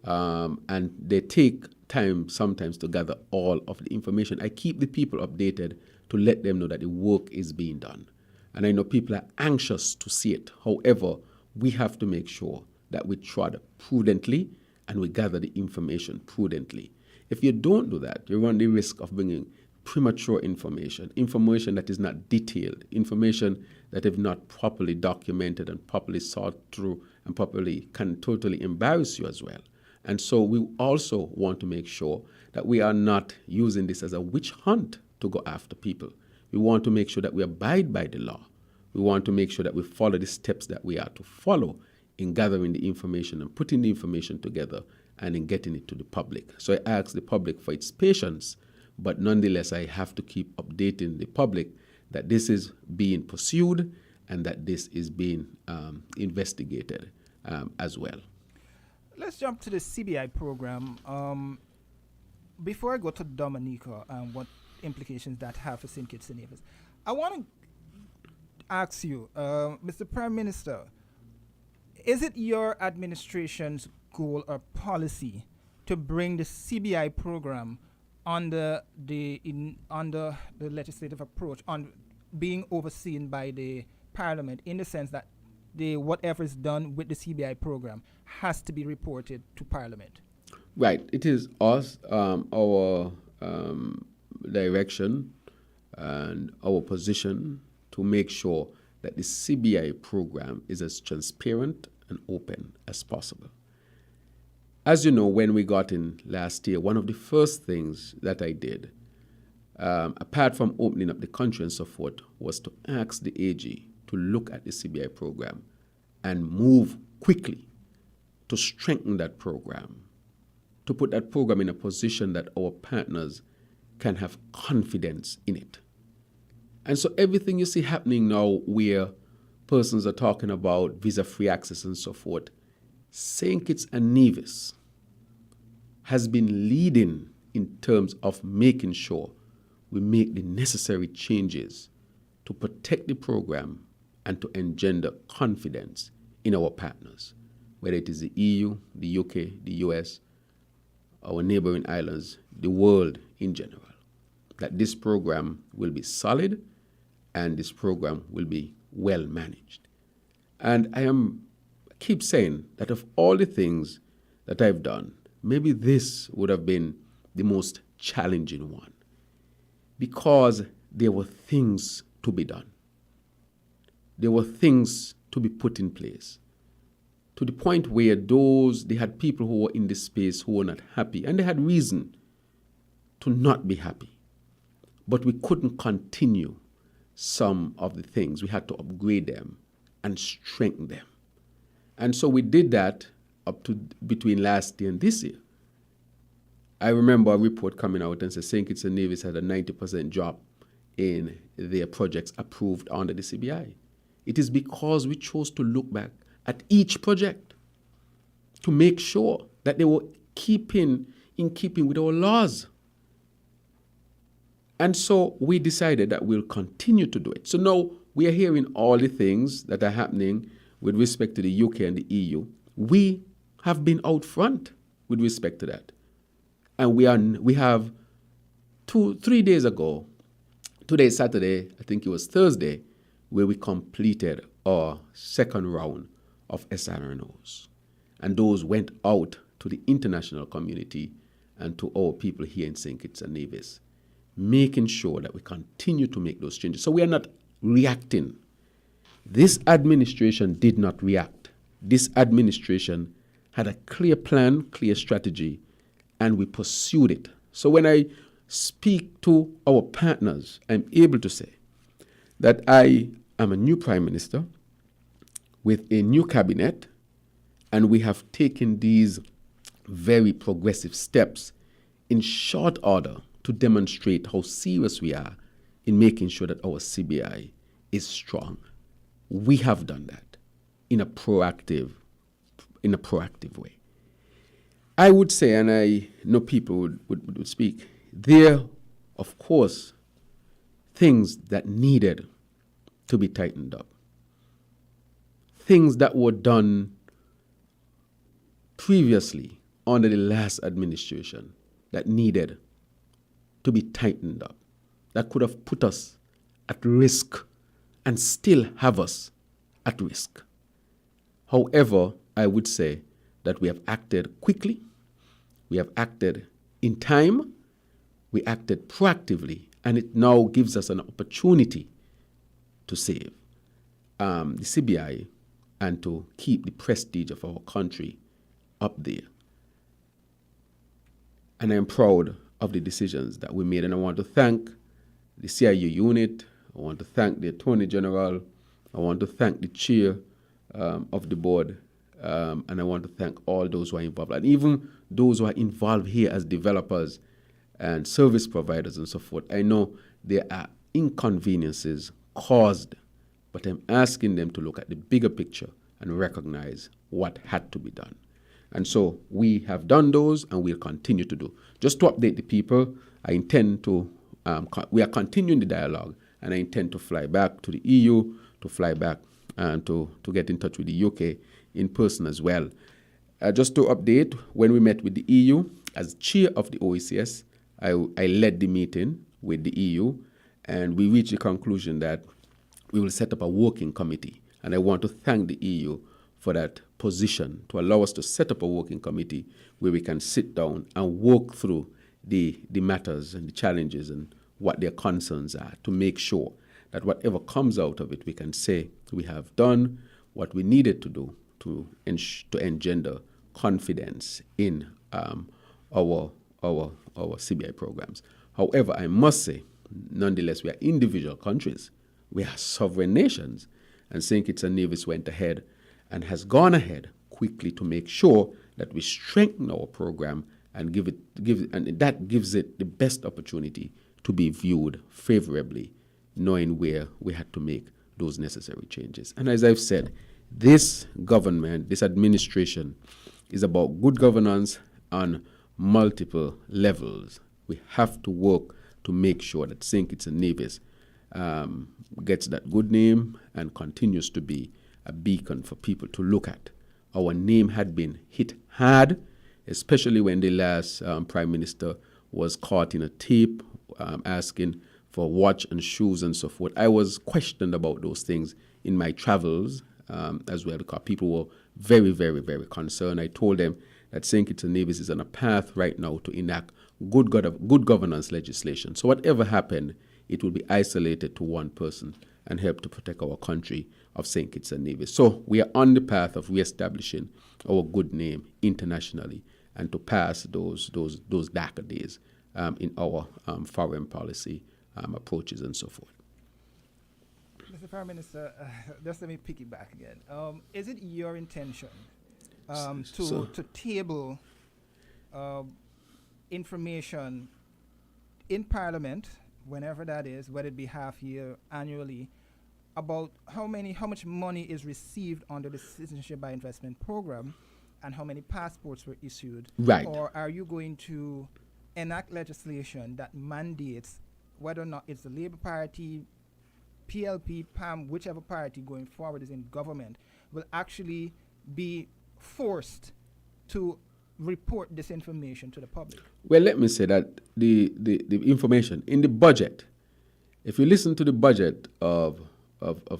And they take time sometimes to gather all of the information. I keep the people updated to let them know that the work is being done. And I know people are anxious to see it. However, we have to make sure that we trod prudently and we gather the information prudently. If you don't do that, you run the risk of bringing premature information, information that is not detailed, information that is not properly documented and properly sought through and properly can totally embarrass you as well. And so we also want to make sure that we are not using this as a witch hunt to go after people. We want to make sure that we abide by the law. We want to make sure that we follow the steps that we are to follow in gathering the information and putting the information together and in getting it to the public. So I ask the public for its patience, but nonetheless, I have to keep updating the public that this is being pursued and that this is being investigated as well. Let's jump to the CBI program. Before I go to Dominica and what implications that have for St. Kitts and Nevis, I want to ask you, Mr. Prime Minister, is it your administration's goal or policy to bring the CBI program under the legislative approach, on being overseen by the Parliament, in the sense that whatever is done with the CBI program has to be reported to Parliament? Right. It is us, our direction and our position to make sure that the CBI program is as transparent and open as possible. As you know, when we got in last year, one of the first things that I did, apart from opening up the country and so forth, was to ask the AG to look at the CBI program and move quickly to strengthen that program, to put that program in a position that our partners can have confidence in it. And so everything you see happening now where persons are talking about visa-free access and so forth, St. Kitts and Nevis has been leading in terms of making sure we make the necessary changes to protect the program and to engender confidence in our partners, whether it is the EU, the UK, the US, our neighboring islands, the world in general, that this program will be solid and this program will be well managed. And I keep saying that of all the things that I've done, maybe this would have been the most challenging one, because there were things to be done. There were things to be put in place, to the point where they had people who were in this space who were not happy, and they had reason to not be happy. But we couldn't continue some of the things. We had to upgrade them and strengthen them. And so we did that up to between last year and this year. I remember a report coming out and said St. Kitts and Nevis had a 90% drop in their projects approved under the CBI. It is because we chose to look back at each project to make sure that they were in keeping with our laws. And so we decided that we'll continue to do it. So now we are hearing all the things that are happening with respect to the UK and the EU. We have been out front with respect to that. And we have 3 days ago, today is Saturday, I think it was Thursday, where we completed our second round of SRNOs. And those went out to the international community and to our people here in St. Kitts and Nevis, making sure that we continue to make those changes. So we are not reacting. This administration did not react. This administration had a clear plan, clear strategy, and we pursued it. So when I speak to our partners, I'm able to say that I am a new prime minister with a new cabinet, and we have taken these very progressive steps in short order to demonstrate how serious we are in making sure that our CBI is strong. We have done that in a proactive way. I would say, and I know people would speak, there, of course, things that needed to be tightened up. Things that were done previously under the last administration that needed to be tightened up, that could have put us at risk and still have us at risk. However, I would say that we have acted quickly, we have acted in time, we acted proactively, and it now gives us an opportunity to save the CBI and to keep the prestige of our country up there. And I'm proud of the decisions that we made, and I want to thank the CIU unit, I want to thank the Attorney General, I want to thank the chair of the board, and I want to thank all those who are involved, and even those who are involved here as developers and service providers and so forth. I know there are inconveniences caused, but I'm asking them to look at the bigger picture and recognize what had to be done. And so we have done those and we'll continue to do. Just to update the people, I intend to, we are continuing the dialogue, and I intend to fly back to the EU, to fly back and to get in touch with the UK in person as well. Just to update, when we met with the EU, as chair of the OECS, I led the meeting with the EU, and we reached the conclusion that we will set up a working committee. And I want to thank the EU for that position, to allow us to set up a working committee where we can sit down and work through the matters and the challenges and what their concerns are, to make sure that whatever comes out of it, we can say we have done what we needed to do to engender confidence in our CBI programs. However, I must say, nonetheless, we are individual countries. We are sovereign nations. And St. Kitts and Nevis went ahead and has gone ahead quickly to make sure that we strengthen our program and that gives it the best opportunity to be viewed favorably, knowing where we had to make those necessary changes. And as I've said, this government, this administration, is about good governance on multiple levels. We have to work to make sure that St. Kitts and Nevis gets that good name and continues to be a beacon for people to look at. Our name had been hit hard, especially when the last Prime Minister was caught in a tape asking for watch and shoes and so forth. I was questioned about those things in my travels as well, because people were very, very, very concerned. I told them that St. Kitts and Nevis is on a path right now to enact good governance legislation. So whatever happened, it will be isolated to one person and help to protect our country of St. Kitts and Nevis. So we are on the path of reestablishing our good name internationally and to pass those darker days in our foreign policy approaches and so forth. Mr. Prime Minister, just let me piggyback again. Is it your intention to table information in Parliament, whenever that is, whether it be half year, annually, about how much money is received under the Citizenship by Investment Program and how many passports were issued? Right. Or are you going to enact legislation that mandates whether or not it's the Labour Party, PLP, PAM, whichever party going forward is in government, will actually be forced to report this information to the public? Well, let me say that the information in the budget, if you listen to the budget of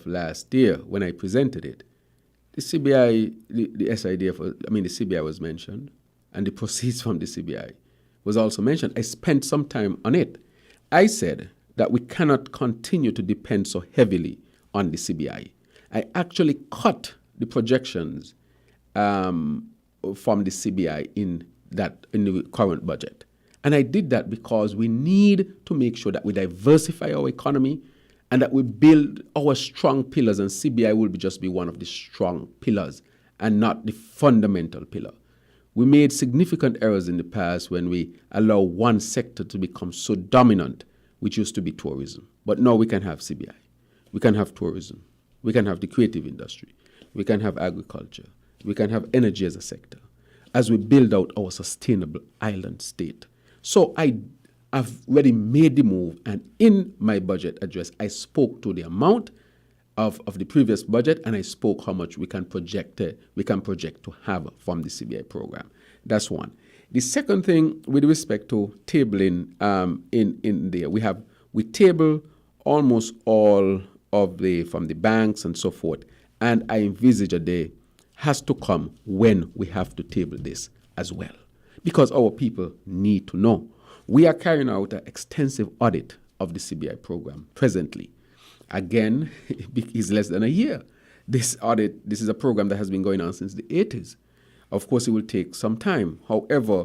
last year when I presented it, the CBI, the CBI was mentioned, and the proceeds from the CBI was also mentioned. I spent some time on it. I said that we cannot continue to depend so heavily on the CBI. I actually cut the projections from the CBI in the current budget. And I did that because we need to make sure that we diversify our economy and that we build our strong pillars, and CBI will just be one of the strong pillars and not the fundamental pillar. We made significant errors in the past when we allow one sector to become so dominant, which used to be tourism. But now we can have CBI, we can have tourism, we can have the creative industry, we can have agriculture, we can have energy as a sector, as we build out our sustainable island state. So I've already made the move, and in my budget address, I spoke to the amount of the previous budget, and I spoke how much we can project to have from the CBI program. That's one. The second thing, with respect to tabling in there, we table almost all of from the banks and so forth, and I envisage a day has to come when we have to table this as well, because our people need to know. We are carrying out an extensive audit of the CBI program presently. Again, it's less than a year. This is a program that has been going on since the 80s. Of course, it will take some time. However,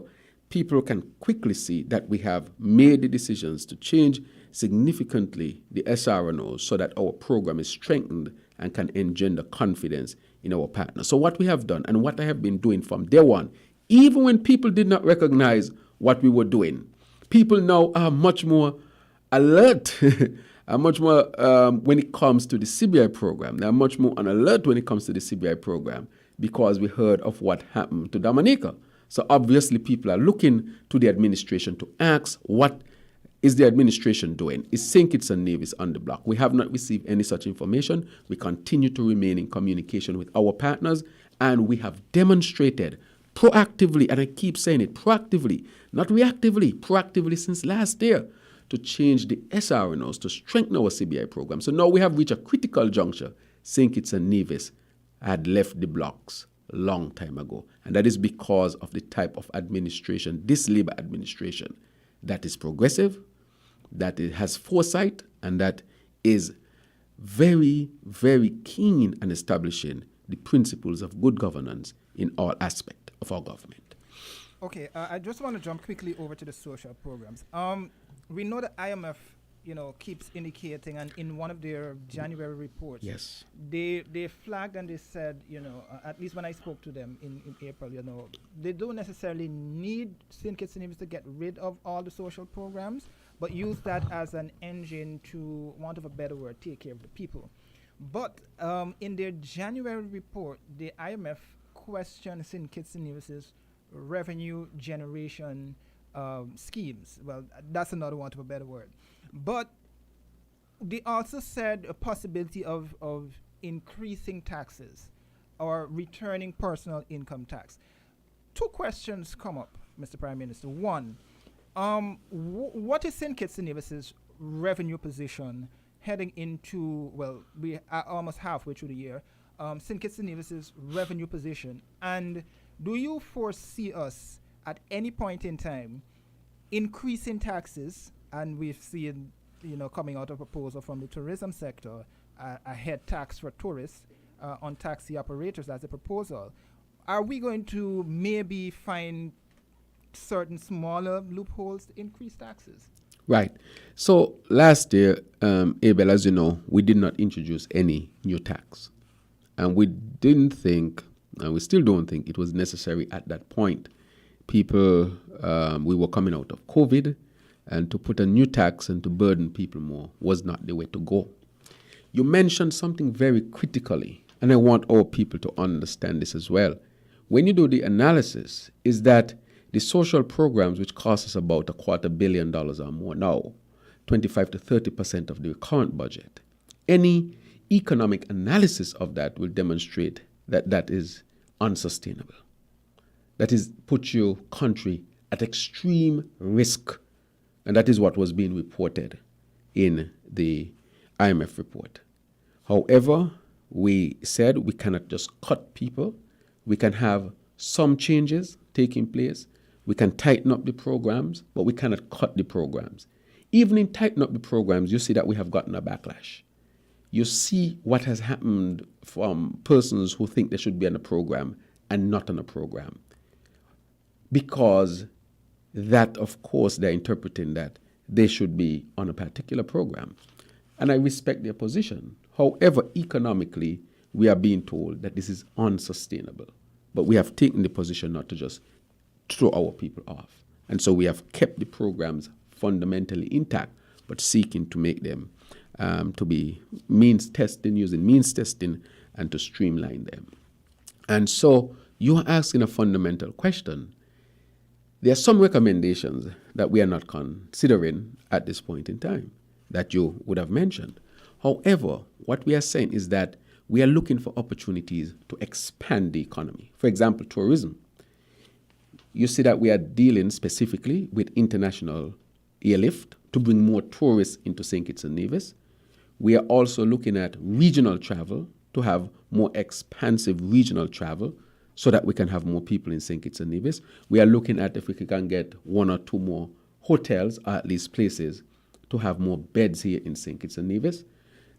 people can quickly see that we have made the decisions to change significantly the SRNOs so that our program is strengthened and can engender confidence in our partners. So what we have done and what I have been doing from day one, even when people did not recognize what we were doing, people now are much more alert, are much more when it comes to the CBI program. They are much more on alert when it comes to the CBI program because we heard of what happened to Dominica. So obviously people are looking to the administration to ask, what is the administration doing? Is St. Kitts and Nevis on the block? We have not received any such information. We continue to remain in communication with our partners, and we have demonstrated proactively, and I keep saying it, proactively, not reactively, proactively since last year, to change the SRNOs, to strengthen our CBI program. So now we have reached a critical juncture. St. Kitts and Nevis had left the blocks a long time ago, and that is because of the type of administration, this Labour administration, that is progressive, that it has foresight, and that is very, very keen on establishing the principles of good governance in all aspects of our government. Okay, I just want to jump quickly over to the social programs. We know the IMF, keeps indicating, and in one of their January reports, yes, they flagged and they said, at least when I spoke to them in April, they don't necessarily need St. Kitts and Nevis to get rid of all the social programs, but use that as an engine to, want of a better word, take care of the people. But in their January report, the IMF questioned St. Kitts and Nevis's revenue generation schemes. Well, that's another want of a better word. But they also said a possibility of increasing taxes or returning personal income tax. Two questions come up, Mr. Prime Minister. One, what is St. Kitts and Nevis's revenue position heading into, we are almost halfway through the year, St. Kitts and Nevis's revenue position, and do you foresee us at any point in time increasing taxes? And we've seen, coming out of a proposal from the tourism sector, a head tax for tourists on taxi operators as a proposal. Are we going to maybe find certain smaller loopholes to increase taxes? Right. So last year, Abel, as you know, we did not introduce any new tax. And we didn't think, and we still don't think, it was necessary at that point. People, we were coming out of COVID, and to put a new tax and to burden people more was not the way to go. You mentioned something very critically, and I want our people to understand this as well. When you do the analysis, is that the social programs, which cost us about $250 million or more now, 25 to 30% of the current budget, any economic analysis of that will demonstrate that that is unsustainable. That is, put your country at extreme risk. And that is what was being reported in the IMF report. However, we said we cannot just cut people. We can have some changes taking place. We can tighten up the programs, but we cannot cut the programs. Even in tightening up the programs, you see that we have gotten a backlash. You see what has happened from persons who think they should be on a program and not on a program. Because that, of course, they're interpreting that they should be on a particular program. And I respect their position. However, economically, we are being told that this is unsustainable. But we have taken the position not to just throw our people off. And so we have kept the programs fundamentally intact, but seeking to make them to be means testing, using means testing, and to streamline them. And so you are asking a fundamental question. There are some recommendations that we are not considering at this point in time that you would have mentioned. However, what we are saying is that we are looking for opportunities to expand the economy. For example, tourism. You see that we are dealing specifically with international airlift to bring more tourists into St. Kitts and Nevis. We are also looking at regional travel to have more expansive regional travel so that we can have more people in St. Kitts and Nevis. We are looking at if we can get 1 or 2 more hotels, or at least places, to have more beds here in St. Kitts and Nevis.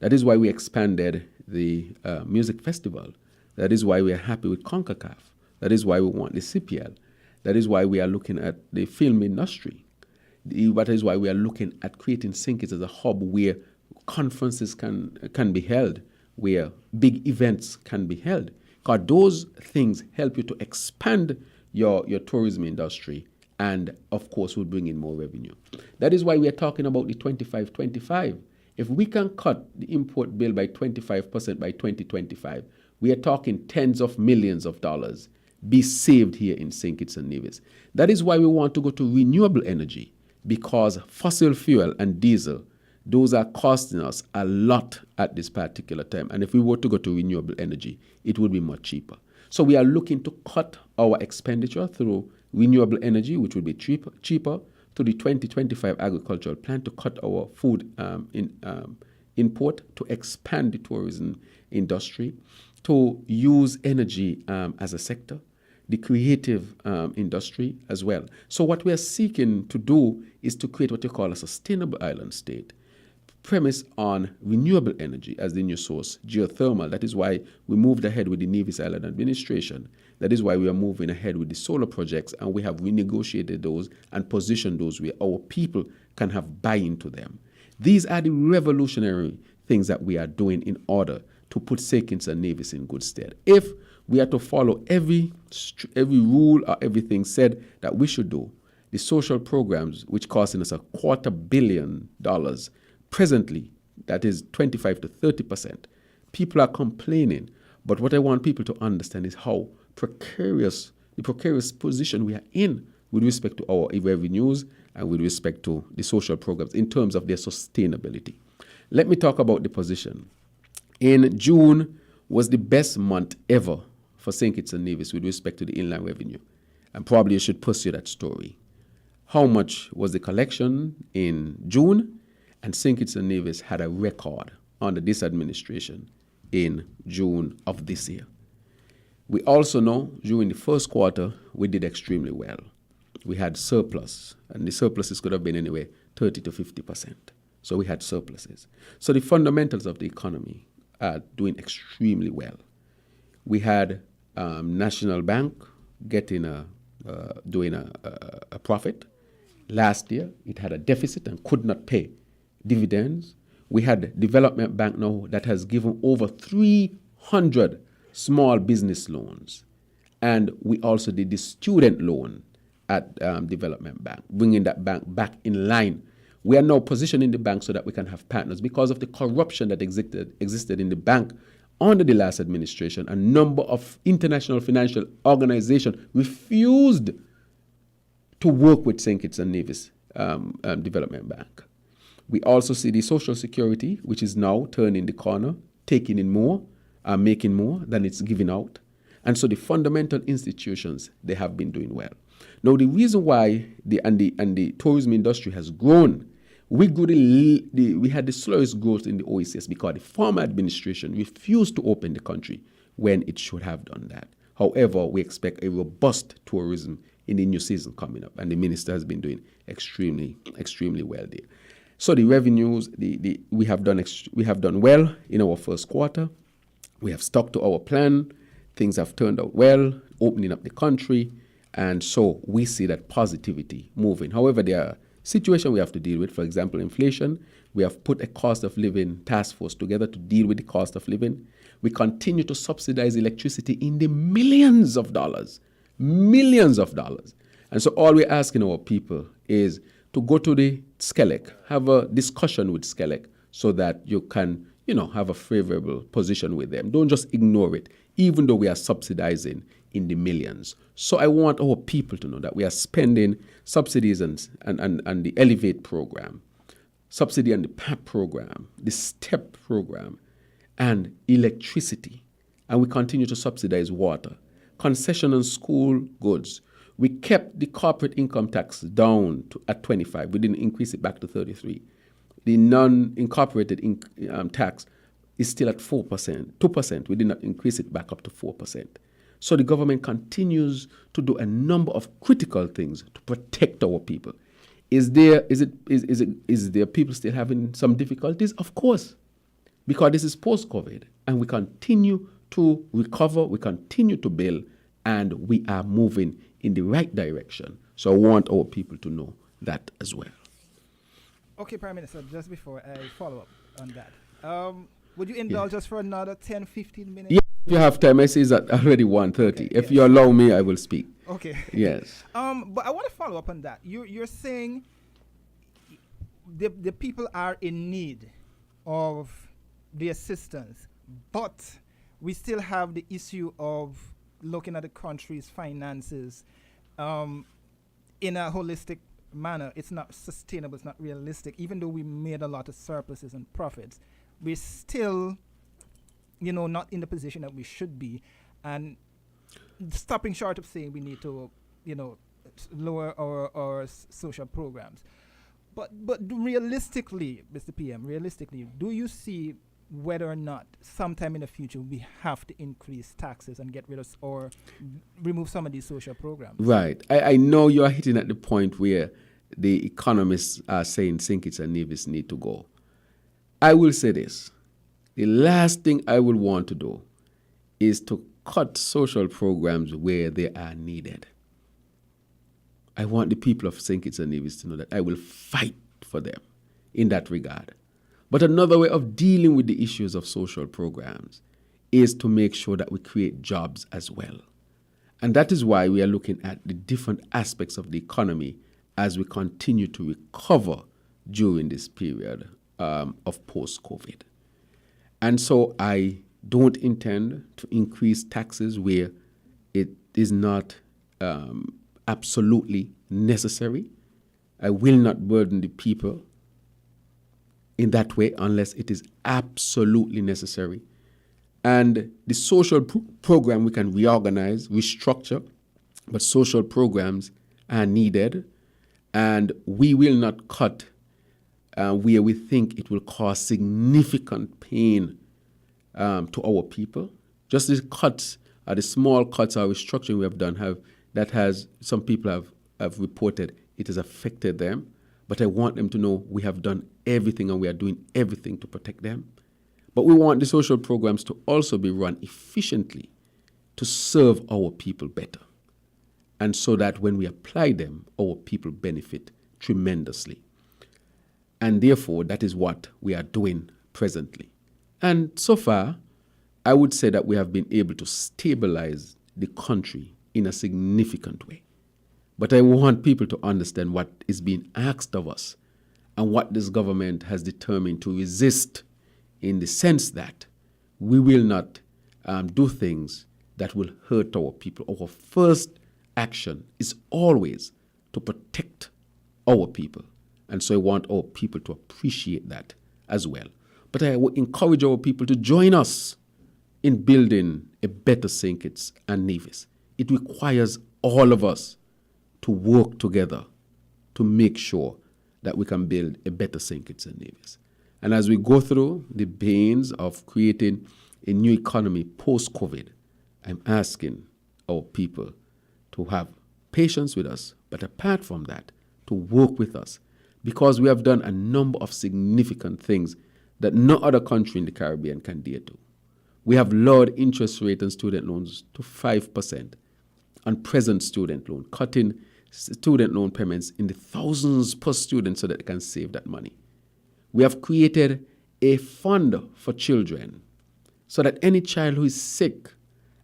That is why we expanded the music festival. That is why we are happy with CONCACAF. That is why we want the CPL. That is why we are looking at the film industry. That is why we are looking at creating St. Kitts as a hub where conferences can be held, where big events can be held. Because those things help you to expand your tourism industry and, of course, will bring in more revenue. That is why we are talking about the 25-25. If we can cut the import bill by 25% by 2025, we are talking tens of millions of dollars be saved here in St. Kitts and Nevis. That is why we want to go to renewable energy, because fossil fuel and diesel, those are costing us a lot at this particular time. And if we were to go to renewable energy, it would be much cheaper. So we are looking to cut our expenditure through renewable energy, which would be cheaper, to the 2025 agricultural plan to cut our food import, to expand the tourism industry, to use energy as a sector, the creative industry as well. So what we are seeking to do is to create what you call a sustainable island state, premise on renewable energy as the new source, geothermal. That is why we moved ahead with the Nevis Island Administration. That is why we are moving ahead with the solar projects, and we have renegotiated those and positioned those where our people can have buy-in to them. These are the revolutionary things that we are doing in order to put St. Kitts and Nevis in good stead. If we are to follow every rule or everything said that we should do, the social programs, which costing us $250 million presently, that is 25 to 30%, people are complaining. But what I want people to understand is how the precarious position we are in with respect to our revenues and with respect to the social programs in terms of their sustainability. Let me talk about the position. In June was the best month ever for St. Kitts and Nevis with respect to the inland revenue. And probably you should pursue that story. How much was the collection in June? And St. Kitts and Nevis had a record under this administration in June of this year. We also know during the first quarter, we did extremely well. We had surplus, and the surpluses could have been anywhere 30 to 50%. So we had surpluses. So the fundamentals of the economy are doing extremely well. We had National Bank doing a profit. Last year, it had a deficit and could not pay dividends. We had Development Bank now that has given over 300 small business loans. And we also did the student loan at Development Bank, bringing that bank back in line. We are now positioning the bank so that we can have partners. Because of the corruption that existed in the bank under the last administration, a number of international financial organizations refused to work with St. Kitts and Nevis Development Bank. We also see the Social Security, which is now turning the corner, taking in more, making more than it's giving out. And so the fundamental institutions, they have been doing well. Now, the reason why the tourism industry has grown, we had the slowest growth in the OECS because the former administration refused to open the country when it should have done that. However, we expect a robust tourism in the new season coming up, and the minister has been doing extremely, extremely well there. So the revenues, we have done well in our first quarter. We have stuck to our plan. Things have turned out well, opening up the country, and so we see that positivity moving. However, there are situations we have to deal with. For example, inflation. We have put a cost of living task force together to deal with the cost of living. We continue to subsidize electricity in the millions of dollars. And so all we're asking our people is to go to the SCELEC, have a discussion with SCELEC so that you can, have a favorable position with them. Don't just ignore it, even though we are subsidizing in the millions. So I want our people to know that we are spending subsidies and the Elevate program, subsidy on the PAP program, the STEP program, and electricity. And we continue to subsidize water, concession on school goods. We kept the corporate income tax down at 25. We didn't increase it back to 33. The non-incorporated tax is still at 4%, 2%. We did not increase it back up to 4%. So the government continues to do a number of critical things to protect our people. Is there people still having some difficulties? Of course, because this is post-COVID, and we continue to recover, we continue to build, and we are moving in the right direction. So I want our people to know that as well. Okay, Prime Minister, just before I follow up on that, would you indulge us for another 10, 15 minutes? Yeah, if you have time. I see it's at already 1:30. Okay, if you allow me, I will speak. Okay. Yes. But I want to follow up on that. You're saying the people are in need of the assistance, but we still have the issue of looking at the country's finances in a holistic manner. It's not sustainable, it's not realistic. Even though we made a lot of surpluses and profits, we're still, not in the position that we should be. And stopping short of saying we need to, lower our social programs. But realistically, Mr. PM, do you see whether or not sometime in the future we have to increase taxes and get rid of or remove some of these social programs? Right. I know you are hitting at the point where the economists are saying St. Kitts and Nevis need to go. I will say this. The last thing I would want to do is to cut social programs where they are needed. I want the people of St. Kitts and Nevis to know that I will fight for them in that regard. But another way of dealing with the issues of social programs is to make sure that we create jobs as well. And that is why we are looking at the different aspects of the economy as we continue to recover during this period of post-COVID. And so I don't intend to increase taxes where it is not absolutely necessary. I will not burden the people in that way unless it is absolutely necessary. And the social program we can reorganize, restructure, but social programs are needed, and we will not cut where we think it will cause significant pain to our people. Just the cuts, the small cuts or restructuring we have done some people have reported it has affected them. But I want them to know we have done everything and we are doing everything to protect them. But we want the social programs to also be run efficiently to serve our people better. And so that when we apply them, our people benefit tremendously. And therefore, that is what we are doing presently. And so far, I would say that we have been able to stabilize the country in a significant way. But I want people to understand what is being asked of us and what this government has determined to resist, in the sense that we will not do things that will hurt our people. Our first action is always to protect our people. And so I want our people to appreciate that as well. But I would encourage our people to join us in building a better St. Kitts and Nevis. It requires all of us to work together to make sure that we can build a better St. Kitts and Nevis. And as we go through the pains of creating a new economy post-COVID, I'm asking our people to have patience with us, but apart from that, to work with us, because we have done a number of significant things that no other country in the Caribbean can dare to. We have lowered interest rate on student loans to 5% on present student loan, cutting student loan payments in the thousands per student so that they can save that money. We have created a fund for children so that any child who is sick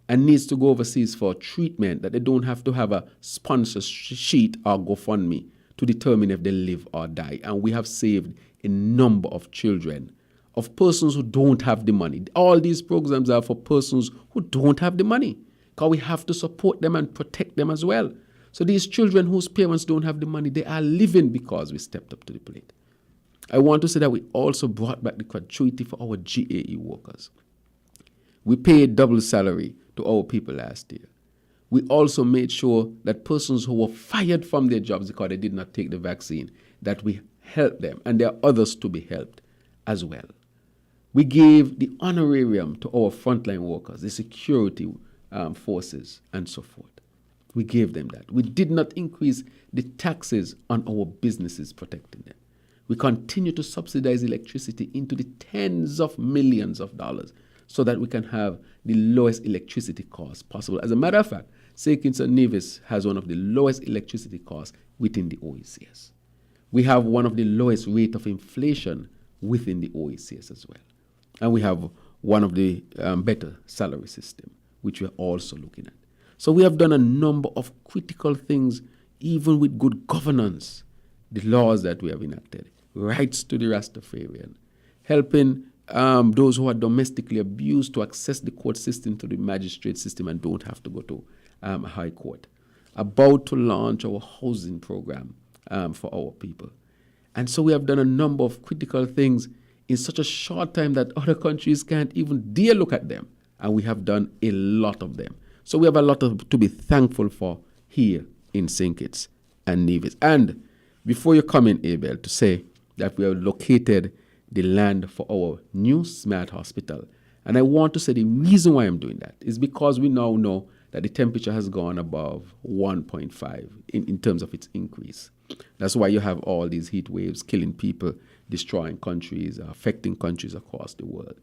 and needs to go overseas for treatment, that they don't have to have a sponsor sheet or GoFundMe to determine if they live or die. And we have saved a number of children, of persons who don't have the money. All these programs are for persons who don't have the money, because we have to support them and protect them as well. So these children whose parents don't have the money, they are living because we stepped up to the plate. I want to say that we also brought back the gratuity for our GAE workers. We paid double salary to our people last year. We also made sure that persons who were fired from their jobs because they did not take the vaccine, that we helped them, and there are others to be helped as well. We gave the honorarium to our frontline workers, the security forces, and so forth. We gave them that. We did not increase the taxes on our businesses protecting them. We continue to subsidize electricity into the tens of millions of dollars so that we can have the lowest electricity costs possible. As a matter of fact, St. Kitts and Nevis has one of the lowest electricity costs within the OECS. We have one of the lowest rate of inflation within the OECS as well. And we have one of the better salary system, which we're also looking at. So we have done a number of critical things, even with good governance, the laws that we have enacted, rights to the Rastafarian, helping those who are domestically abused to access the court system to the magistrate system and don't have to go to a high court. About to launch our housing program for our people. And so we have done a number of critical things in such a short time that other countries can't even dare look at them. And we have done a lot of them. So we have a lot to be thankful for here in St. Kitts and Nevis. And before you come in, Abel, to say that we have located the land for our new smart hospital. And I want to say the reason why I'm doing that is because we now know that the temperature has gone above 1.5 in terms of its increase. That's why you have all these heat waves killing people, destroying countries, affecting countries across the world.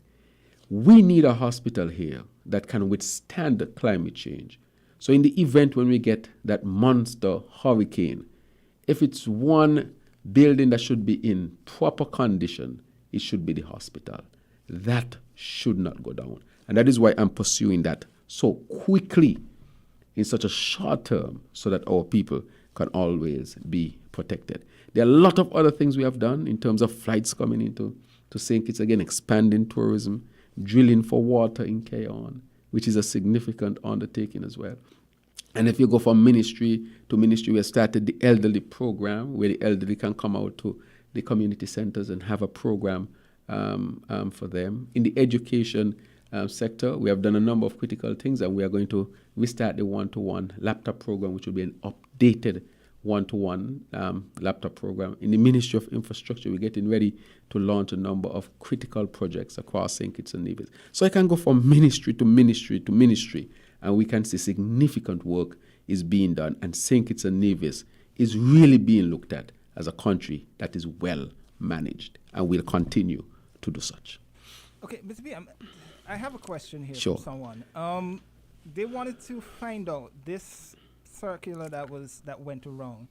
We need a hospital here that can withstand the climate change. So in the event when we get that monster hurricane, if it's one building that should be in proper condition, it should be the hospital. That should not go down. And that is why I'm pursuing that so quickly in such a short term so that our people can always be protected. There are a lot of other things we have done in terms of flights coming into St. Kitts, again, expanding tourism, drilling for water in Keon, which is a significant undertaking as well. And if you go from ministry to ministry, we have started the elderly program where the elderly can come out to the community centers and have a program for them. In the education sector, we have done a number of critical things, and we are going to restart the one-to-one laptop program, which will be an updated one-to-one laptop program. In the Ministry of Infrastructure, we're getting ready to launch a number of critical projects across St. Kitts and Nevis. So I can go from ministry to ministry to ministry, and we can see significant work is being done, and St. Kitts and Nevis is really being looked at as a country that is well managed and will continue to do such. Okay, Mr. B, I have a question here Sure. from someone. They wanted to find out this circular that went around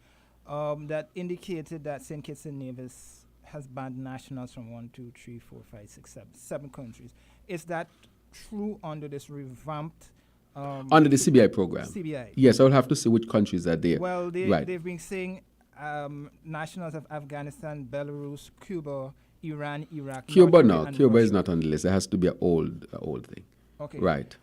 that indicated that St. Kitts and Nevis has banned nationals from 7 countries. Is that true under this revamped under the CBI program? CBI. Yes, I will have to see which countries are there. Well, right. they've been saying nationals of Afghanistan, Belarus, Cuba, Iran, Iraq. Cuba, North no. Korea, and Cuba is Russia. not on the list. It has to be an old thing. Okay. Right.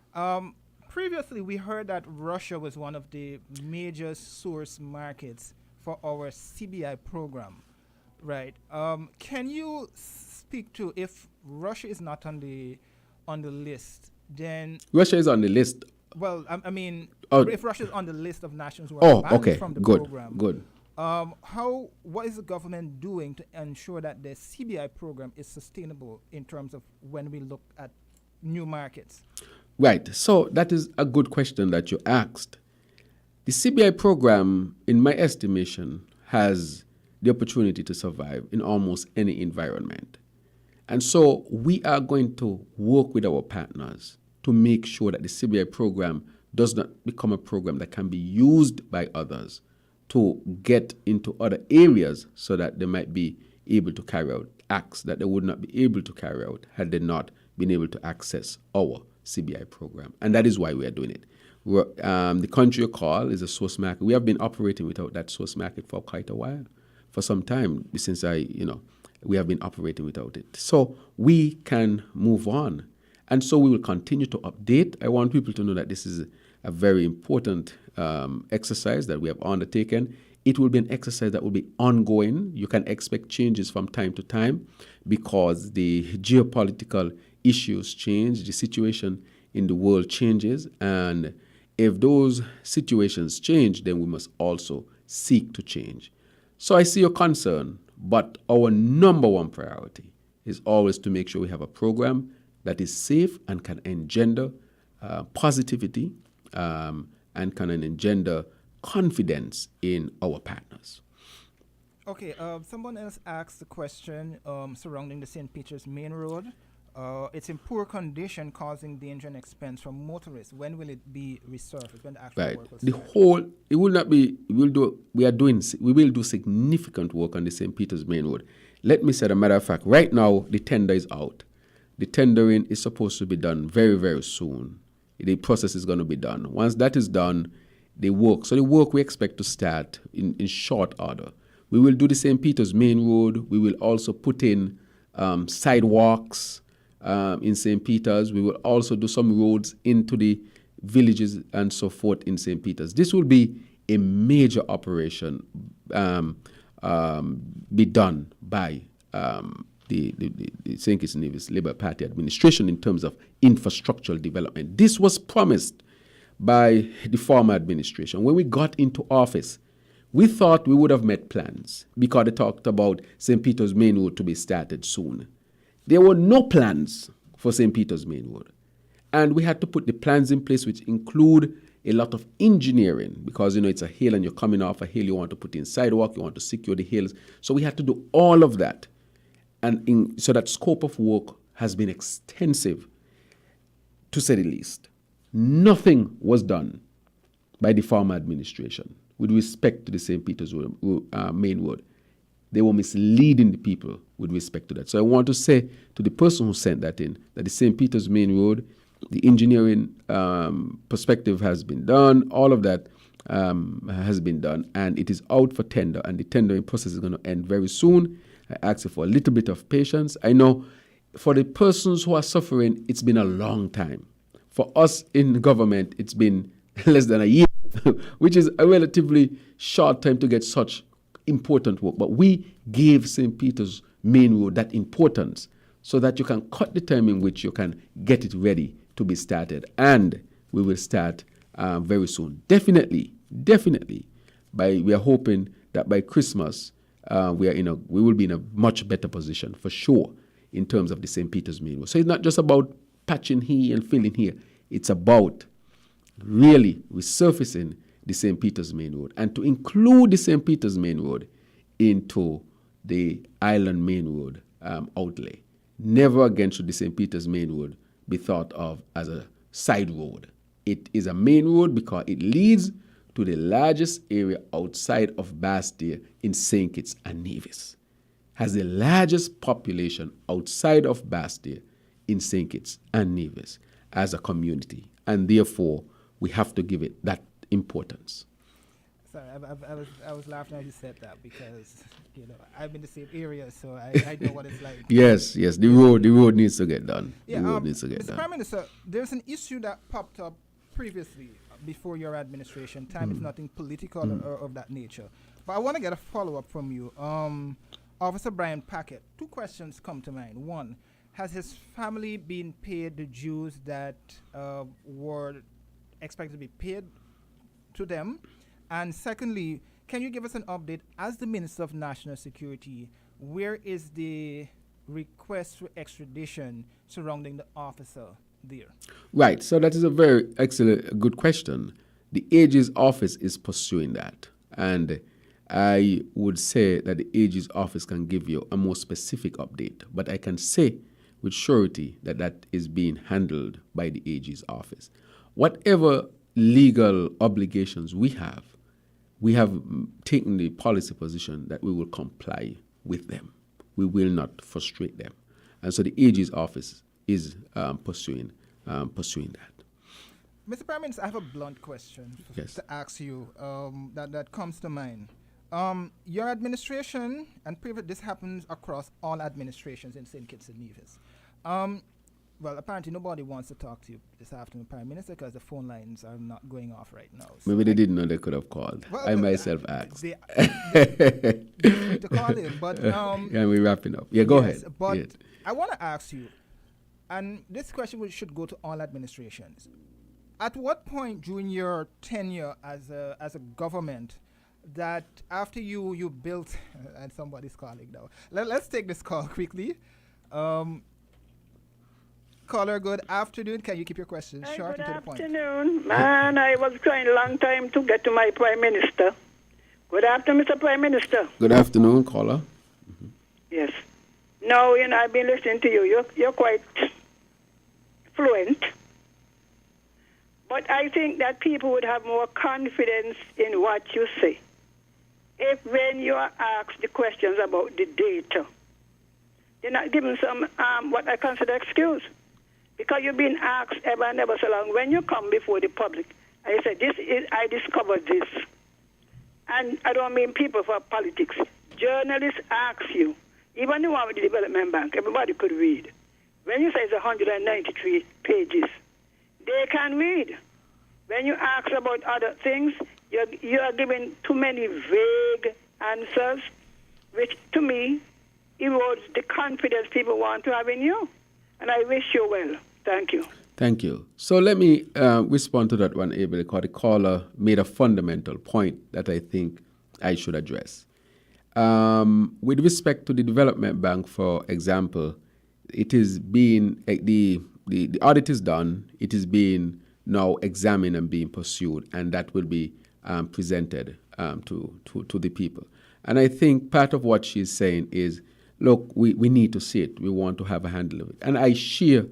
Previously, we heard that Russia was one of the major source markets for our CBI program. Right. Can you speak to if Russia is not on the list, then Russia is on the list. Well, I mean, Oh. if Russia is on the list of nations who are banned from the program, Good. What is the government doing to ensure that the CBI program is sustainable in terms of when we look at new markets? Right. So that is a good question that you asked. The CBI program, in my estimation, has the opportunity to survive in almost any environment. And so we are going to work with our partners to make sure that the CBI program does not become a program that can be used by others to get into other areas so that they might be able to carry out acts that they would not be able to carry out had they not been able to access our CBI program. And that is why we are doing it. The country you call is a source market. We have been operating without that source market for quite a while, for some time, since we have been operating without it. So we can move on. And so we will continue to update. I want people to know that this is a very important exercise that we have undertaken. It will be an exercise that will be ongoing. You can expect changes from time to time because the geopolitical issues change, the situation in the world changes, and if those situations change, then we must also seek to change. So I see your concern, but our number one priority is always to make sure we have a program that is safe and can engender positivity and can engender confidence in our partners. Okay, someone else asked the question surrounding the St. Peter's Main Road. It's in poor condition, causing danger and expense from motorists. When will it be resurfaced? When the actual Right. work will The start? whole, it will not be, we will do significant work on the St. Peter's Main Road. Let me say, as a matter of fact, right now, the tender is out. The tendering is supposed to be done very, very soon. The process is going to be done. Once that is done, the work we expect to start in short order. We will do the St. Peter's Main Road. We will also put in sidewalks in St. Peter's. We will also do some roads into the villages and so forth in St. Peter's. This will be a major operation be done by the St. Kitts and Nevis Labour Party administration in terms of infrastructural development. This was promised by the former administration. When we got into office, we thought we would have met plans because they talked about St. Peter's Main Road to be started soon. There were no plans for St. Peter's Main Road. And we had to put the plans in place, which include a lot of engineering because, it's a hill and you're coming off a hill. You want to put in sidewalk. You want to secure the hills. So we had to do all of that. And so that scope of work has been extensive, to say the least. Nothing was done by the former administration with respect to the St. Peter's Main Road. They were misleading the people with respect to that. So I want to say to the person who sent that in that the St. Peter's Main Road, the engineering perspective has been done, all of that has been done, and it is out for tender, and the tendering process is going to end very soon. I ask you for a little bit of patience. I know for the persons who are suffering, it's been a long time. For us in government, it's been less than a year, which is a relatively short time to get such important work. But we gave St. Peter's Main Road that importance so that you can cut the time in which you can get it ready to be started. And we will start very soon. Definitely. We are hoping that by Christmas, we will be in a much better position for sure in terms of the St. Peter's Main Road. So it's not just about patching here and filling here. It's about really resurfacing the St. Peter's Main Road and to include the St. Peter's Main Road into the Island Main Road outlay. Never again should the St. Peter's Main Road be thought of as a side road. It is a main road because it leads to the largest area outside of Bastille in St. Kitts and Nevis. Has the largest population outside of Bastille in St. Kitts and Nevis as a community. And therefore, we have to give it that importance. Sorry, I was laughing as you said that because, I'm in the same area, so I know what it's like. Yes, the road needs to get done. Yeah, the road needs to get Mr. done. Prime Minister, there's an issue that popped up previously before your administration. Time is nothing political or of that nature. But I want to get a follow-up from you. Officer Brian Packett, two questions come to mind. One, has his family been paid the dues that were expected to be paid to them? And secondly, can you give us an update as the Minister of National Security, where is the request for extradition surrounding the officer there? Right, so that is a very excellent, good question. The AG's office is pursuing that. And I would say that the AG's office can give you a more specific update. But I can say with surety that that is being handled by the AG's office. Whatever legal obligations we have taken the policy position that we will comply with them. We will not frustrate them. And so the AG's office is pursuing that. Mr. Prime Minister, I have a blunt question to ask you that comes to mind. Your administration, and this happens across all administrations in St. Kitts and Nevis, Well, apparently nobody wants to talk to you this afternoon, Prime Minister, because the phone lines are not going off right now. So maybe they didn't know they could have called. Well, I myself asked. They free to call in, but yeah, we're wrapping up. Yeah, go ahead. But Yes. I want to ask you, and this question should go to all administrations. At what point during your tenure as a government that after you built and somebody's calling now. Let's take this call quickly. Caller, good afternoon. Can you keep your questions short and to the point? Good afternoon. Man, I was trying a long time to get to my Prime Minister. Good afternoon, Mr. Prime Minister. Good afternoon, caller. Yes. No, I've been listening to you. You're quite fluent. But I think that people would have more confidence in what you say if when you are asked the questions about the data, you're not given some what I consider excuse. Because you've been asked ever and ever so long, when you come before the public, and you say, I discovered this. And I don't mean people for politics. Journalists ask you, even the one with the Development Bank, everybody could read. When you say it's 193 pages, they can read. When you ask about other things, you are giving too many vague answers, which to me erodes the confidence people want to have in you. And I wish you well. Thank you. Thank you. So let me respond to that one, Abel, because the caller made a fundamental point that I think I should address. With respect to the Development Bank, for example, it is being, the audit is done, it is being now examined and being pursued, and that will be presented to the people. And I think part of what she's saying is, look, we need to see it. We want to have a handle of it. And I share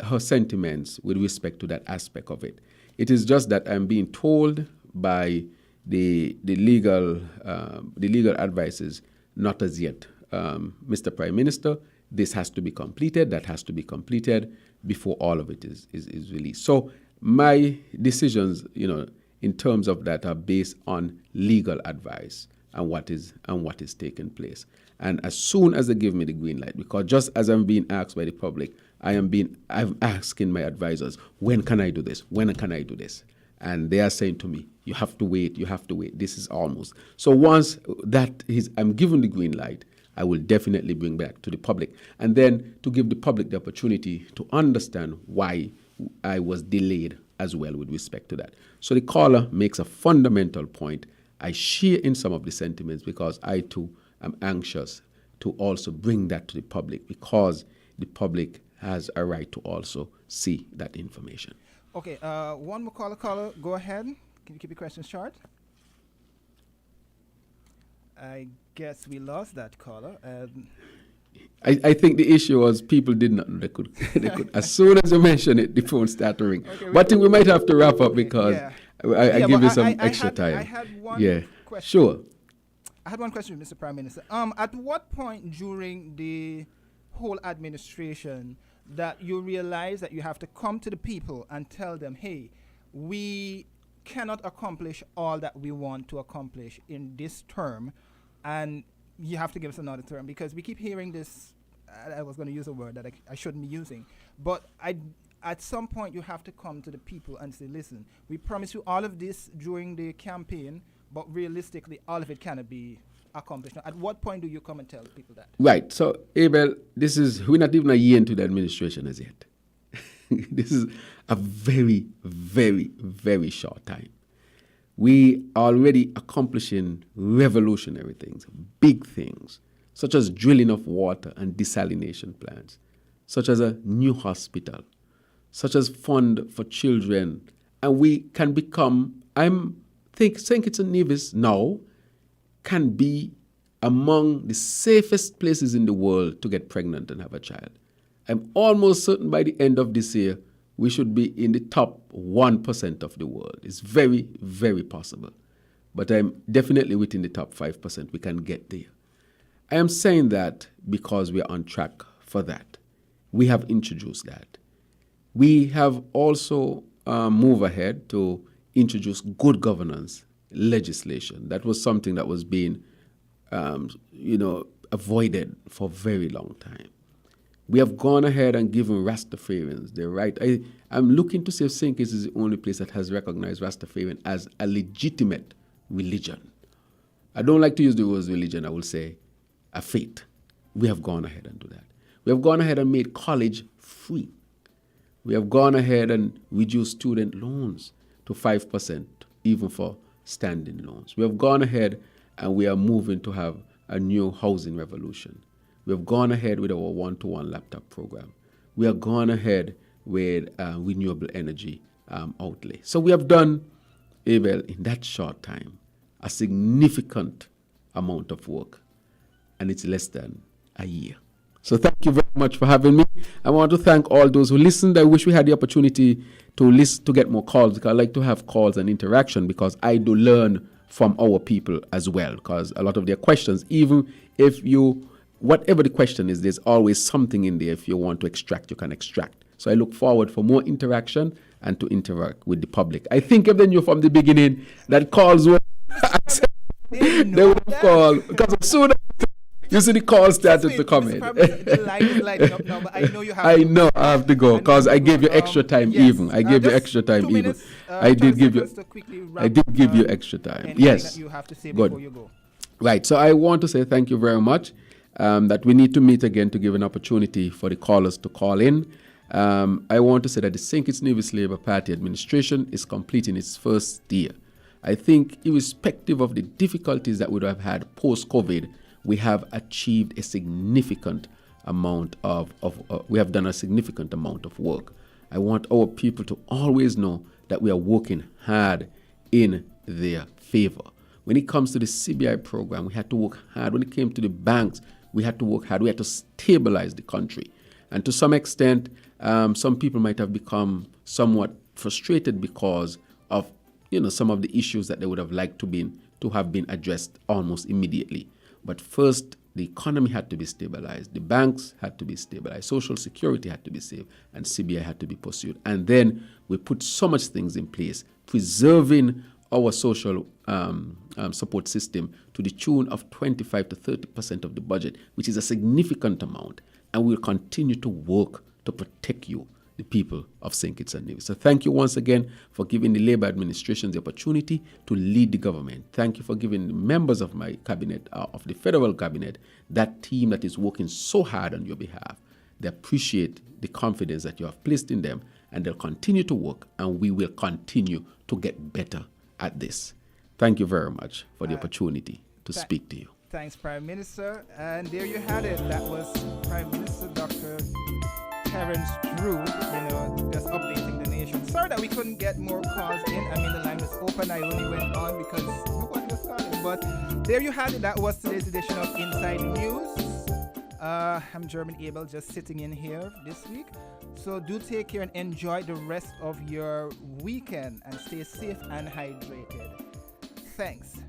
her sentiments with respect to that aspect of it. It is just that I'm being told by the legal advisors, not as yet. Mr. Prime Minister, this has to be completed, that has to be completed before all of it is released. So my decisions, in terms of that are based on legal advice and what is taking place. And as soon as they give me the green light, because just as I'm being asked by the public, I'm asking my advisors, when can I do this? When can I do this? And they are saying to me, you have to wait. This is almost. So once I'm given the green light, I will definitely bring back to the public. And then to give the public the opportunity to understand why I was delayed as well with respect to that. So the caller makes a fundamental point. I share in some of the sentiments because I too am anxious to also bring that to the public because the public has a right to also see that information. Okay, one more caller, go ahead. Can you keep your questions short? I guess we lost that caller. I think the issue was people did not know they could. As soon as you mention it, the phone started to ring. Okay, but I think we might have to wrap up because I give you some extra time. I had one question. Sure. I had one question, Mr. Prime Minister. At what point during the whole administration that you realize that you have to come to the people and tell them, hey, we cannot accomplish all that we want to accomplish in this term, and you have to give us another term? Because we keep hearing this, I was going to use a word that I shouldn't be using, but at some point you have to come to the people and say, listen, we promise you all of this during the campaign, but realistically all of it cannot be accomplished. Now, at what point do you come and tell people that? Right. So, Abel, we're not even a year into the administration as yet. This is a very, very, very short time. We are already accomplishing revolutionary things, big things, such as drilling of water and desalination plants, such as a new hospital, such as fund for children. And we can become, St. Kitts and Nevis now can be among the safest places in the world to get pregnant and have a child. I'm almost certain by the end of this year, we should be in the top 1% of the world. It's very, very possible. But I'm definitely within the top 5%. We can get there. I am saying that because we are on track for that. We have introduced that. We have also moved ahead to introduce good governance legislation. That was something that was being, avoided for a very long time. We have gone ahead and given Rastafarians the right. I'm looking to see if St. Kitts is the only place that has recognized Rastafarian as a legitimate religion. I don't like to use the word religion, I will say a faith. We have gone ahead and do that. We have gone ahead and made college free. We have gone ahead and reduced student loans to 5%, even for standing loans. We have gone ahead and we are moving to have a new housing revolution. We have gone ahead with our one-to-one laptop program. We have gone ahead with renewable energy outlay. So we have done, Abel, in that short time, a significant amount of work, and it's less than a year. So thank you very much for having me. I want to thank all those who listened. I wish we had the opportunity to listen, to get more calls, because I like to have calls and interaction, because I do learn from our people as well, because a lot of their questions, even if you, whatever the question is, there's always something in there. If you want to extract, you can extract. So I look forward for more interaction and to interact with the public. I think if they knew from the beginning that calls were they would have called, because as soon as you see the calls started to come in. The line is lighting up now, but I know you have I know I have to go, because I gave you extra time even. I gave you extra time even. I did give you extra time. Yes. That you have to say Good. before you go. Right. So I want to say thank you very much. That we need to meet again to give an opportunity for the callers to call in. I want to say that the St. Kitts Nevis Labour Party administration is completing its first year. I think irrespective of the difficulties that we would have had post-COVID, we have achieved a significant amount we have done a significant amount of work. I want our people to always know that we are working hard in their favor. When it comes to the CBI program, we had to work hard. When it came to the banks, we had to work hard. We had to stabilize the country. And to some extent, some people might have become somewhat frustrated because of some of the issues that they would have liked to have been addressed almost immediately. But first, the economy had to be stabilized. The banks had to be stabilized. Social security had to be saved. And CBI had to be pursued. And then we put so much things in place, preserving our social support system to the tune of 25 to 30% of the budget, which is a significant amount. And we'll continue to work to protect you, the people of St. Kitts and Nevis. So thank you once again for giving the Labour administration the opportunity to lead the government. Thank you for giving the members of my cabinet, of the federal cabinet, that team that is working so hard on your behalf. They appreciate the confidence that you have placed in them, and they'll continue to work, and we will continue to get better at this. Thank you very much for the opportunity to speak to you. Thanks, Prime Minister. And there you had it. That was Prime Minister Dr. Terence Drew, just updating the nation. Sorry that we couldn't get more calls in. I mean, the line was open. I only went on because nobody was calling. But there you had it. That was today's edition of Inside News. I'm German Abel, just sitting in here this week. So do take care and enjoy the rest of your weekend and stay safe and hydrated. Thanks.